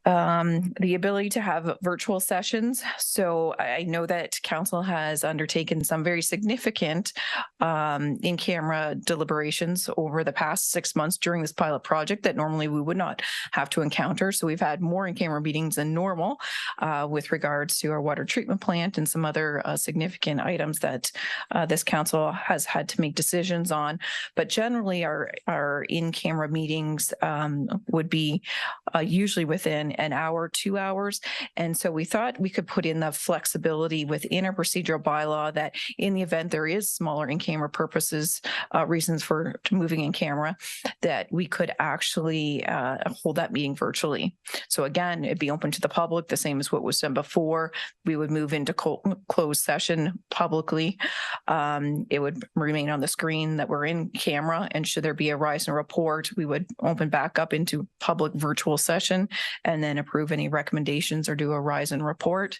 S6: The ability to have virtual sessions. So I know that council has undertaken some very significant in-camera deliberations over the past 6 months during this pilot project that normally we would not have to encounter. So we've had more in-camera meetings than normal with regards to our water treatment plant and some other significant items that this council has had to make decisions on. But generally our in-camera meetings would be usually within an hour, 2 hours. And so we thought we could put in the flexibility within our procedural bylaw that in the event there is smaller in-camera purposes, reasons for moving in camera, that we could actually hold that meeting virtually. So again, it'd be open to the public, the same as what was done before. We would move into closed session publicly. It would remain on the screen that we're in camera. And should there be a rise in report, we would open back up into public virtual session and then approve any recommendations or do a rise in report.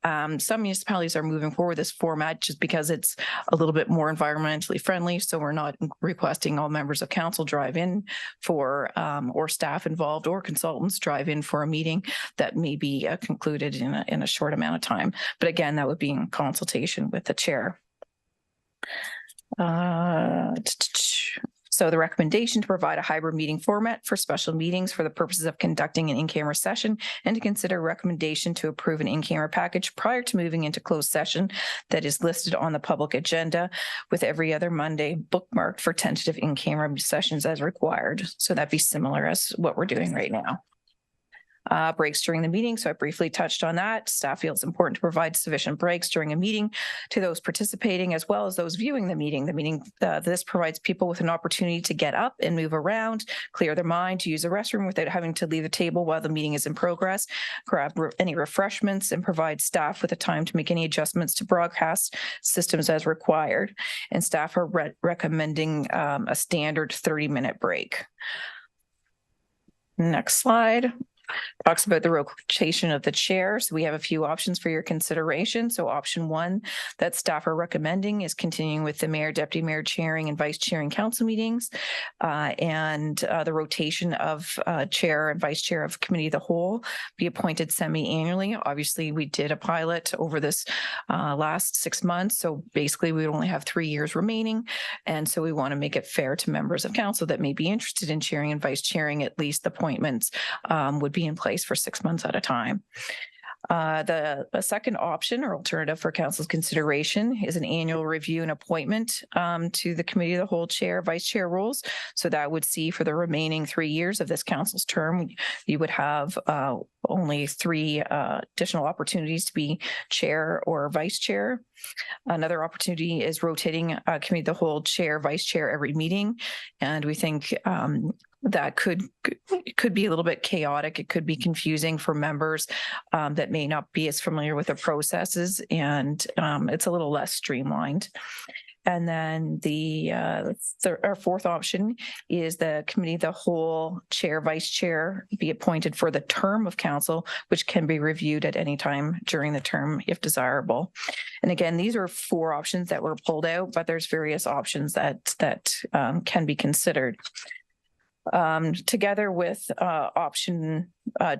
S6: Some municipalities are moving forward this format just because it's a little bit more environmentally friendly. So we're not requesting all members of council drive in for, or staff involved or consultants drive in for a meeting that may be concluded in a short amount of time. But again, that would be in consultation with the chair. So the recommendation to provide a hybrid meeting format for special meetings for the purposes of conducting an in-camera session and to consider a recommendation to approve an in-camera package prior to moving into closed session that is listed on the public agenda with every other Monday bookmarked for tentative in-camera sessions as required. So that'd be similar as what we're doing right now. Breaks during the meeting. So I briefly touched on that. Staff feels it's important to provide sufficient breaks during a meeting to those participating as well as those viewing the meeting. This provides people with an opportunity to get up and move around, clear their mind, to use a restroom without having to leave the table while the meeting is in progress, grab any refreshments, and provide staff with the time to make any adjustments to broadcast systems as required. And staff are recommending a standard 30-minute break. Next slide. Talks about the rotation of the chair. So we have a few options for your consideration. So option one that staff are recommending is continuing with the mayor, deputy mayor chairing and vice chairing council meetings and the rotation of chair and vice chair of committee of the whole be appointed semi-annually. Obviously, we did a pilot over this last 6 months. So basically, we only have 3 years remaining. And so we want to make it fair to members of council that may be interested in chairing and vice chairing. At least appointments would be in place for 6 months at a time. The second option or alternative for council's consideration is an annual review and appointment to the committee of the whole chair, vice chair roles. So that would see for the remaining 3 years of this council's term, you would have only 3 additional opportunities to be chair or vice chair. Another opportunity is rotating committee of the whole chair, vice chair every meeting. And we think that could be a little bit chaotic. It could be confusing for members that may not be as familiar with the processes, and it's a little less streamlined. And then our fourth option is the committee of the whole chair, vice chair be appointed for the term of council, which can be reviewed at any time during the term if desirable. And again, these are 4 options that were pulled out, but there's various options that can be considered. Together with option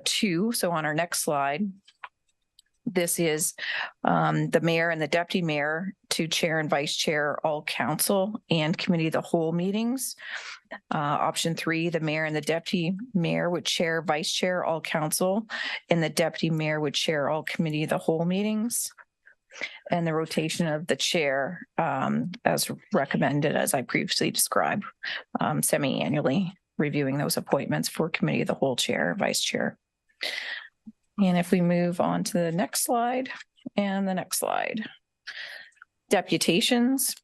S6: 2, so on our next slide, this is the mayor and the deputy mayor to chair and vice chair all council and committee of the whole meetings. Option 3, the mayor and the deputy mayor would chair, vice chair all council, and the deputy mayor would chair all committee of the whole meetings. And the rotation of the chair as recommended, as I previously described, semi-annually, reviewing those appointments for committee of the whole chair, vice chair. And if we move on to the next slide and the next slide, deputations.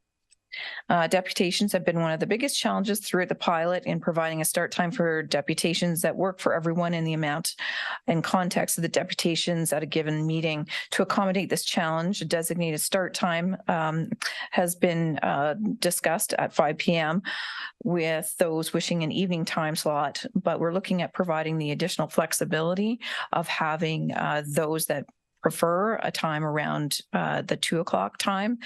S6: Deputations have been one of the biggest challenges throughout the pilot in providing a start time for deputations that work for everyone in the amount and context of the deputations at a given meeting. To accommodate this challenge, a designated start time has been discussed at 5 p.m. with those wishing an evening time slot, but we're looking at providing the additional flexibility of having those that prefer a time around the 2 o'clock time,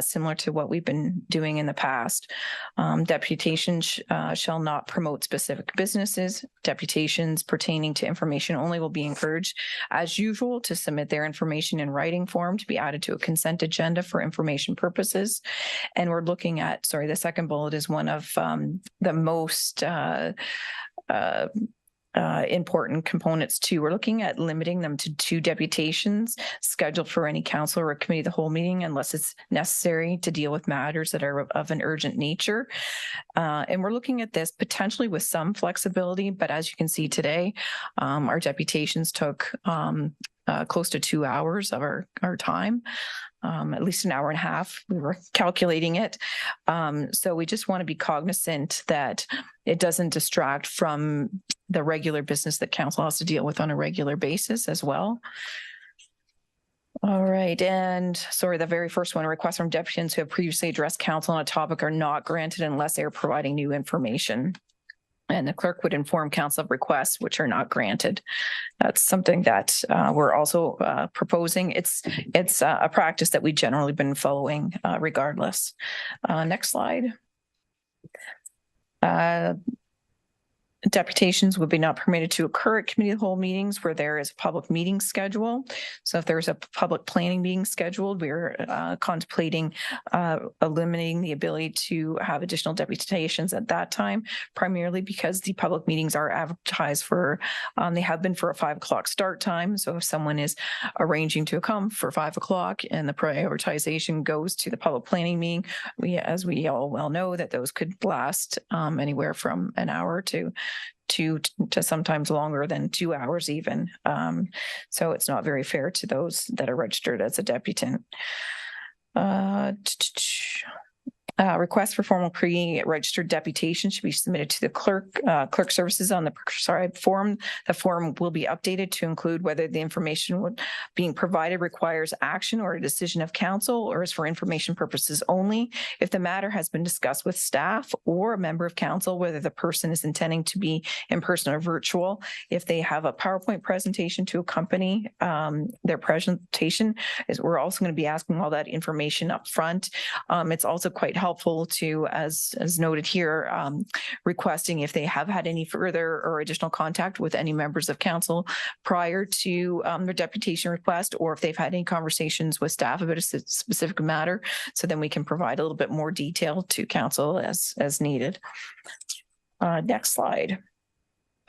S6: similar to what we've been doing in the past. Deputations shall not promote specific businesses. Deputations pertaining to information only will be encouraged, as usual, to submit their information in writing form to be added to a consent agenda for information purposes. And we're looking at, the second bullet is one of the most important components too. We're looking at limiting them to 2 deputations scheduled for any council or committee of the whole meeting unless it's necessary to deal with matters that are of an urgent nature. And we're looking at this potentially with some flexibility, but as you can see today, our deputations took close to 2 hours of our time. At least an hour and a half. We were calculating it. So we just want to be cognizant that it doesn't distract from the regular business that council has to deal with on a regular basis as well. All right. And the very first one, requests from deputants who have previously addressed council on a topic are not granted unless they are providing new information. And the clerk would inform council of requests which are not granted. That's something that we're also proposing. It's a practice that we generally been following regardless. Next slide. Deputations would be not permitted to occur at committee of the whole meetings where there is a public meeting schedule. So if there's a public planning meeting scheduled, we're contemplating eliminating the ability to have additional deputations at that time, primarily because the public meetings are advertised for, they have been for a 5 o'clock start time. So if someone is arranging to come for 5 o'clock and the prioritization goes to the public planning meeting, as we all well know, that those could last anywhere from an hour to sometimes longer than 2 hours even. So it's not very fair to those that are registered as a deputant. Requests for formal pre-registered deputation should be submitted to the clerk services on the prescribed form. The form will be updated to include whether the information being provided requires action or a decision of council or is for information purposes only. If the matter has been discussed with staff or a member of council, whether the person is intending to be in person or virtual. If they have a PowerPoint presentation to accompany their presentation, we're also going to be asking all that information up front. It's also quite helpful to, as noted here, requesting if they have had any further or additional contact with any members of council prior to their deputation request, or if they've had any conversations with staff about a specific matter, so then we can provide a little bit more detail to council as needed. Next slide.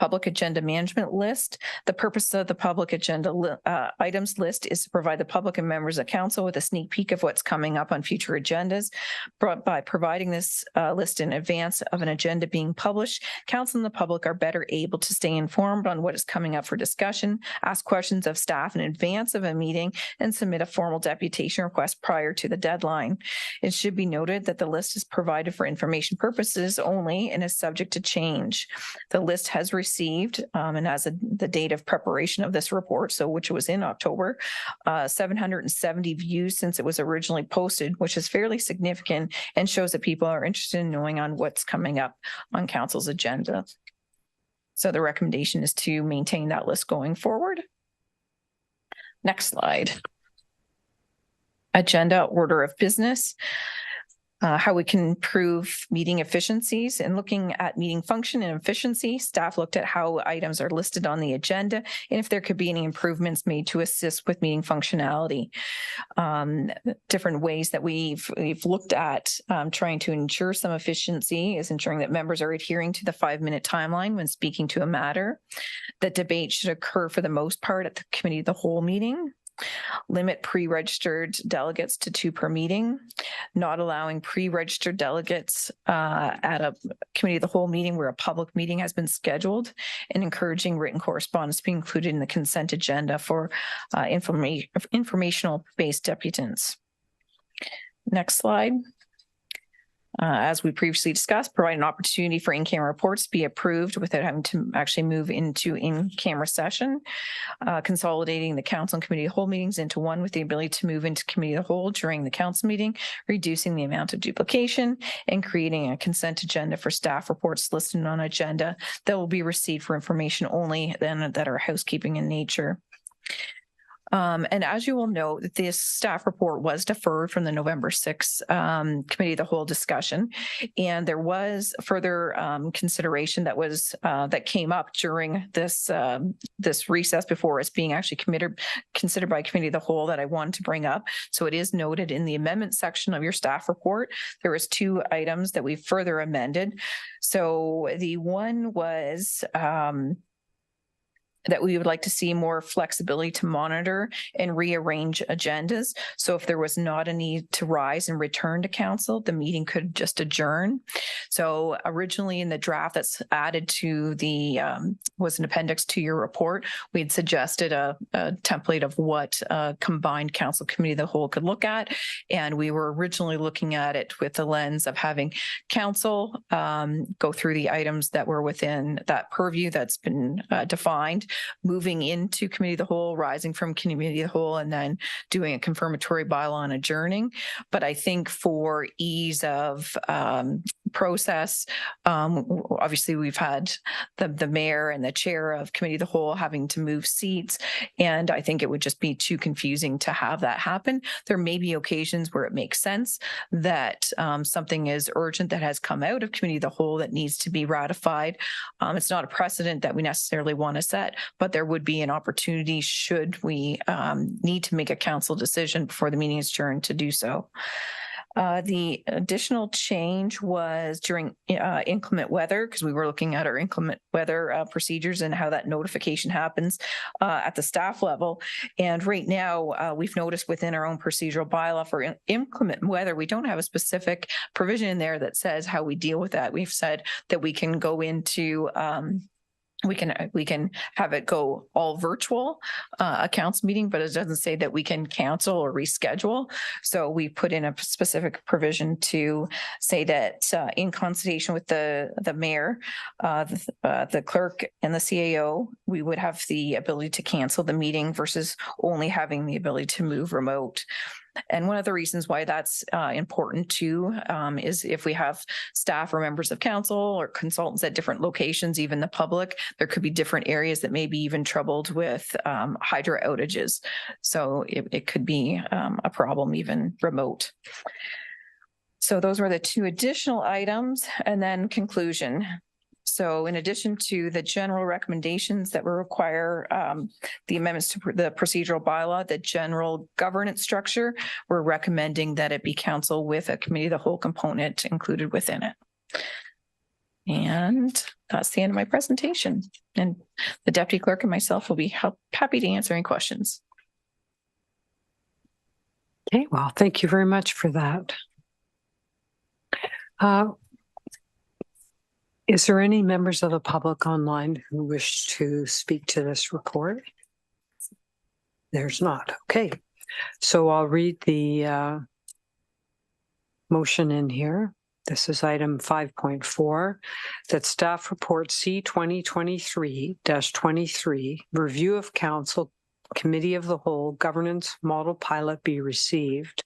S6: Public agenda management list. The purpose of the public agenda items list is to provide the public and members of council with a sneak peek of what's coming up on future agendas. By providing this list in advance of an agenda being published, council and the public are better able to stay informed on what is coming up for discussion, ask questions of staff in advance of a meeting, and submit a formal deputation request prior to the deadline. It should be noted that the list is provided for information purposes only and is subject to change. The list has received and as the date of preparation of this report, so which was in October, 770 views since it was originally posted, which is fairly significant and shows that people are interested in knowing on what's coming up on council's agenda. So the recommendation is to maintain that list going forward. Next slide. Agenda order of business. How we can improve meeting efficiencies. And looking at meeting function and efficiency, staff looked at how items are listed on the agenda and if there could be any improvements made to assist with meeting functionality. Different ways that we've looked at trying to ensure some efficiency is ensuring that members are adhering to the 5-minute timeline when speaking to a matter. That debate should occur for the most part at the committee of the whole meeting. Limit pre-registered delegates to 2 per meeting, not allowing pre-registered delegates at a committee of the whole meeting where a public meeting has been scheduled, and encouraging written correspondence to be included in the consent agenda for informational-based deputants. Next slide. As we previously discussed, provide an opportunity for in-camera reports to be approved without having to actually move into in-camera session. Consolidating the council and committee of the whole meetings into one with the ability to move into committee of the whole during the council meeting, reducing the amount of duplication, and creating a consent agenda for staff reports listed on agenda that will be received for information only, then that are housekeeping in nature. And as you will know, this staff report was deferred from the November 6th committee of the whole discussion, and there was further consideration that was that came up during this this recess before it's being actually considered by committee of the whole that I wanted to bring up. So it is noted in the amendment section of your staff report. There was 2 items that we further amended. So the one was that we would like to see more flexibility to monitor and rearrange agendas. So if there was not a need to rise and return to council, the meeting could just adjourn. So originally in the draft that's added to the, was an appendix to your report, we had suggested a template of what a combined council committee of the whole could look at. And we were originally looking at it with the lens of having council go through the items that were within that purview that's been defined, moving into committee of the whole, rising from committee of the whole, and then doing a confirmatory bylaw and adjourning. But I think for ease of process, obviously we've had the mayor and the chair of committee of the whole having to move seats, and I think it would just be too confusing to have that happen. There may be occasions where it makes sense that something is urgent that has come out of committee of the whole that needs to be ratified. It's not a precedent that we necessarily want to set, but there would be an opportunity should we need to make a council decision before the meeting is adjourned to do so. The additional change was during inclement weather, because we were looking at our inclement weather procedures and how that notification happens at the staff level. And right now, we've noticed within our own procedural bylaw for inclement weather, we don't have a specific provision in there that says how we deal with that. We've said that we can go into we can have it go all virtual, a council meeting, but it doesn't say that we can cancel or reschedule. So we put in a specific provision to say that in consultation with the mayor, the clerk and the CAO, we would have the ability to cancel the meeting versus only having the ability to move remote. And one of the reasons why that's important too is if we have staff or members of council or consultants at different locations, even the public, there could be different areas that may be even troubled with hydro outages. So it could be a problem even remote. So those were the 2 additional items, and then conclusion. So in addition to the general recommendations that will require the amendments to the procedural bylaw, the general governance structure, we're recommending that it be council with a committee of the whole component included within it. And that's the end of my presentation. And the deputy clerk and myself will be happy to answer any questions.
S1: Okay, well, thank you very much for that. Is there any members of the public online who wish to speak to this report? There's not. Okay, so I'll read the motion in here. This is item 5.4, that staff report C 2023-23, review of council committee of the whole governance model pilot be received,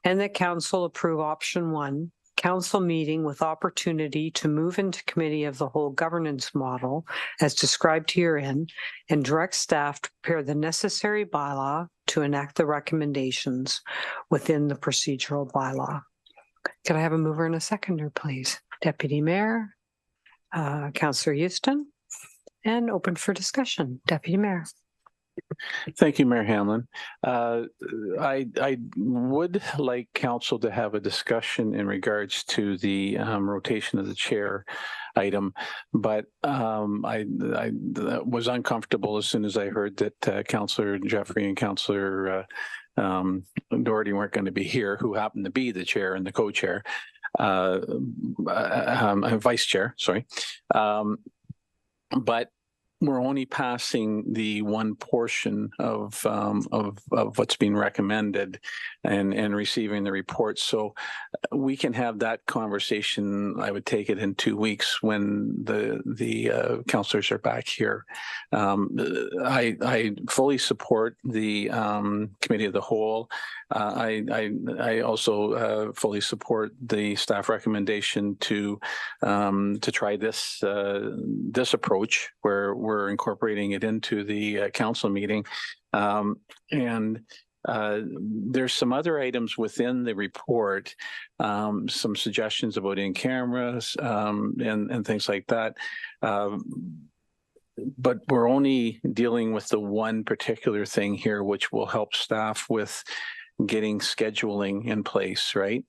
S1: and that council approve option 1, council meeting with opportunity to move into committee of the whole governance model as described herein, and direct staff to prepare the necessary bylaw to enact the recommendations within the procedural bylaw. Could I have a mover and a seconder, please? Deputy Mayor, Councillor Houston, and open for discussion. Deputy Mayor.
S16: Thank you, Mayor Hamlin. I would like council to have a discussion in regards to the rotation of the chair item, but I was uncomfortable as soon as I heard that Councillor Jeffrey and Councillor Doherty weren't going to be here, who happened to be the chair and the co-chair, vice chair, sorry. But we're only passing the one portion of what's being recommended and receiving the report. So we can have that conversation. I would take it in 2 weeks when the councillors are back here. I fully support the committee of the whole. I also fully support the staff recommendation to try this approach where we're incorporating it into the council meeting. There's some other items within the report, some suggestions about in cameras and things like that. But we're only dealing with the one particular thing here, which will help staff with getting scheduling in place, right?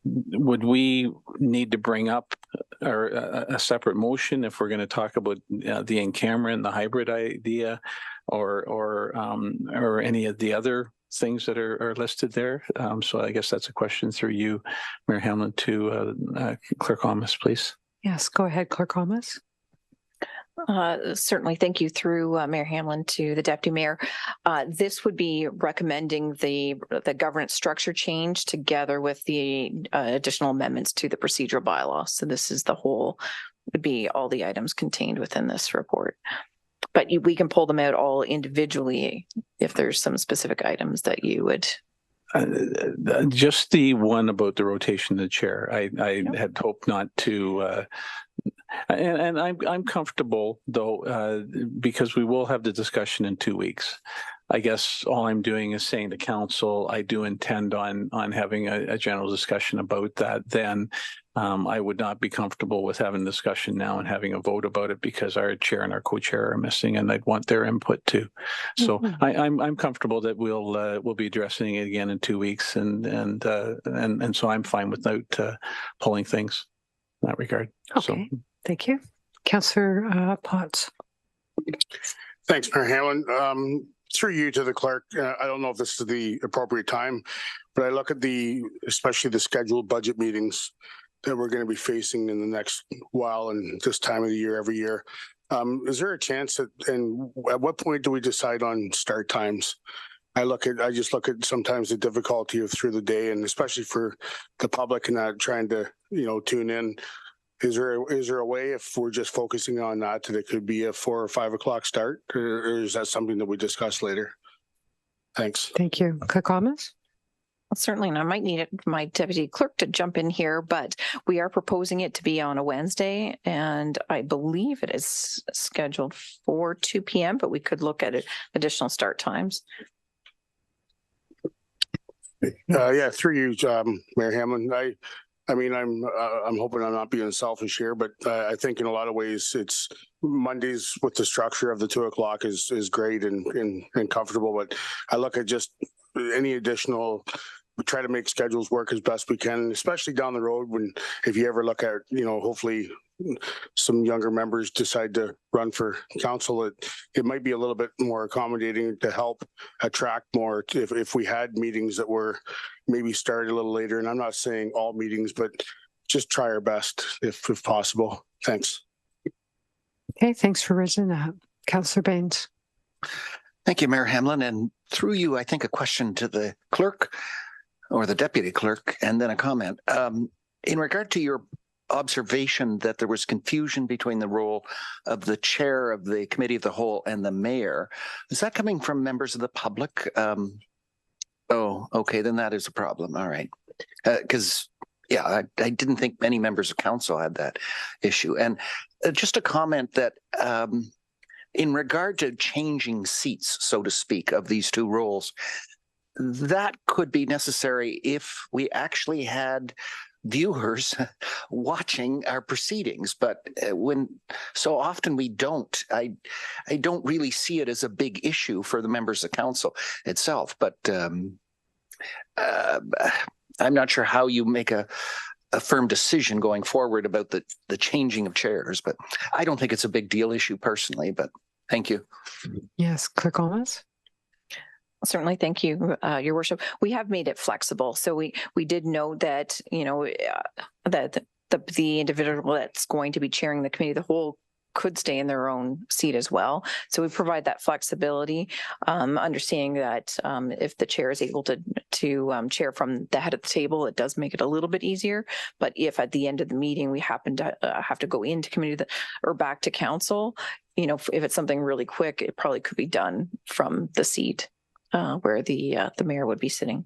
S16: Would we need to bring up a separate motion if we're going to talk about the in-camera and the hybrid idea, or any of the other things that are listed there? So I guess that's a question through you, Mayor Hamlin, to Clerk Thomas, please.
S1: Yes, go ahead, Clerk Thomas.
S6: Certainly. Thank you through Mayor Hamlin to the Deputy Mayor. This would be recommending the governance structure change together with the additional amendments to the procedural bylaw. So this is the whole, would be all the items contained within this report. But we can pull them out all individually if there's some specific items that you would.
S16: Just the one about the rotation of the chair. I had hoped not to. And I'm comfortable though, because we will have the discussion in 2 weeks. I guess all I'm doing is saying to council, I do intend on having a general discussion about that. Then I would not be comfortable with having a discussion now and having a vote about it because our chair and our co-chair are missing, and I'd want their input too. So I'm comfortable that we'll be addressing it again in 2 weeks, and so I'm fine without pulling things in that regard.
S1: Okay, so. Thank you. Councillor Potts.
S13: Thanks, Mayor Hamlin. Through you to the clerk, I don't know if this is the appropriate time, but I look at especially the scheduled budget meetings that we're going to be facing in the next while and this time of the year every year. Is there a chance that, and at what point do we decide on start times? I just look at sometimes the difficulty of through the day, and especially for the public and not trying to, tune in. Is there a way, if we're just focusing on that it could be a 4 or 5 o'clock start, or is that something that we discuss later? Thanks.
S1: Thank you. Clerk Thomas?
S6: Certainly, and I might need my deputy clerk to jump in here, but we are proposing it to be on a Wednesday, and I believe it is scheduled for 2 p.m., but we could look at additional start times.
S13: Yeah, through you, Mayor Hamlin. I'm hoping I'm not being selfish here, but I think in a lot of ways it's Mondays with the structure of the 2 o'clock is great and comfortable. But I look at just any additional, we try to make schedules work as best we can, especially down the road if you ever look at, hopefully some younger members decide to run for council, it might be a little bit more accommodating to help attract more if we had meetings that were maybe started a little later. And I'm not saying all meetings, but just try our best if possible. Thanks.
S1: Okay, thanks for raising that. Councillor Baines.
S15: Thank you, Mayor Hamlin. And through you, I think a question to the clerk or the deputy clerk, and then a comment. In regard to your observation that there was confusion between the role of the chair of the committee of the whole and the mayor, is that coming from members of the public? Oh, okay, then that is a problem. All right. Because, I didn't think many members of council had that issue. And just a comment that in regard to changing seats, so to speak, of these two roles, that could be necessary if we actually had viewers watching our proceedings, but when so often we don't, I don't really see it as a big issue for the members of council itself. But I'm not sure how you make a firm decision going forward about the changing of chairs, but I don't think it's a big deal issue personally, but thank you.
S1: Yes, Clerk Thomas.
S6: Certainly. Thank you, Your Worship. We have made it flexible. So we did know that, that the individual that's going to be chairing the committee, the whole could stay in their own seat as well. So we provide that flexibility, understanding that if the chair is able to chair from the head of the table, it does make it a little bit easier. But if at the end of the meeting we happen to have to go into committee or back to council, if it's something really quick, it probably could be done from the seat where the mayor would be sitting.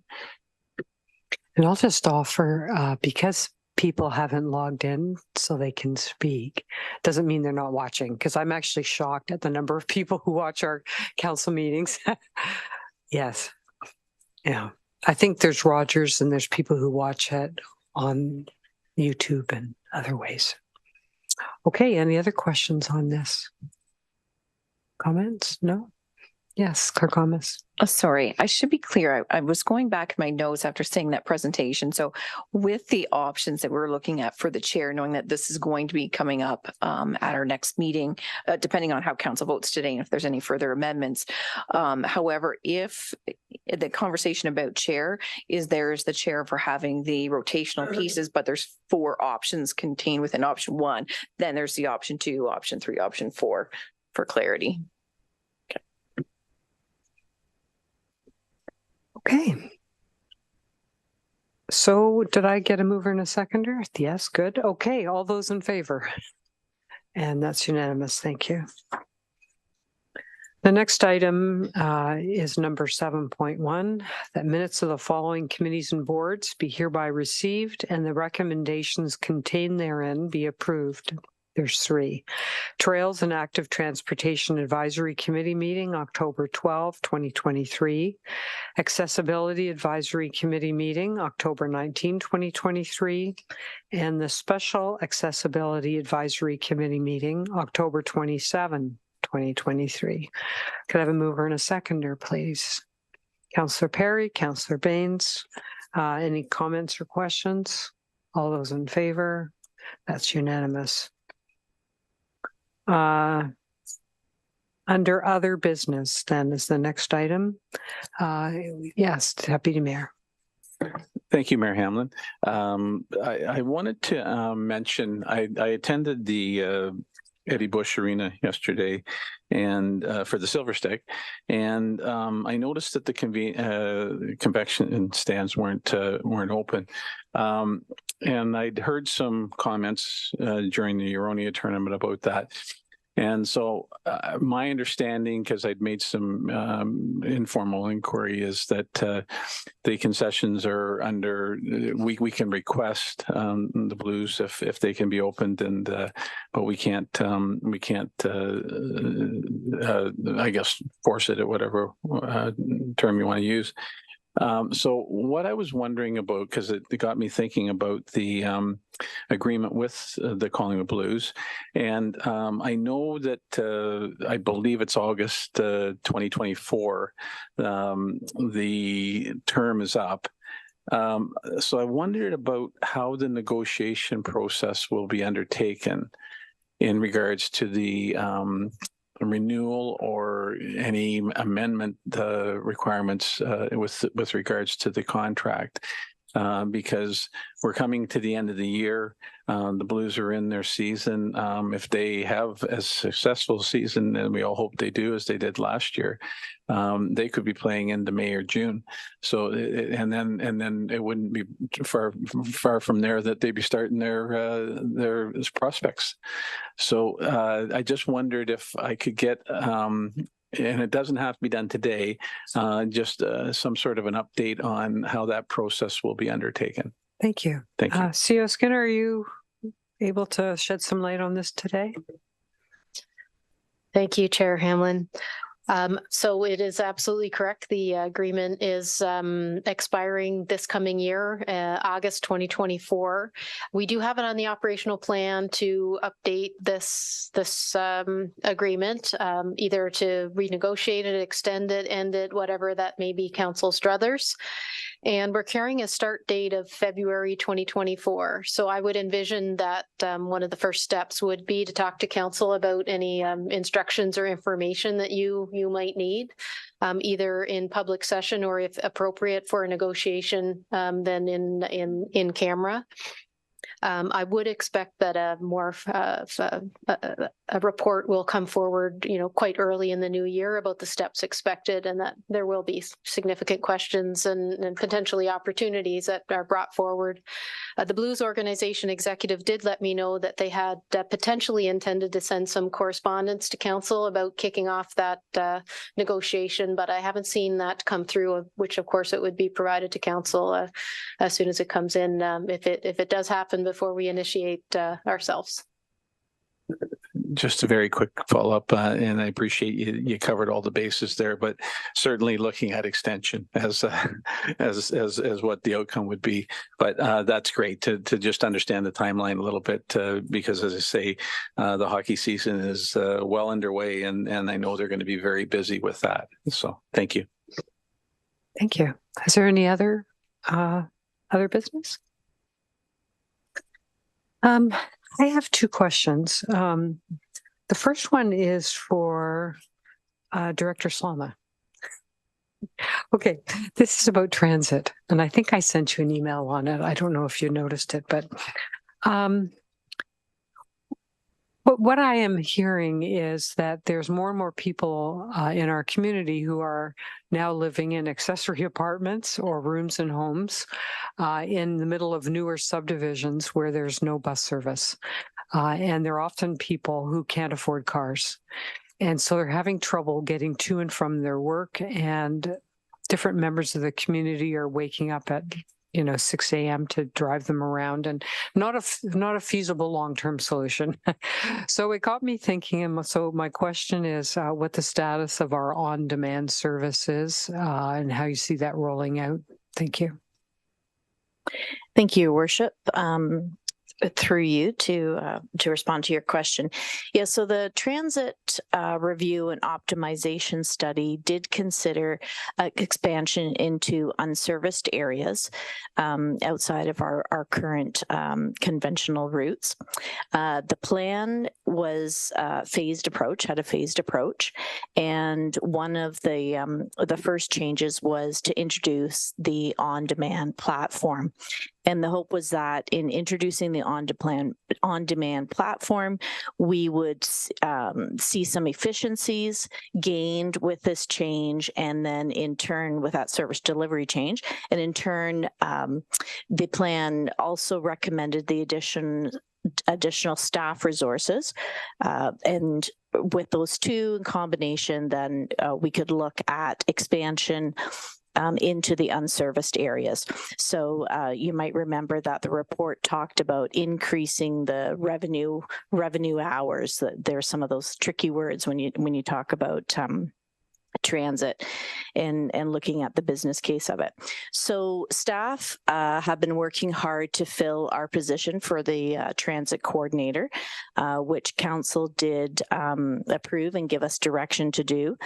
S1: And I'll just offer, because people haven't logged in so they can speak, doesn't mean they're not watching, because I'm actually shocked at the number of people who watch our council meetings. Yes. Yeah. I think there's Rogers and there's people who watch it on YouTube and other ways. Okay. Any other questions on this? Comments? No? Yes, Clerk Thomas.
S6: Oh, sorry, I should be clear. I was going back in my notes after seeing that presentation. So with the options that we're looking at for the chair, knowing that this is going to be coming up at our next meeting, depending on how council votes today and if there's any further amendments. However, if the conversation about chair is there's the chair for having the rotational pieces, but there's 4 options contained within option 1, then there's the option 2, option 3, option 4 for clarity.
S1: Okay. So did I get a mover and a seconder? Yes, good. Okay, all those in favor? And that's unanimous. Thank you. The next item is number 7.1, that minutes of the following committees and boards be hereby received and the recommendations contained therein be approved. There's 3. Trails and Active Transportation Advisory Committee meeting, October 12, 2023. Accessibility Advisory Committee meeting, October 19, 2023. And the Special Accessibility Advisory Committee meeting, October 27, 2023. Could I have a mover and a seconder, please? Councillor Perry, Councillor Baines, any comments or questions? All those in favor? That's unanimous. Under other business, then, is the next item. Yes, Deputy Mayor.
S16: Thank you, Mayor Hamlin. I wanted to mention, I attended the Eddie Bush Arena yesterday and for the Silver Stick, and I noticed that the convection stands weren't open. And I'd heard some comments during the Euronia tournament about that. And so my understanding, because I'd made some informal inquiry, is that the concessions are under, we can request the Blues if they can be opened, and but we can't I guess force it, or whatever term you want to use. So what I was wondering about, because it got me thinking about the agreement with the Collingwood Blues, and I know that I believe it's August 2024, the term is up. So I wondered about how the negotiation process will be undertaken in regards to the renewal or any amendment requirements with regards to the contract, because we're coming to the end of the year. The Blues are in their season. If they have a successful season, and we all hope they do, as they did last year, they could be playing into May or June. So, and then it wouldn't be far from there that they'd be starting their prospects. So I just wondered if I could get, and it doesn't have to be done today, just some sort of an update on how that process will be undertaken.
S1: Thank you.
S16: Thank you.
S1: CEO Skinner, are you able to shed some light on this today?
S21: Thank you, Chair Hamlin. So it is absolutely correct. The agreement is expiring this coming year, August 2024. We do have it on the operational plan to update this agreement, either to renegotiate it, extend it, end it, whatever that may be Council's druthers. And we're carrying a start date of February 2024. So I would envision that one of the first steps would be to talk to Council about any instructions or information that you might need, either in public session or, if appropriate for a negotiation, then in camera. I would expect that a report will come forward, quite early in the new year about the steps expected, and that there will be significant questions and potentially opportunities that are brought forward. The Blues organization executive did let me know that they had potentially intended to send some correspondence to council about kicking off that negotiation, but I haven't seen that come through, which of course it would be provided to council as soon as it comes in, if it does happen before we initiate ourselves.
S16: Just a very quick follow-up, and I appreciate you covered all the bases there, but certainly looking at extension as what the outcome would be. But that's great to just understand the timeline a little bit, because as I say, the hockey season is well underway, and I know they're going to be very busy with that. So thank you.
S1: Thank you. Is there any other business? I have two questions. The first one is for Director Slama. Okay, this is about transit, and I think I sent you an email on it. I don't know if you noticed it, but what I am hearing is that there's more and more people in our community who are now living in accessory apartments or rooms and homes in the middle of newer subdivisions where there's no bus service. And they're often people who can't afford cars. And so they're having trouble getting to and from their work, and different members of the community are waking up at 6 a.m. to drive them around, and not a feasible long-term solution. So it got me thinking, and so my question is what the status of our on-demand service is, and how you see that rolling out. Thank you.
S18: Thank you, Your Worship. Through you to respond to your question. Yeah, so the transit review and optimization study did consider expansion into unserviced areas outside of our current conventional routes. The plan was had a phased approach, and one of the first changes was to introduce the on-demand platform. And the hope was that in introducing the on-demand platform, we would see some efficiencies gained with this change, and then in turn with that service delivery change. And in turn, the plan also recommended the additional staff resources. And with those two in combination, then we could look at expansion into the unserviced areas. So you might remember that the report talked about increasing the revenue hours. There's some of those tricky words when you talk about transit and looking at the business case of it. So staff have been working hard to fill our position for the transit coordinator, which council did approve and give us direction to do.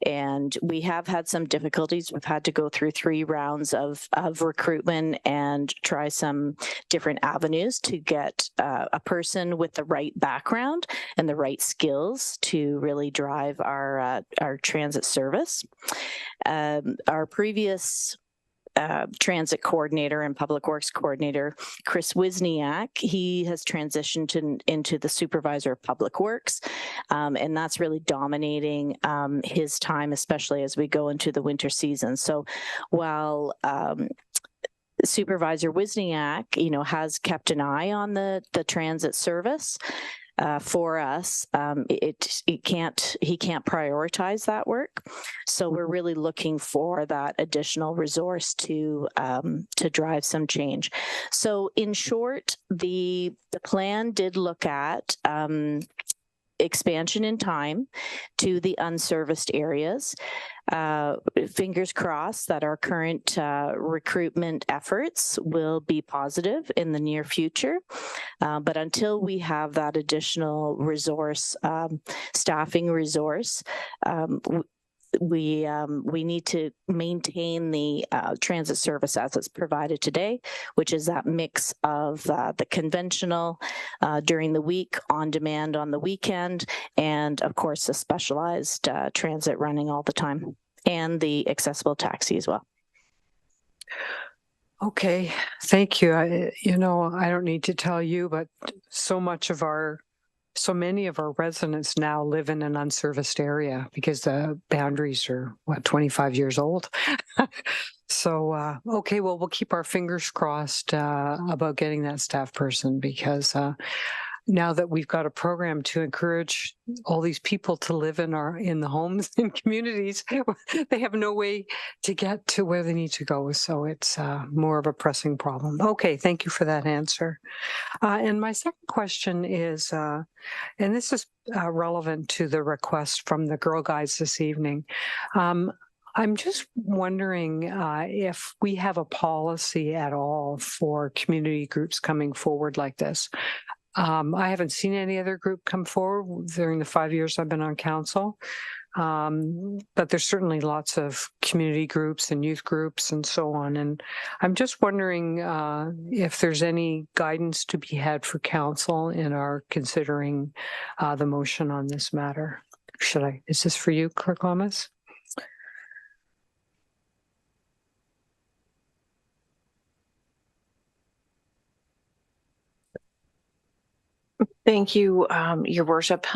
S18: And we have had some difficulties. We've had to go through 3 rounds of recruitment and try some different avenues to get a person with the right background and the right skills to really drive our transit service. Our previous transit coordinator and public works coordinator, Chris Wisniak, he has transitioned into the supervisor of public works, and that's really dominating his time, especially as we go into the winter season. So while Supervisor Wisniak, has kept an eye on the transit service for us, he can't prioritize that work. So we're really looking for that additional resource to drive some change. So in short, the plan did look at expansion in time to the unserviced areas. Fingers crossed that our current recruitment efforts will be positive in the near future. But until we have that additional resource, staffing resource, we need to maintain the transit service as it's provided today, which is that mix of the conventional during the week, on demand on the weekend, and of course the specialized transit running all the time, and the accessible taxi as well.
S1: Okay, thank you. I don't need to tell you, but so many of our residents now live in an unserviced area because the boundaries are 25 years old. So, okay, well, we'll keep our fingers crossed about getting that staff person because now that we've got a program to encourage all these people to live in the homes and communities, they have no way to get to where they need to go. So it's more of a pressing problem. Okay, thank you for that answer. And my second question is, and this is relevant to the request from the Girl Guides this evening. I'm just wondering if we have a policy at all for community groups coming forward like this. I haven't seen any other group come forward during the 5 years I've been on council, but there's certainly lots of community groups and youth groups and so on. And I'm just wondering if there's any guidance to be had for council in our considering the motion on this matter. Is this for you, Clerk Lamas?
S6: Thank you, Your Worship.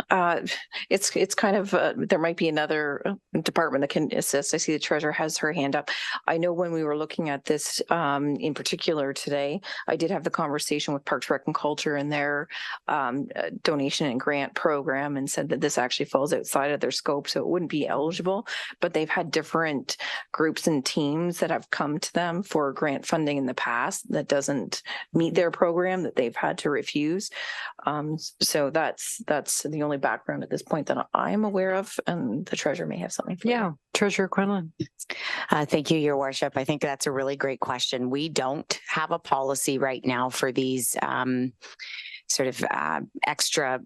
S6: It's kind of, there might be another department that can assist. I see the treasurer has her hand up. I know when we were looking at this in particular today, I did have the conversation with Parks, Rec and Culture and their donation and grant program and said that this actually falls outside of their scope, so it wouldn't be eligible, but they've had different groups and teams that have come to them for grant funding in the past that doesn't meet their program that they've had to refuse. So that's the only background at this point that I'm aware of, and the treasurer may have something for
S1: you. Treasurer Quinlan.
S20: Thank you, Your Worship. I think that's a really great question. We don't have a policy right now for these sort of extra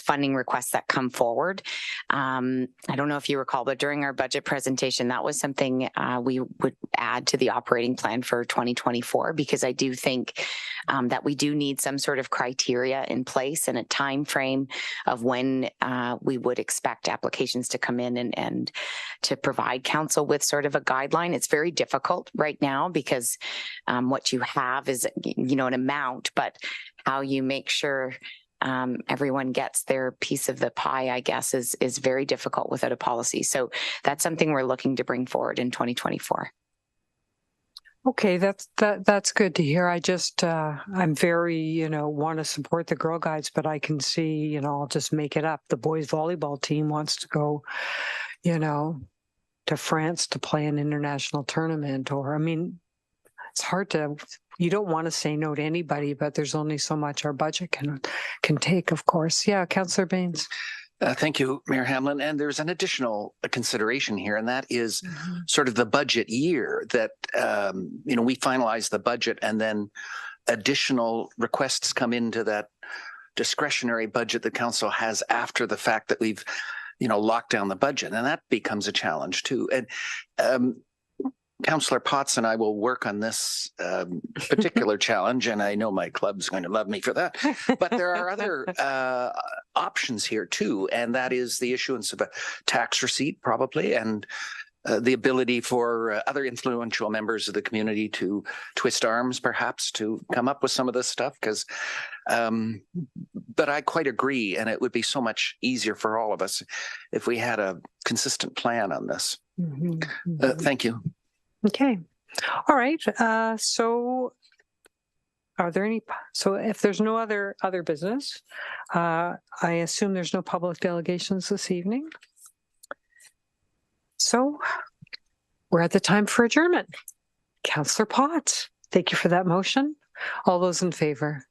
S20: funding requests that come forward. I don't know if you recall, but during our budget presentation, that was something we would add to the operating plan for 2024, because I do think that we do need some sort of criteria in place and a time frame of when we would expect applications to come in and to provide council with sort of a guideline. It's very difficult right now because what you have is, an amount, but how you make sure everyone gets their piece of the pie, I guess, is very difficult without a policy. So that's something we're looking to bring forward in 2024.
S1: Okay, that's good to hear. I just I'm very want to support the Girl Guides, but I can see I'll just make it up. The boys volleyball team wants to go to France to play an international tournament, or it's hard to. You don't want to say no to anybody, but there's only so much our budget can take, of course. Yeah, Councillor Baines.
S15: Thank you, Mayor Hamlin. And there's an additional consideration here, and that is sort of the budget year that, we finalize the budget and then additional requests come into that discretionary budget the council has after the fact that we've, locked down the budget. And that becomes a challenge too. And Councillor Potts and I will work on this particular challenge, and I know my club's going to love me for that. But there are other options here too, and that is the issuance of a tax receipt, probably, and the ability for other influential members of the community to twist arms, perhaps, to come up with some of this stuff. Because, but I quite agree, and it would be so much easier for all of us if we had a consistent plan on this. Thank you.
S1: Okay. All right. So are there any, so if there's no other business, I assume there's no public delegations this evening. So we're at the time for adjournment. Councillor Potts, thank you for that motion. All those in favor?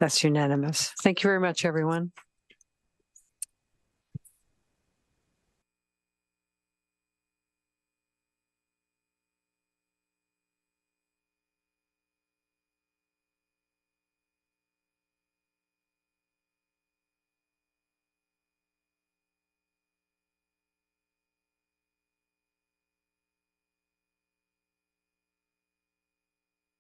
S1: That's unanimous. Thank you very much, everyone.